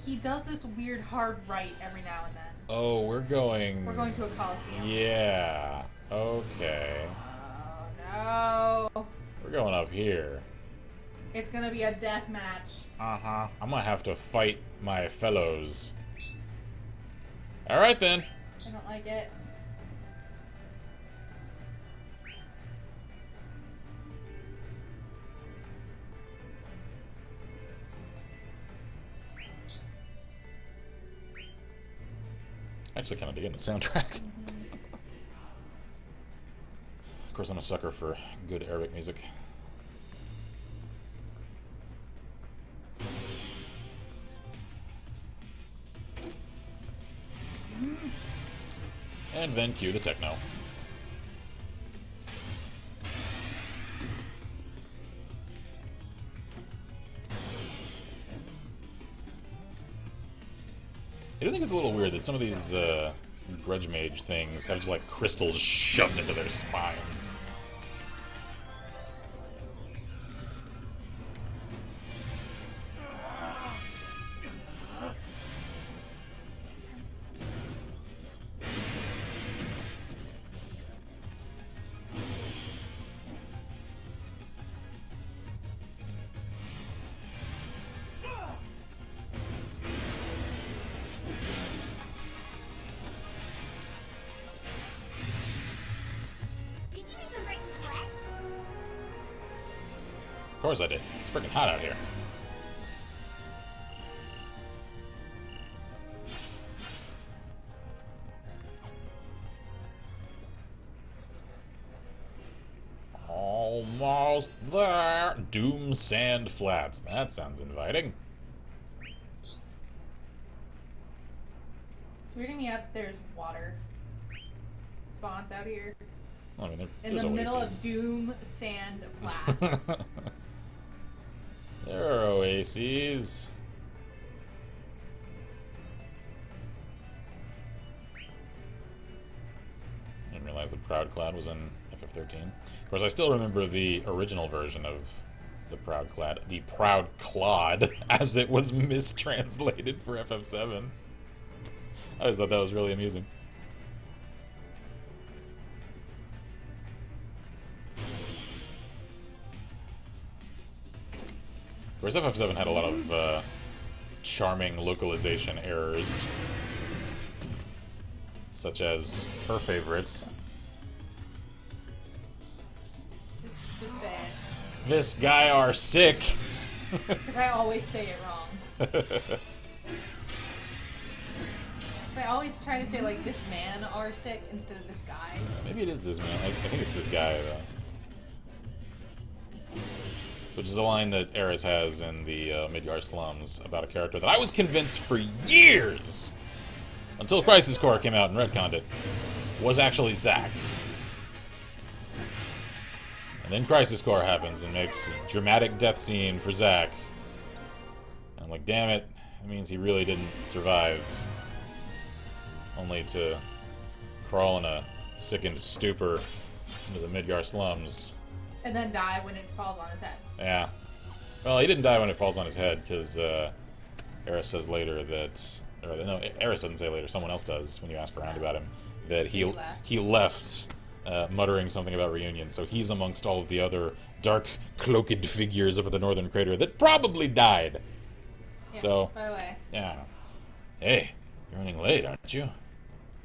he does this weird hard right every now and then. Oh, we're going to a coliseum. Yeah. Okay. Oh no. We're going up here. It's gonna be a death match. Uh-huh. I'm gonna have to fight my fellows. Alright then. I don't like it. Actually kind of digging the soundtrack. Of course, I'm a sucker for good Arabic music. And then cue the techno. I do think it's a little weird that some of these grudge mage things have like crystals shoved into their spines. Of course I did. It's freaking hot out here. Almost there. Doom Sand Flats. That sounds inviting. It's weirding me out that there's water spawns out here. Well, I mean, In there's the middle oases. of Doom Sand Flats. There are oases. I didn't realize the Proud Cloud was in FF13. Of course, I still remember the original version of the Proud Cloud, the Proud Clod, as it was mistranslated for FF7. I always thought that was really amusing. Of course, FF7 had a lot of charming localization errors, such as her favorites. Just say it. This guy are sick. Because I always say it wrong. Because I always try to say, like, this man are sick instead of this guy. Maybe it is this man. I think it's this guy, though. Which is a line that Eris has in the Midgar slums about a character that I was convinced for years, until Crisis Core came out and retconned it, was actually Zack. And then Crisis Core happens and makes a dramatic death scene for Zack. And I'm like, damn it, that means he really didn't survive. Only to crawl in a sickened stupor into the Midgar slums. And then die when it falls on his head. Yeah. Well, he didn't die when it falls on his head, because Eris says later that... Or, no, Eris doesn't say later, someone else does, when you ask around about him, that he left muttering something about reunion. So he's amongst all of the other dark, cloaked figures up at the northern crater that probably died. Yeah, So, by the way. yeah. Hey, you're running late, aren't you?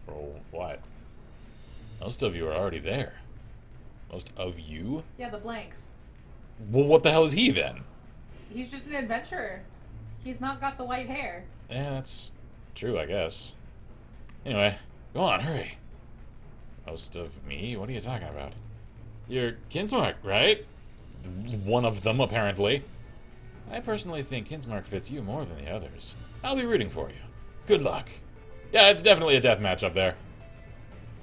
For what? Most of you are already there. Most of you? Yeah, the blanks. Well, what the hell is he, then? He's just an adventurer. He's not got the white hair. Yeah, that's true, I guess. Anyway, go on, hurry. Most of me? What are you talking about? You're Kinsmark, right? One of them, apparently. I personally think Kinsmark fits you more than the others. I'll be rooting for you. Good luck. Yeah, it's definitely a deathmatch up there.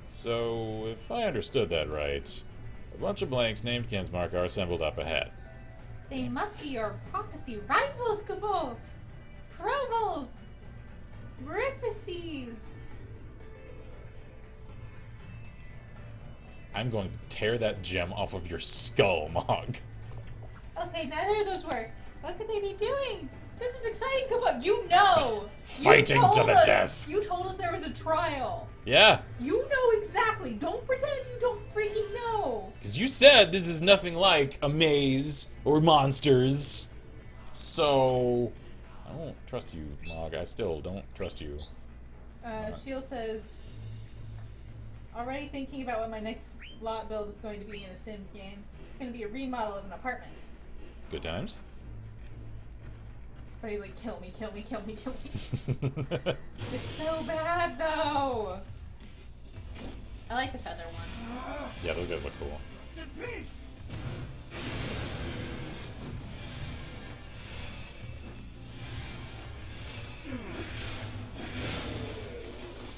So, if I understood that right, a bunch of blanks named Kinsmark are assembled up ahead. They must be your prophecy rivals, kupo! Provals! Revisionist! I'm going to tear that gem off of your skull, Mog. Okay, neither of those work. What could they be doing? This is exciting, kupo! You know! Fighting You to told the us. death. You told us there was a trial. Yeah, You know exactly. Don't pretend you don't freaking know. because you said this is nothing like a maze or monsters. So, I don't trust you, Mog. I still don't trust you. Shield says, already thinking about what my next lot build is going to be in a Sims game. It's going to be a remodel of an apartment. Good times. But he's like, kill me, kill me, kill me, kill me. It's so bad, though. I like the feather one. Yeah, those guys look cool.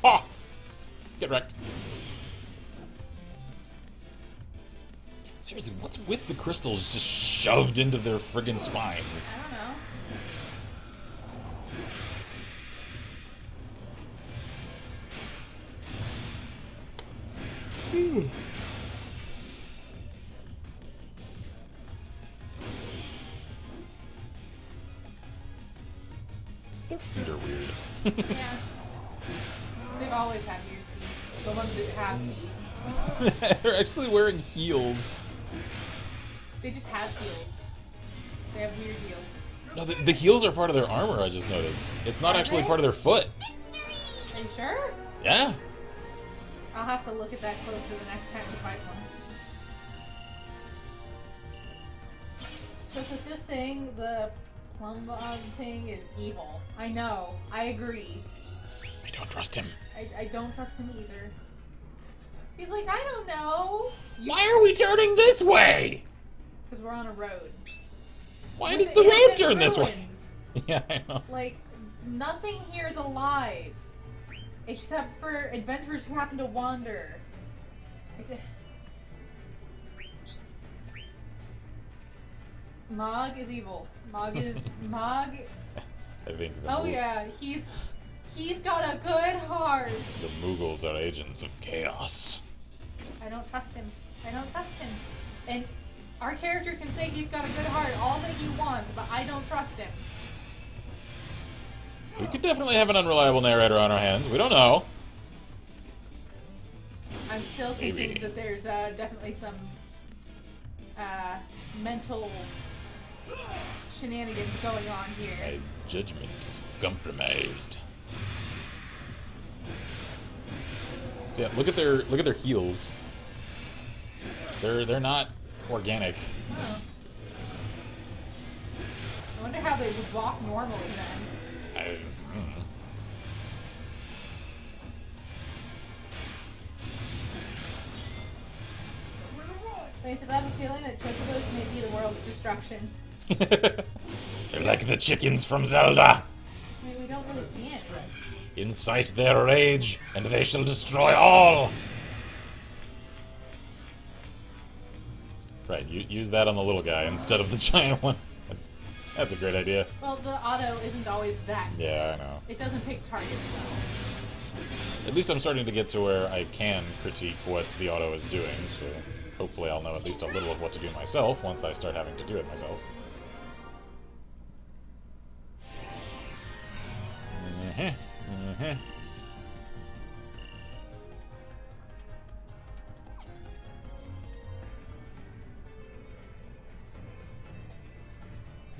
Ha! Get wrecked. Seriously, what's with the crystals just shoved into their friggin' spines? I don't know. Their feet are weird. Yeah. They've always had weird feet. The ones that have feet. They're actually wearing heels. They just have heels. They have weird heels. No, the heels are part of their armor, I just noticed. It's not Are actually they? part of their foot. Are you sure? Yeah. I'll have to look at that closer the next time we fight one. So it's just saying the plum thing is evil. I know. I agree. I don't trust him. I don't trust him either. He's like, I don't know. Why are we turning this way? Because we're on a road. Why With does the road innocent turn this way? ruins. Yeah, I know. Like, nothing here is alive. Except for adventurers who happen to wander. Mog is evil. Mog. I think Oh yeah, he's got a good heart. the Moogles are agents of chaos. I don't trust him. And our character can say he's got a good heart all that he wants, but I don't trust him. We could definitely have an unreliable narrator on our hands. We don't know. I'm still thinking Maybe. that there's definitely some mental shenanigans going on here. My judgment is compromised. So yeah, look at their heels. They're not organic. Oh. I wonder how they would walk normally then. Like I said, I have a feeling that chocobos may be the world's destruction. They're like the chickens from Zelda. I mean, we don't really see it. Incite their rage, and they shall destroy all. Right, use that on the little guy instead of the giant one. That's a great idea. Well, the auto isn't always that. Yeah, I know. It doesn't pick targets well. At least I'm starting to get to where I can critique what the auto is doing, so hopefully I'll know at least a little of what to do myself once I start having to do it myself.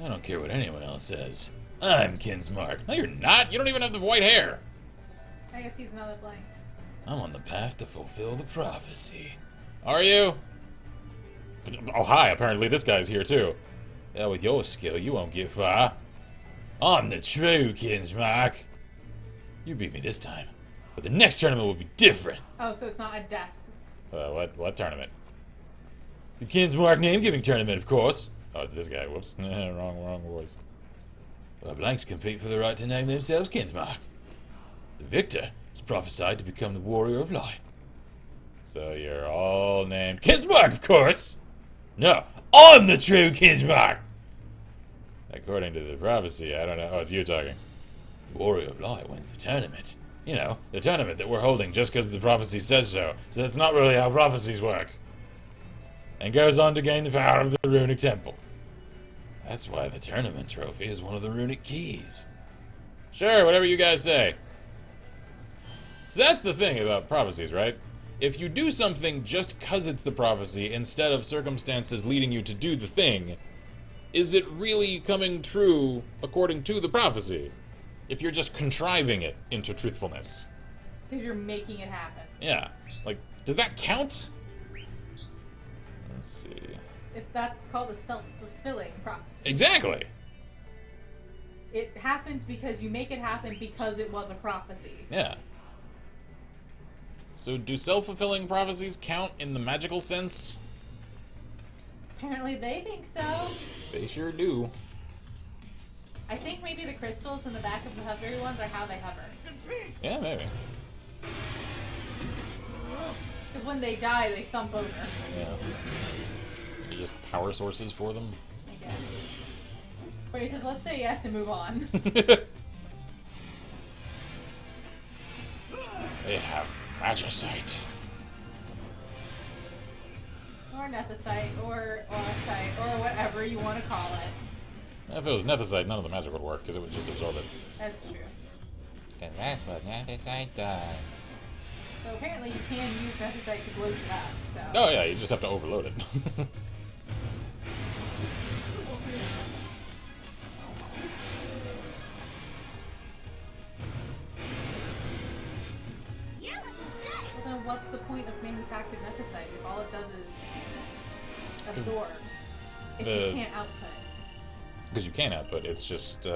I don't care what anyone else says. I'm Kinsmark. No, you're not. You don't even have the white hair. I guess he's another blank. I'm on the path to fulfill the prophecy. Are you? Oh, hi. Apparently this guy's here, too. Yeah, with your skill, you won't get far. I'm the true Kinsmark. You beat me this time, but the next tournament will be different. Oh, so it's not a death. What tournament? The Kinsmark name-giving tournament, of course. Oh, it's this guy. Whoops. wrong voice. Well, blanks compete for the right to name themselves Kinsmark. The victor is prophesied to become the warrior of light. So you're all named Kinsmark, of course. No, I'm the true Kinsmark. According to the prophecy, I don't know. Oh, it's you talking. The warrior of light wins the tournament. You know, the tournament that we're holding just because the prophecy says so. So that's not really how prophecies work. And goes on to gain the power of the runic temple. That's why the tournament trophy is one of the runic keys. Sure, whatever you guys say. So that's the thing about prophecies, right? If you do something just because it's the prophecy instead of circumstances leading you to do the thing, is it really coming true according to the prophecy? If you're just contriving it into truthfulness. Because you're making it happen. Yeah. Like, does that count? Let's see. That's called a self-fulfilling prophecy. Exactly. It happens because you make it happen because it was a prophecy. Yeah. So do self-fulfilling prophecies count in the magical sense? Apparently they think so. They sure do. I think maybe the crystals in the back of the hovery ones are how they hover. Yeah, maybe. Because when they die, they thump over, Yeah. They're just power sources for them. I guess. Wait, he says, let's say yes and move on. They have magicite. Or nethicite, or auracite, or whatever you want to call it. If it was nethicite, none of the magic would work because it would just absorb it. That's true. And that's what nethicite does. So apparently you can use nethicite to blow it up, so... Oh yeah, you just have to overload it. Well then what's the point of manufactured nethicite if all it does is absorb? If you can't output. Because you can output, it's just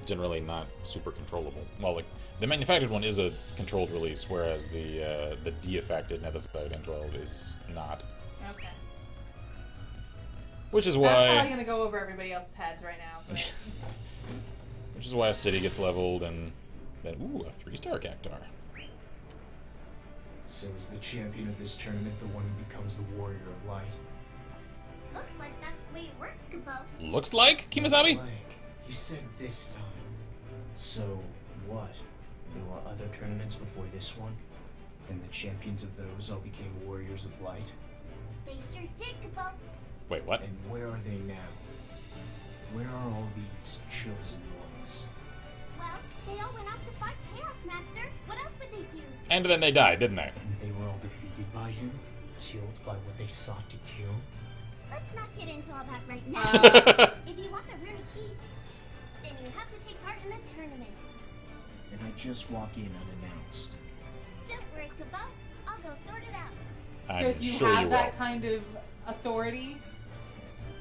generally not super controllable. Well, like the manufactured one is a controlled release, whereas the de-affected Nethicite N12 is not. Okay. Which is That's why. probably gonna go over everybody else's heads right now. But... Which is why a city gets leveled, and then ooh, a 3-star Cactar. So is the champion of this tournament the one who becomes the warrior of light? Looks like that's the way it works, kupo. Looks like Kimasabi. Like, you said this time. So, what? There were other tournaments before this one? And the champions of those all became warriors of light? They sure did, kupo. Wait, what? And where are they now? Where are all these chosen ones? Well, they all went off to fight Chaos Master. What else would they do? And then they died, didn't they? And they were all defeated by him? Killed by what they sought to kill? Let's not get into all that right now. If you want the runic key, then you have to take part in the tournament. And I just walk in unannounced. Don't worry, kupo. I'll go sort it out. I'm Because you sure have you that will. kind of authority.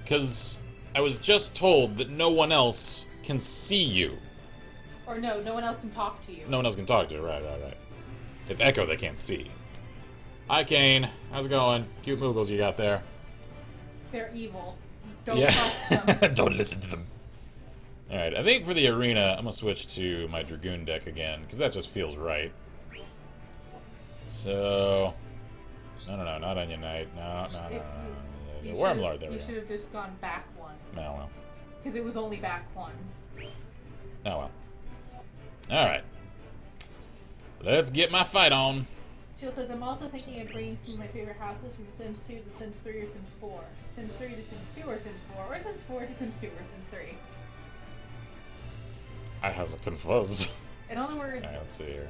Because I was just told that no one else can see you. Or no one else can talk to you. No one else can talk to. Right. It's Echo they can't see. Hi, Kane. How's it going? Cute Moogles you got there. They're evil. Don't Yeah. trust them. Don't listen to them. Alright, I think for the arena, I'm going to switch to my Dragoon deck again, because that just feels right. So... No, not Onion Knight. No. You Wormlord, there we You go. should have just gone back one. Oh, well. Because it was only back one. Oh, well. Alright. Let's get my fight on. Sheila says, I'm also thinking of bringing some of my favorite houses from Sims 2 to Sims 3 or Sims 4. Sims 3 to Sims 2 or Sims 4. Or Sims 4 to Sims 2 or Sims 3. I has a confuse. In other words, Alright, let's see here.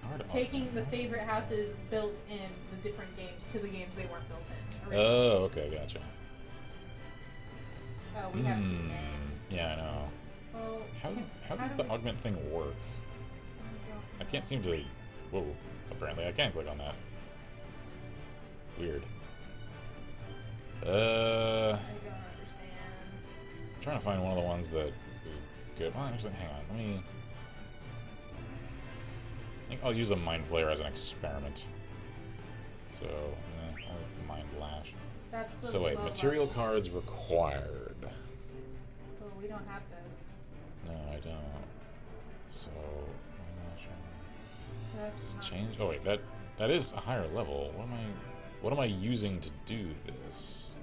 Card taking art. the favorite houses built in the different games to the games they weren't built in. originally. Oh, okay, gotcha. Oh, we have two Hmm. names. Yeah, I know. Well, How does do the we- augment thing work? I can't seem to... Whoa. Apparently I can click on that. Weird. I don't understand. I'm trying to find one of the ones that is good. Well, actually, hang on. Let me... I think I'll use a Mind Flayer as an experiment. So, I'll have Mind Lash. That's the So wait, low material level. cards required. Oh, we don't have those. No, I don't. So, Mind Lash... That's Does this not- change? Oh wait, that is a higher level. What am I using to do this?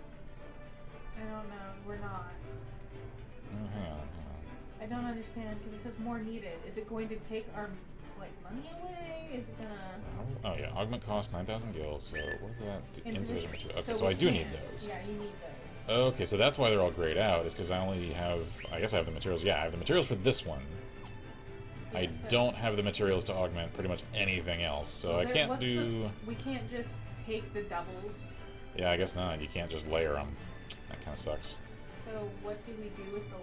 I don't know. We're not. Oh, hang on. I don't understand because it says more needed. Is it going to take our money away? Is it gonna Oh yeah, augment cost 9,000 gil. So what is that? Insufficient material. Okay, so we I do can. need those. Yeah, you need those. Okay, so that's why they're all grayed out. Is because I only have. I guess I have the materials. Yeah, I have the materials for this one. I Yeah, so- don't have the materials to augment pretty much anything else. So I There- can't what's do. We can't just take the doubles. Yeah, I guess not. You can't just layer them. That kind of sucks. So what do we do with the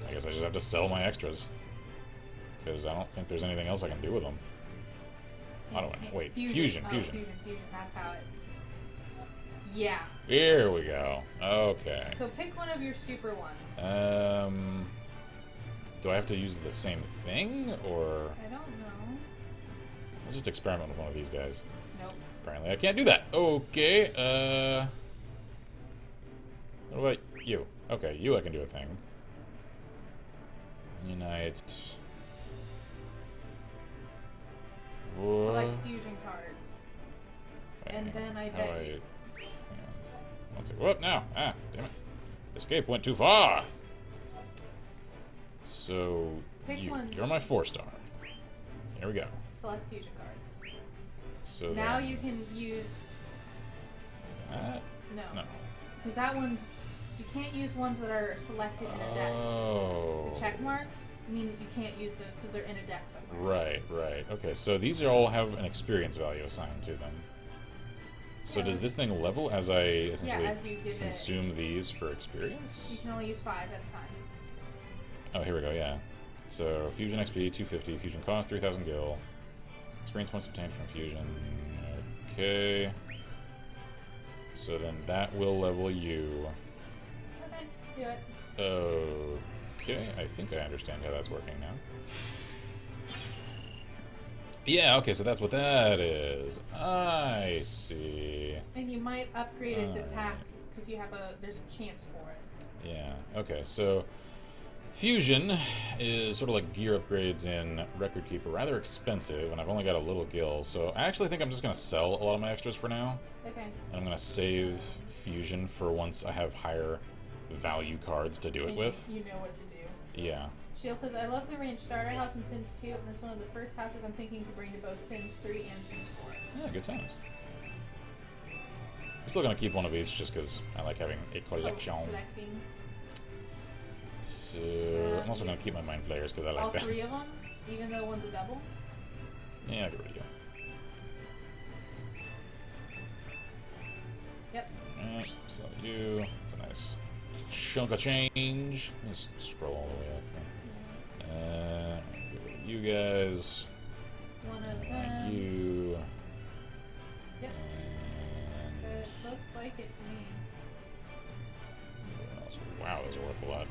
I guess I just have to sell my extras. Because I don't think there's anything else I can do with them. Auto wait, fusion. Oh, fusion. That's how it. Yeah. Here we go. Okay. So pick one of your super ones. Do I have to use the same thing, or I don't know. I'll just experiment with one of these guys? Nope. Apparently I can't do that. Okay, what about you? Okay, you I can do a thing. Unite. Select fusion cards. Wait, And hang on. then I How bet do you- Hang on. One second. Whoop, now! Ah, damn it. Escape went too far! So, Pick one. you're my 4-star. Here we go. Select fusion cards. So Now then, you can use that? no, No. because that one's you can't use ones that are selected in a deck. Oh. The check marks mean that you can't use those because they're in a deck somewhere. Right. Okay, so these are all have an experience value assigned to them. So Yeah. does this thing level as I essentially as you give it- consume these for You experience? can only use 5 at a time. Oh, here we go, yeah. So, fusion XP, 250, fusion cost, 3,000 gil. Experience points obtained from fusion. Okay. So then that will level you. Oh, Do it. Okay, I think I understand how that's working now. Yeah, okay, so that's what that is. I see. And you might upgrade its attack because there's a chance for it. Yeah, okay, so Fusion is sort of like gear upgrades in Record Keeper, rather expensive, and I've only got a little gil, so I actually think I'm just going to sell a lot of my extras for now. Okay. And I'm going to save Fusion for once I have higher value cards to do it And with. You know what to do. Yeah. Shield says, I love the range starter house in Sims 2, and it's one of the first houses I'm thinking to bring to both Sims 3 and Sims 4. Yeah, good times. I'm still going to keep one of each just because I like having a collection. Collecting. So, I'm also going to keep my Mind Flayers because I like All that. 3 of them, even though one's a double. Yeah, I'll get rid of you. Yep. Alright, sell you. It's a nice chunk of change. Let's scroll all the way up here. Get rid of you guys. One of And them. you. Yep. And It looks like it's me. what else? Wow, those are worth a lot.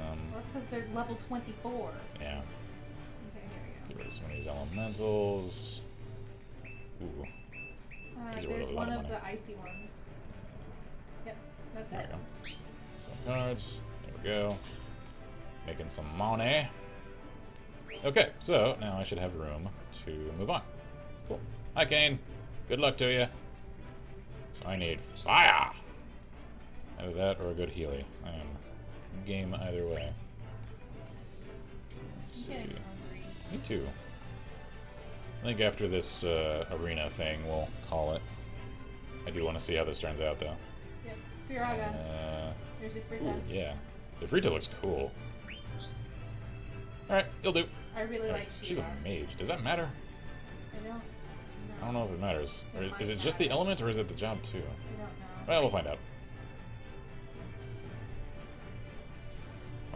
Well, that's because they're level 24. Yeah. Okay, here we Get rid of some of these elementals. Ooh. go. These are There's worth a lot one of of money. the icy ones. Yep, that's There it. we go. Some cards. There we go. Making some money. Okay, so now I should have room to move on. Cool. Hi, Kane. Good luck to you. So I need fire. Either that or a good Healy. I am game either way. Let's I'm see. getting hungry. Me too. I think after this arena thing, we'll call it. I do want to see how this turns out, though. Yep, Firaga. There's your Ooh, Frita. yeah. The Frita looks cool. Alright, you'll do. I really like She's a Shiva. mage. Does that matter? I don't know. I don't know if it matters. Or It is it might just the matter. element, or is it the job, too? I don't know. Well, we'll find out.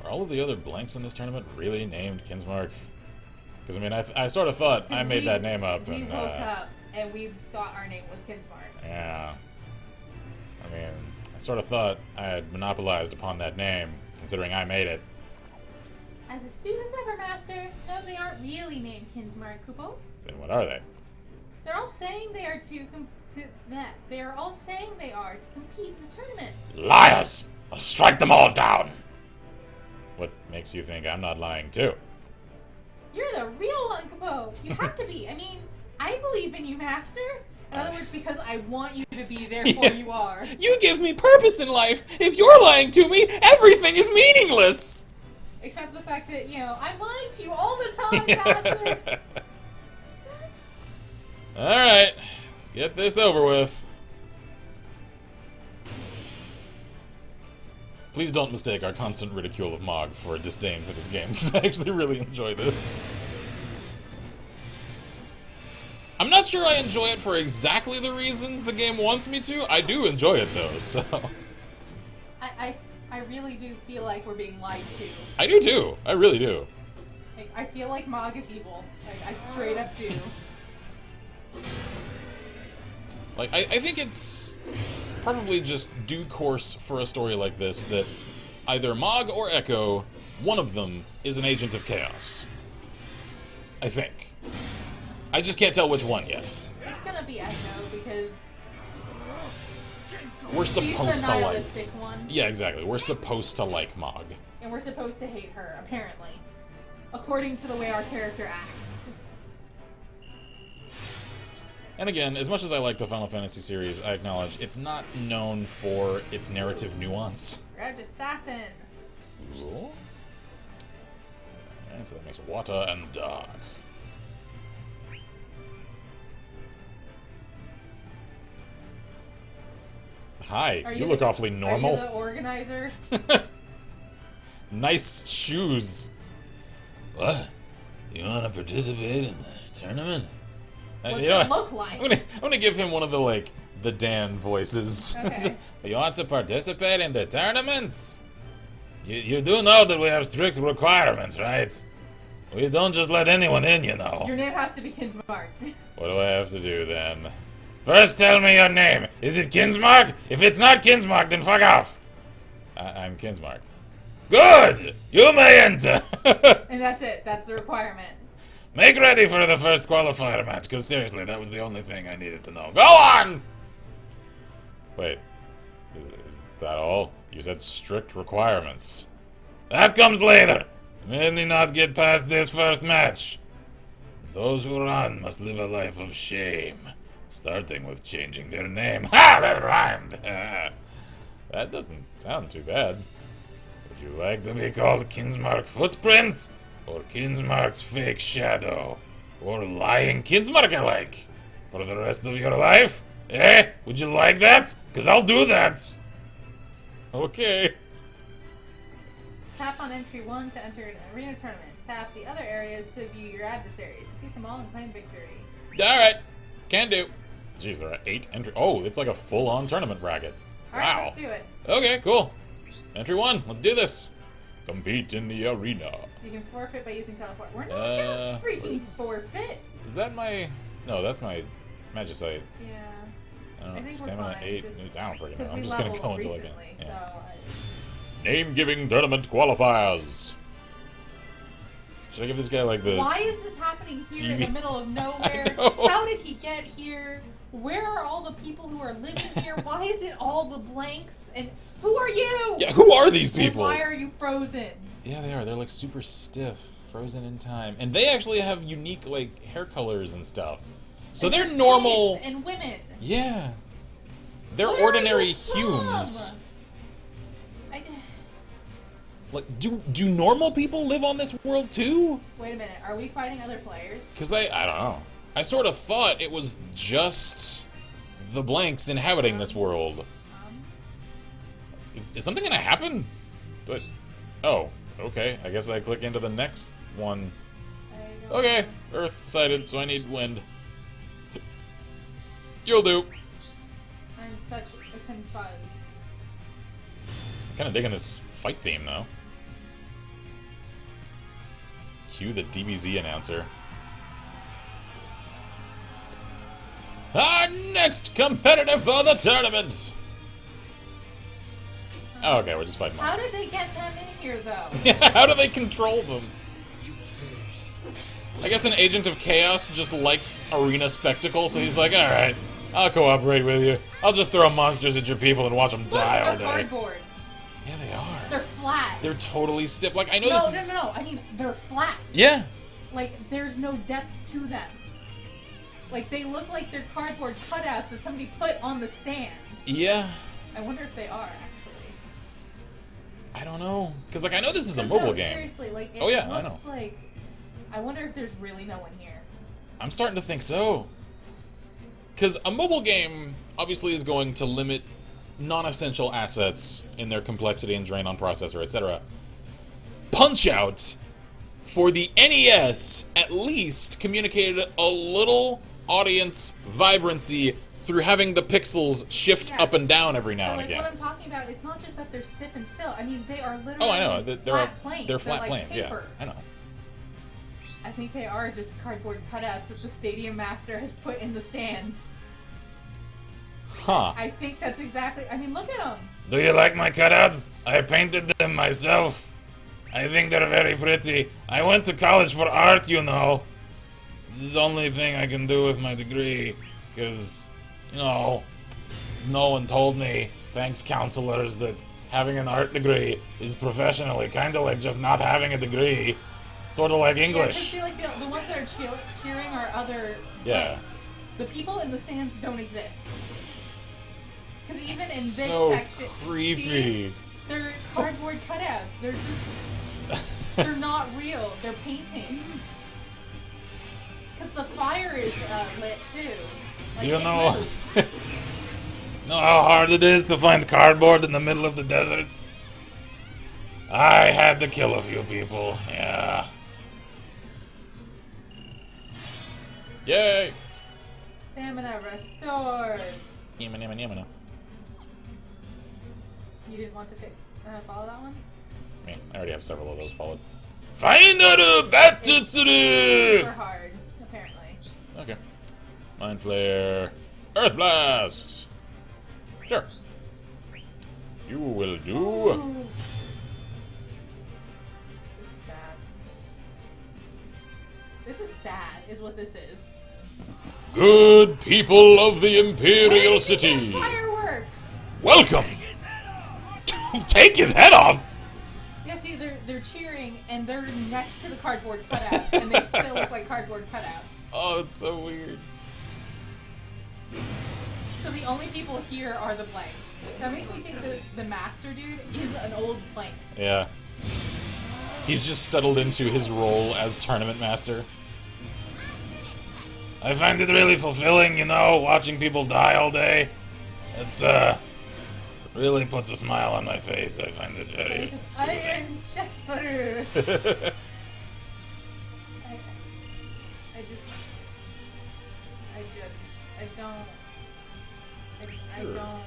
Are all of the other blanks in this tournament really named Kinsmark? Because, I mean, I sort of thought I made that name up. We and, woke up and we thought our name was Kinsmark. Yeah. I mean, I sort of thought I had monopolized upon that name, considering I made it. As a student's Evermaster, no, they aren't really named Kinsmark, Kupo. Then what are they? They're all saying they are they are all saying they are to compete in the tournament. Liars! I'll strike them all down! What makes you think I'm not lying, too? You're the real one, Kupo. You have to be. I mean, I believe in you, Master. In other words, because I want you to be, therefore you are. You give me purpose in life! If you're lying to me, everything is meaningless! Except for the fact that, I'm lying to you all the time, Master. Alright, let's get this over with. Please don't mistake our constant ridicule of Mog for a disdain for this game, because I actually really enjoy this. I'm not sure I enjoy it for exactly the reasons the game wants me to. I do enjoy it, though, so... I really do feel like we're being lied to. I do, too. I really do. Like, I feel like Mog is evil. Like, I straight up do. Like, I think it's probably just due course for a story like this that either Mog or Echo, one of them, is an agent of chaos. I think. I just can't tell which one yet. It's gonna be Echo because We're she's supposed the to like... nihilistic one, Yeah, exactly. We're supposed to like Mog. and we're supposed to hate her, apparently. According to the way our character acts. And again, as much as I like the Final Fantasy series, I acknowledge it's not known for its narrative nuance. Grudge Assassin. Cool. And so that makes water and dark. Hi, Are you look awfully Are normal. you the organizer? Nice shoes. What? You want to participate in the tournament? What's You know it what? look like? I'm gonna give him one of the Dan voices. Okay. You want to participate in the tournament? You do know that we have strict requirements, right? We don't just let anyone in, you know. Your name has to be Kinsmark. What do I have to do then? First tell me your name. Is it Kinsmark? If it's not Kinsmark, then fuck off. I'm Kinsmark. Good! You may enter! And that's it. That's the requirement. Make ready for the first qualifier match, because seriously, that was the only thing I needed to know. Go on! Wait. Is that all? You said strict requirements. That comes later! Many not get past this first match. Those who run must live a life of shame, starting with changing their name. Ha! That rhymed! That doesn't sound too bad. Would you like to be called Kinsmark Footprint? Or Kinsmark's Fake Shadow? Or Lying Kinsmark alike? For the rest of your life? Eh? Would you like that? 'Cause I'll do that! Okay. Tap on entry 1 to enter an arena tournament. Tap the other areas to view your adversaries. Defeat them all and claim victory. Alright. Can do. Jeez, there are 8 entry. Oh, it's like a full-on tournament bracket. Alright, Wow. let's do it. Okay, cool. Entry 1. Let's do this. Compete in the arena. You can forfeit by using teleport. We're not Uh, gonna freaking what's- forfeit. Is that my... No, that's my Magicite. Yeah. I don't I know, think we're stamina fine, 8. just- I don't freaking Because know. I'm we just gonna leveled go into recently, like a... so... Name-giving tournament qualifiers. Should I give this guy like the... Why is this happening here in the TV? middle of nowhere? know. How did he get here? Where are all the people who are living here? Why is it all the blanks? And who are you? Yeah, who are these And people? why are you frozen? Yeah, they are. They're like super stiff, frozen in time. And they actually have unique like hair colors and stuff. So And they're there's normal. kids and women. Yeah. They're Where are ordinary you from? humans. I Like, do normal people live on this world too? Wait a minute. Are we fighting other players? Because I don't know. I sort of thought it was just the blanks inhabiting this world. Is something gonna happen? But oh, okay. I guess I click into the next one. I don't Okay, know. Earth sighted, so I need wind. You'll do. I'm such a confused. I'm kind of digging this fight theme though. Cue the DBZ announcer. Our next competitor for the tournament. Oh, okay, we're just fighting How monsters. did they get them in here, though? How do they control them? I guess an agent of chaos just likes arena spectacle, so he's like, alright, I'll cooperate with you. I'll just throw monsters at your people and watch them die all They're day. cardboard. Yeah, they are. They're flat. They're totally stiff. Like, I know no, this is... no. I mean, they're flat. Yeah. Like, there's no depth to them. Like, they look like they're cardboard cutouts that somebody put on the stands. Yeah. I wonder if they are, actually. I don't know. Because, like, I know this is a 'Cause mobile no, game. seriously, like, it Oh, yeah, I looks know. like... I wonder if there's really no one here. I'm starting to think so. Because a mobile game obviously is going to limit non-essential assets in their complexity and drain on processor, etc. Punch-Out, for the NES, at least communicated a little audience vibrancy through having the pixels shift Yeah. up and down every now But, and like, again. what I'm talking about, it's not just that they're stiff and still. I mean, they are literally Oh, I know. flat planes. They're flat like planes, paper. yeah. I know. I think they are just cardboard cutouts that the Stadium Master has put in the stands. Huh. I think that's exactly... I mean, look at them. Do you like my cutouts? I painted them myself. I think they're very pretty. I went to college for art, you know. This is the only thing I can do with my degree. Because, you know, no one told me, thanks counselors, that having an art degree is professionally kind of like just not having a degree. Sort of like Yeah, English. because see, like, the ones that are cheering are other Yeah. plays. The people in the stands don't exist. Because even in It's this so section... creepy. See, they're cardboard cutouts. They're just... They're not real. They're paintings. Because the fire is lit, too. Like, Do you it know? moves. Know how hard it is to find cardboard in the middle of the desert? I had to kill a few people, yeah. Yay! Stamina restored. Yamana, yamana, yamana. You didn't want to follow that one? I mean, I already have several of those followed. Final battle! Super hard, apparently. Okay. Mind Flare. Earth Blast! Sure. You will do. Ooh. This is sad, is what this is. Good people of the Imperial City. Fireworks! Welcome. Take his head off. Yeah, see, they're cheering, and they're next to the cardboard cutouts, and they still look like cardboard cutouts. Oh, it's so weird. So the only people here are the blanks. That makes me think that the master dude is an old blank. Yeah. He's just settled into his role as tournament master. I find it really fulfilling, you know, watching people die all day. It's, really puts a smile on my face. I find it very Iron soothing. Shepherd! I Sure. don't.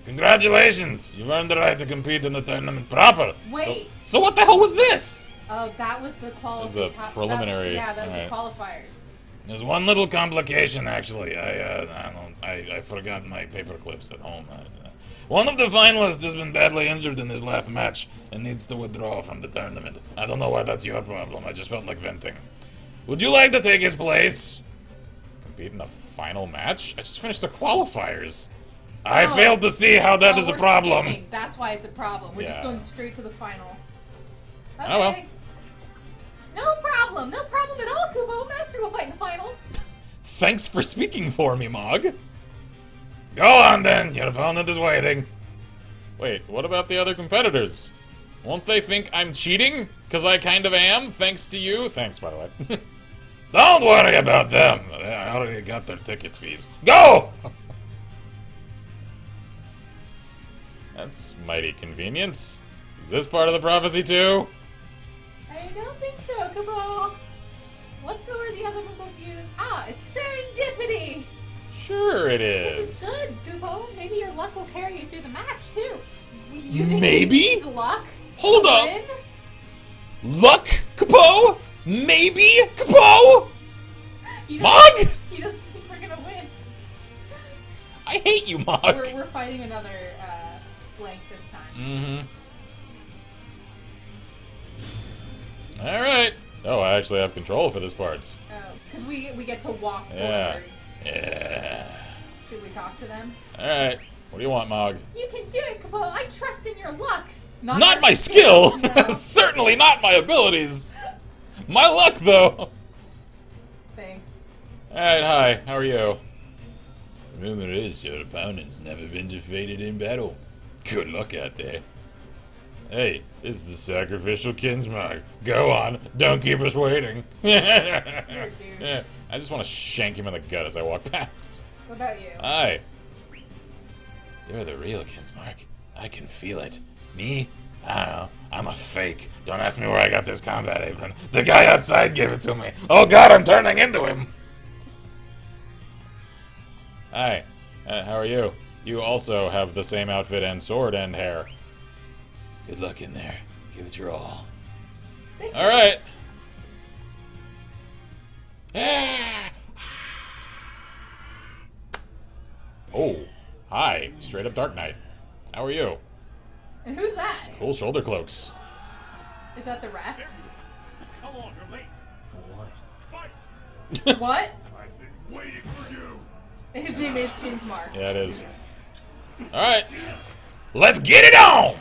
Congratulations! You've earned the right to compete in the tournament proper. Wait. So what the hell was this? Oh, that was the was the preliminary. Yeah, that was Alright. the qualifiers. There's one little complication, actually. I forgot my paper clips at home. One of the finalists has been badly injured in his last match and needs to withdraw from the tournament. I don't know why that's your problem. I just felt like venting. Would you like to take his place? Compete in the final match? I just finished the qualifiers. I Oh. failed to see how that is a we're problem. skipping. That's why it's a problem. We're just Yeah. going straight to the final. Okay. Oh, well. No problem. No problem at all, Kupo. Master will fight in the finals. Thanks for speaking for me, Mog. Go on then, your opponent is waiting. Wait, what about the other competitors? Won't they think I'm cheating? Because I kind of am, thanks to you. Thanks, by the way. Don't worry about them. I already got their ticket fees. Go! That's mighty convenient. Is this part of the prophecy too? I don't think so, Kupo. What's the word the other Muggles use? Ah, it's serendipity. Sure it This is. is good, Kupo. Maybe your luck will carry you through the match, too. You think Maybe? he needs luck? Hold to up. win? Luck, Kupo? Maybe, Kupo? He Mog? He doesn't think we're gonna win. I hate you, Mog. We're fighting another blank this time. Mm-hmm. Alright. Oh, I actually have control for this part. Oh, because we get to walk Yeah. forward. Yeah. Should we talk to them? Alright. What do you want, Mog? You can do it, Kupo. I trust in your luck. Not your my skill! No. Certainly not my abilities! My luck, though! Thanks. Alright, hi. How are you? The rumor is your opponent's never been defeated in battle. Good luck out there. Hey, this is the sacrificial kinsmark. Go on, don't keep us waiting. You're a dude. Yeah, I just want to shank him in the gut as I walk past. What about you? Hi. You're the real kinsmark. I can feel it. Me? I don't know. I'm a fake. Don't ask me where I got this combat apron. The guy outside gave it to me. Oh god, I'm turning into him. Hi. How are you? You also have the same outfit and sword and hair. Good luck in there. Give it your all. Alright. Oh. Hi. Straight up Dark Knight. How are you? And who's that? Cool shoulder cloaks. Is that the ref? Come on, you're late. For what? Fight! What? I've been waiting for you. His name is Kingsmark. Yeah, it is. Alright. Let's get it on!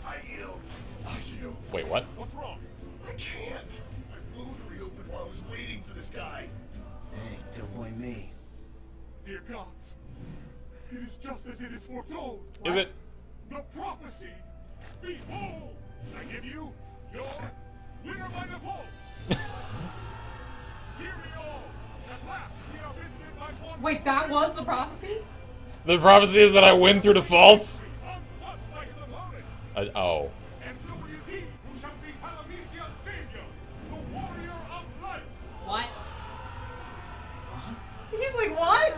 I yield. I yield. Wait, what? What's wrong? I can't. My wound reopened while I was waiting for this guy. Hey, don't blame me. Dear gods, it is just as it is foretold. Is it? The prophecy. Behold, I give you your winner by default. Hear me all. At last, we are visited by one. Wait, that was the prophecy? The prophecy is that I win through defaults? Unfought by his opponent. Oh. And so it is he who shall be Palamisia's savior, the warrior of light. What? He's like, what?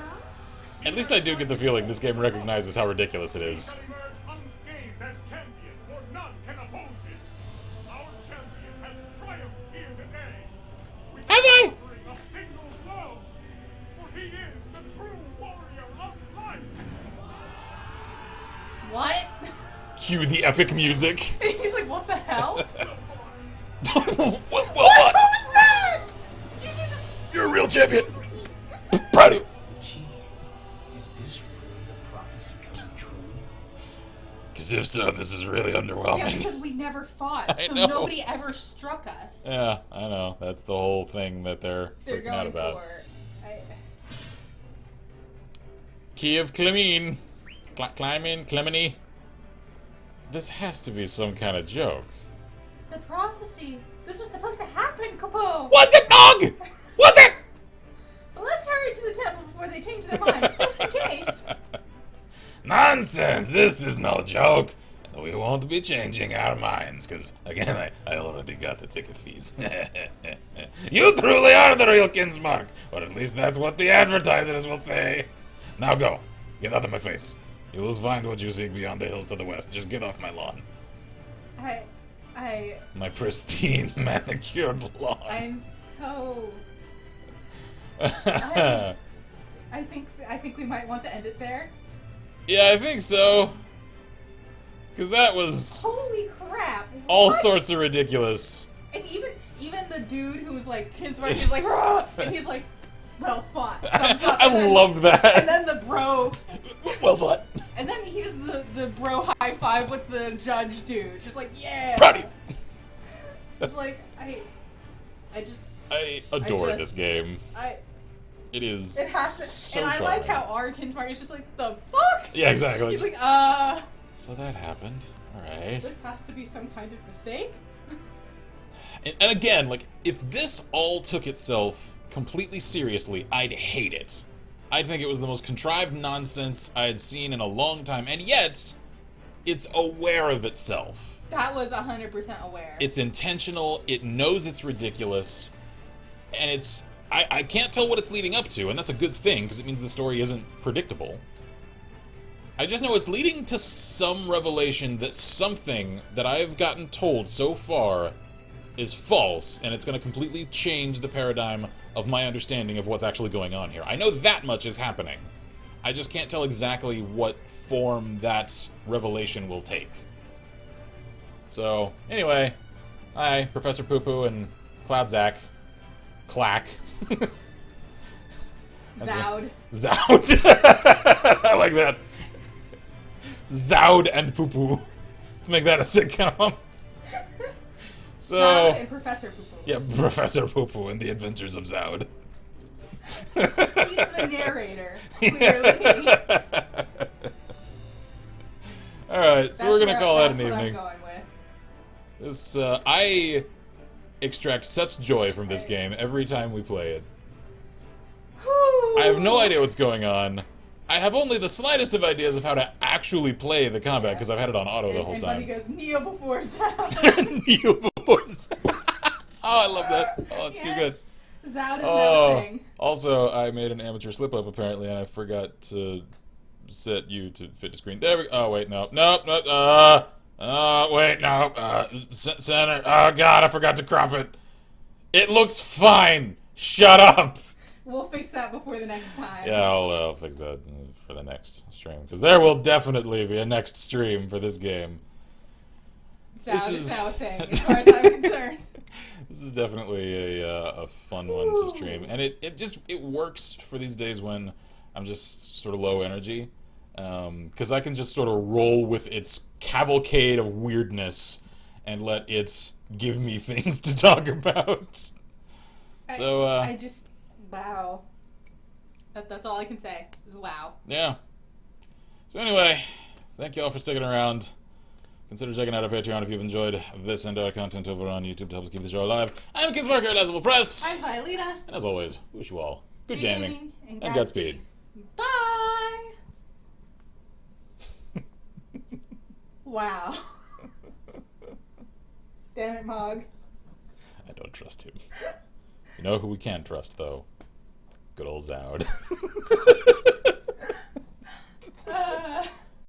At least I do get the feeling this game recognizes how ridiculous it is. Shall emerge unscathed as champion, for none can oppose him. Our champion has triumphed here today. Have they? Offering a single blow. For Cue the epic music. And he's like, what the hell? what? What was that? Did you see this? You're a real champion. Proud of you. Key, is this really the prophecy coming true? Because if so, this is really Yeah, underwhelming. because we never fought, I so know. nobody ever struck us. Yeah, I know. That's the whole thing that they're They're freaking out going about. for. Key of Clemene. Clemene. This has to be some kind of joke. The prophecy. This was supposed to happen, Kupo. Was it, Nog? Was it? Well, let's hurry to the temple before they change their minds, just in case. Nonsense! This is no joke. We won't be changing our minds, because, again, I already got the ticket fees. You truly are the real Kinsmark, or at least that's what the advertisers will say. Now go. Get out of my face. You will find what you seek beyond the hills to the west. Just get off my lawn. My pristine manicured lawn. I'm so. I think we might want to end it there. Yeah, I think so. Because that was Holy crap! all what? sorts of ridiculous. And even the dude who's like Kinsmark, he's like, "Rah!" And he's like, well fought. Thumbs up. And I then- loved that. And then the bro, Well thought. and then he does the bro high five with the judge dude, just like yeah. Proud of you. It's like I just I adore just- this game. It is it has to, so and I charming. like how our Kinsmark is just like the fuck. Yeah, exactly. He's Just- like So that happened. Alright. this has to be some kind of mistake. And again, like, if this all took itself completely seriously, I'd hate it. I'd think it was the most contrived nonsense I had seen in a long time, and yet, it's aware of itself. That was 100% aware. It's intentional, it knows it's ridiculous, and it's... I can't tell what it's leading up to, and that's a good thing, because it means the story isn't predictable. I just know it's leading to some revelation that something that I've gotten told so far is false, and it's going to completely change the paradigm of my understanding of what's actually going on here. I know that much is happening. I just can't tell exactly what form that revelation will take. So, anyway, hi, Professor Poo-Poo and Cloud Zack. Clack. Zoud. Zoud. I like that. Zoud and Poo-Poo. Let's make that a sitcom. So, Zoud and Professor Poo-Poo. yeah, Professor Poo-Poo and the Adventures of Zoud. He's the narrator, clearly. Alright, so we're gonna call that an that's what evening. I'm going with. This, I extract such joy from this game every time we play it. I have no idea what's going on. I have only the slightest of ideas of how to actually play the combat because I've had it on auto the whole And time. Buddy goes, Neo before sound. Neo voice. Oh, I love that. Oh, it's too good. Zoud is Oh, another thing. also, I made an amateur slip up apparently, and I forgot to set you to fit the screen. There we go. Oh, wait, no. Nope, nope. Wait, no. Center. Oh, God, I forgot to crop it. It looks fine. Shut up. We'll fix that before the next time. Yeah, I'll fix that for the next stream, because there will definitely be a next stream for this game. Zoud is- is now a thing, as far as I'm concerned. This is definitely a fun one to stream, and it works for these days when I'm just sort of low energy, because I can just sort of roll with its cavalcade of weirdness and let it give me things to talk about. So I just, wow. That's all I can say, is wow. yeah. So anyway, thank you all for sticking around. Consider checking out our Patreon if you've enjoyed this and our content over on YouTube to help us keep the show alive. I'm Kinsmark here at Decibel Press. I'm Violeta. And as always, wish you all good Good gaming gaming and and Godspeed. Bye! Wow. Damn it, Mog. I don't trust him. You know who we can trust, though? Good old Zoud.